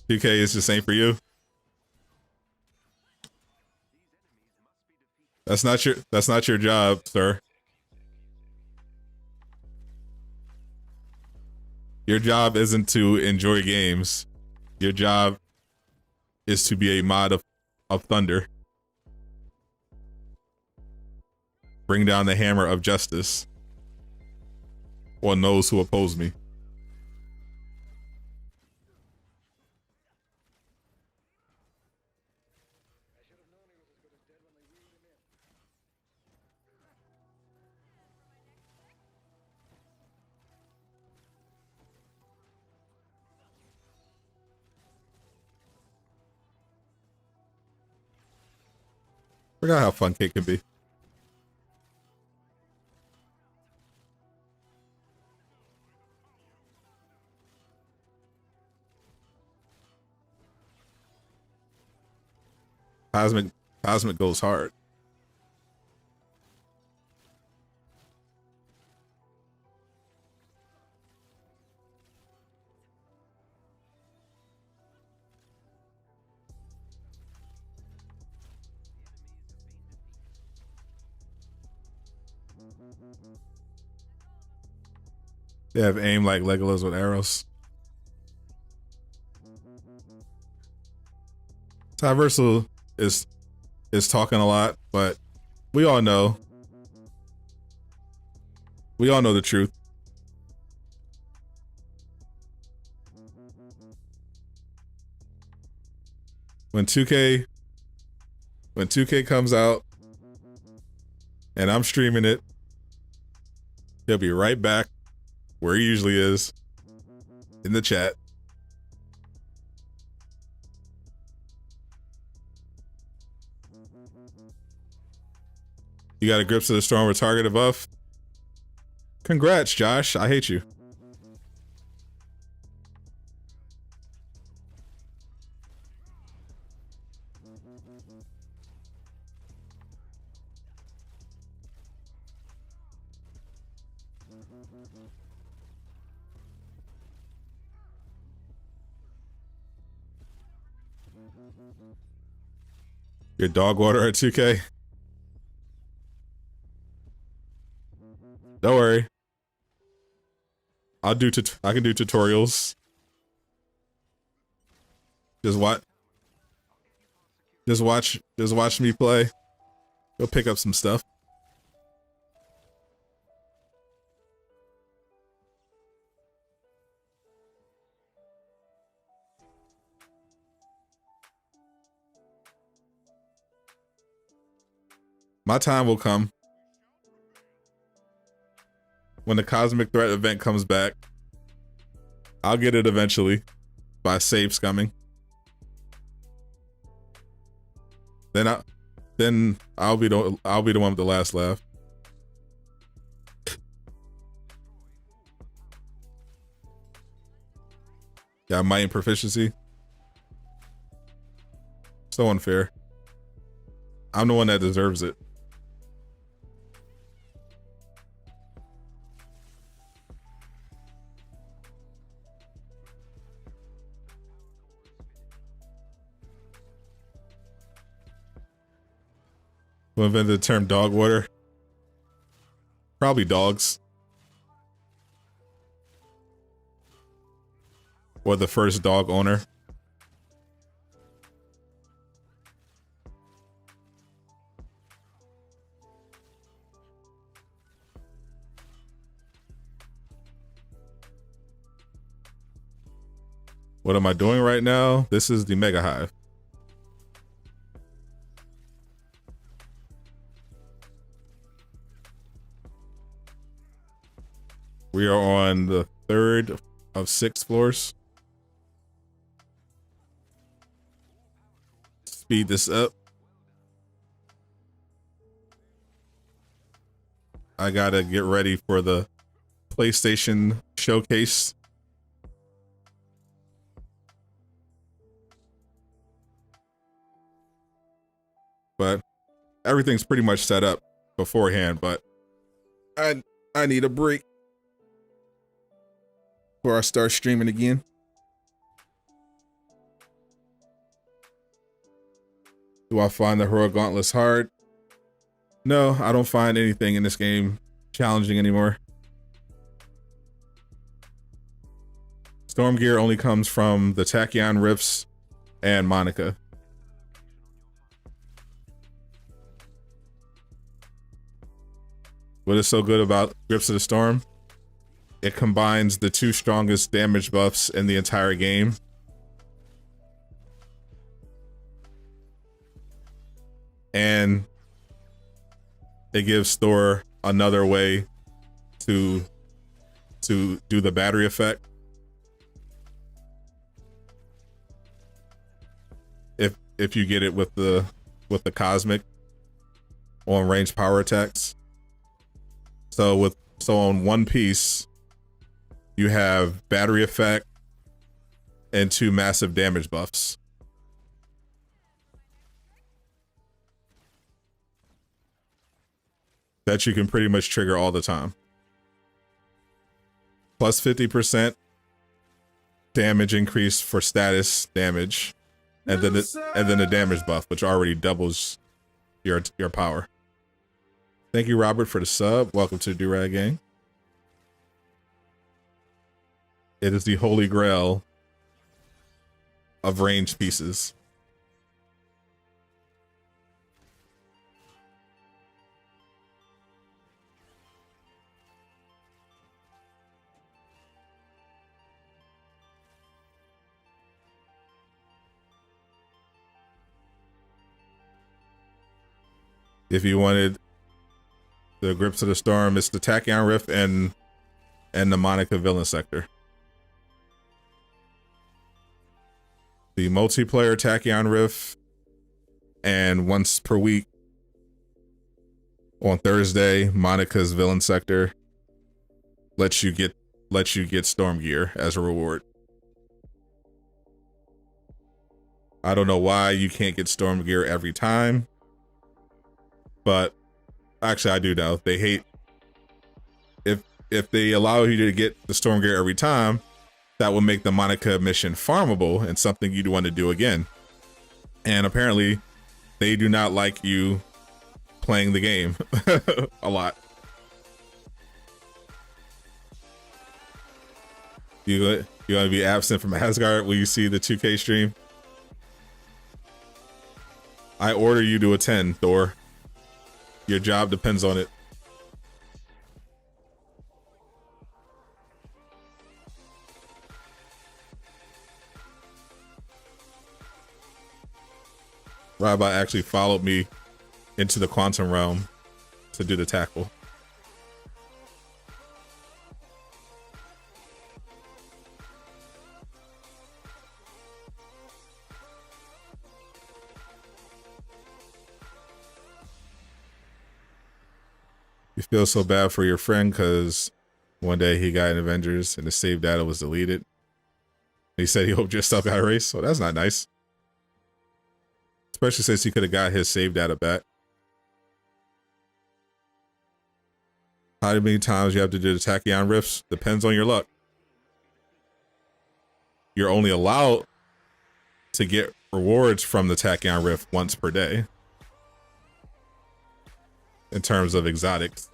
PK is the same for you. That's not your job, sir. Your job isn't to enjoy games. Your job is to be a mod of thunder. Bring down the hammer of justice on those who oppose me. Forgot how fun Cake can be. Cosmic goes hard. They have aim like Legolas with arrows. Tyversal is talking a lot, but we all know the truth. When 2K comes out and I'm streaming it, he'll be right back where he usually is, in the chat. You got a Grips of the Storm with targeted buff? Congrats, Josh. I hate you. Your dog water at 2K? Don't worry. I can do tutorials. Just watch me play. Go pick up some stuff. My time will come. When the Cosmic Threat event comes back, I'll get it eventually by save scumming. Then I'll be the one with the last laugh. Got might and proficiency. So unfair. I'm the one that deserves it. Who invented the term dog water? Probably dogs. Or the first dog owner. What am I doing right now? This is the Mega Hive. We are on the 3rd of 6 floors. Speed this up. I gotta get ready for the PlayStation showcase. But everything's pretty much set up beforehand, but I need a break before I start streaming again. Do I find the Heroic Gauntlets hard? No, I don't find anything in this game challenging anymore. Storm gear only comes from the Tachyon Rifts and Monica. What is so good about Grips of the Storm? It combines the 2 strongest damage buffs in the entire game. And it gives Thor another way to do the battery effect. If you get it with the Cosmic on range power attacks. So on one piece, you have battery effect and 2 massive damage buffs. That you can pretty much trigger all the time. Plus 50% damage increase for status damage, and then the damage buff, which already doubles your power. Thank you, Robert, for the sub. Welcome to the Durag Gang. It is the holy grail of ranged pieces. If you wanted the Grips of the Storm, it's the Tachyon Rift and the Monica Villain Sector. The multiplayer Tachyon Rift, and once per week on Thursday, Monica's Villain Sector lets you get Storm gear as a reward. I don't know why you can't get Storm gear every time, but actually I do know. They hate if they allow you to get the Storm gear every time, that will make the Monica mission farmable and something you'd want to do again. And apparently They do not like you playing the game a lot. You gonna be absent from Asgard when you see the 2K stream? I order you to attend, Thor. Your job depends on it. Rabbi actually followed me into the quantum realm to do the tackle. You feel so bad for your friend because one day he got in Avengers and the save data was deleted. He said he hoped your stuff got erased, so that's not nice. Especially since he could have got his save data back. How many times you have to do the tachyon rifts depends on your luck. You're only allowed to get rewards from the tachyon rift once per day in terms of exotics.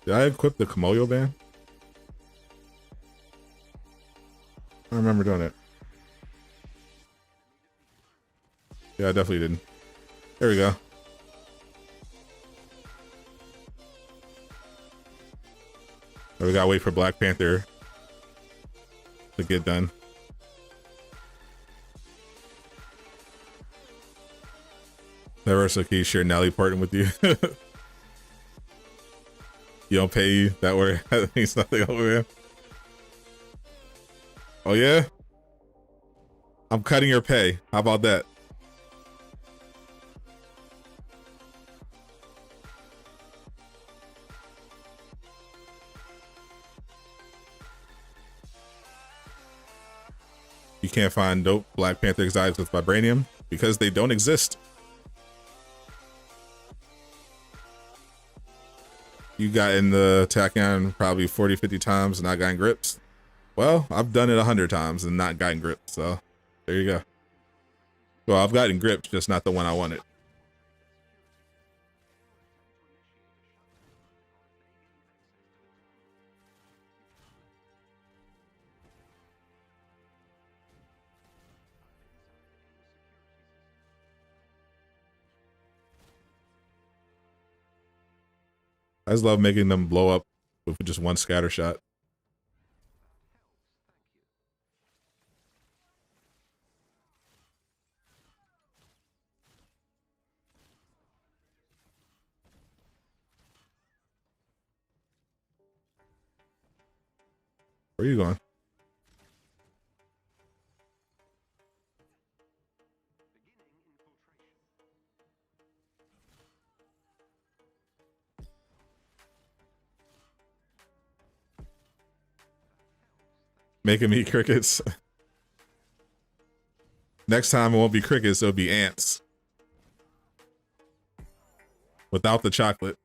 Did I equip the Komoyo band? I remember doing it. Yeah, I definitely didn't. There we go. So we gotta wait for Black Panther to get done. Never so can you share Nally parting with you? You don't pay you that way. That means nothing over there. Oh yeah? I'm cutting your pay. How about that? You can't find dope Black Panther exotics with vibranium because they don't exist. You got in the tachyon probably 40, 50 times and not gotten grips. Well, I've done it 100 times and not gotten grips, so there you go. Well, I've gotten grips, just not the one I wanted. I just love making them blow up with just one scatter shot. Where are you going? Making me crickets. Next time it won't be crickets, it'll be ants. Without the chocolate.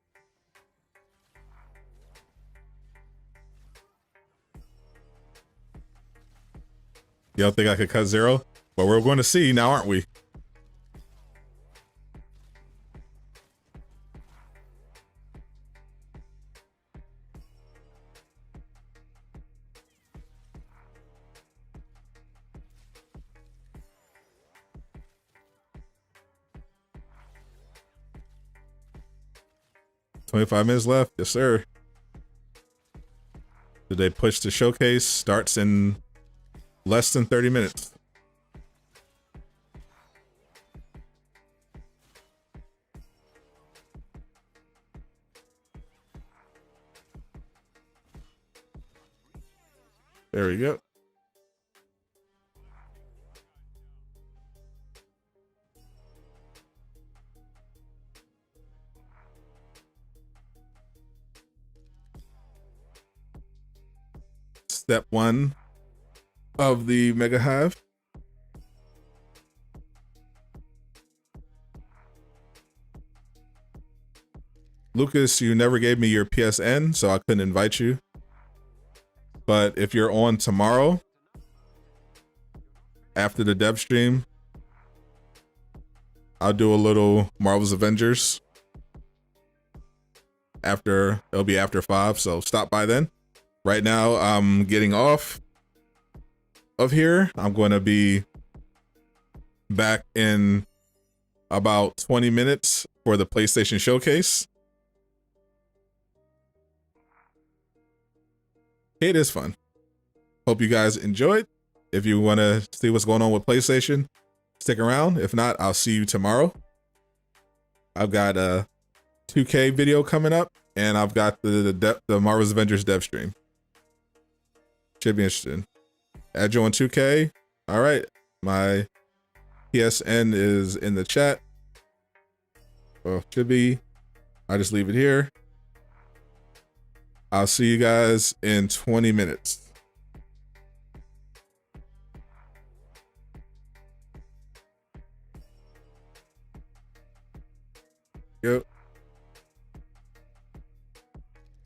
You don't think I could cut zero? Well, we're going to see now, aren't we? $25 left. Yes, sir. Did they push the showcase? Starts in less than 30 minutes. There we go. Step 1 of the Mega Hive. Lucas, you never gave me your PSN, so I couldn't invite you. But if you're on tomorrow, after the dev stream, I'll do a little Marvel's Avengers. It'll be after 5, so stop by then. Right now, I'm getting off of here. I'm going to be back in about 20 minutes for the PlayStation Showcase. It is fun. Hope you guys enjoyed. If you want to see what's going on with PlayStation, stick around. If not, I'll see you tomorrow. I've got a 2K video coming up, and I've got the Marvel's Avengers dev stream. Should be interesting. Add you on 2K. All right. My PSN is in the chat. Well, should be. I just leave it here. I'll see you guys in 20 minutes. Yep.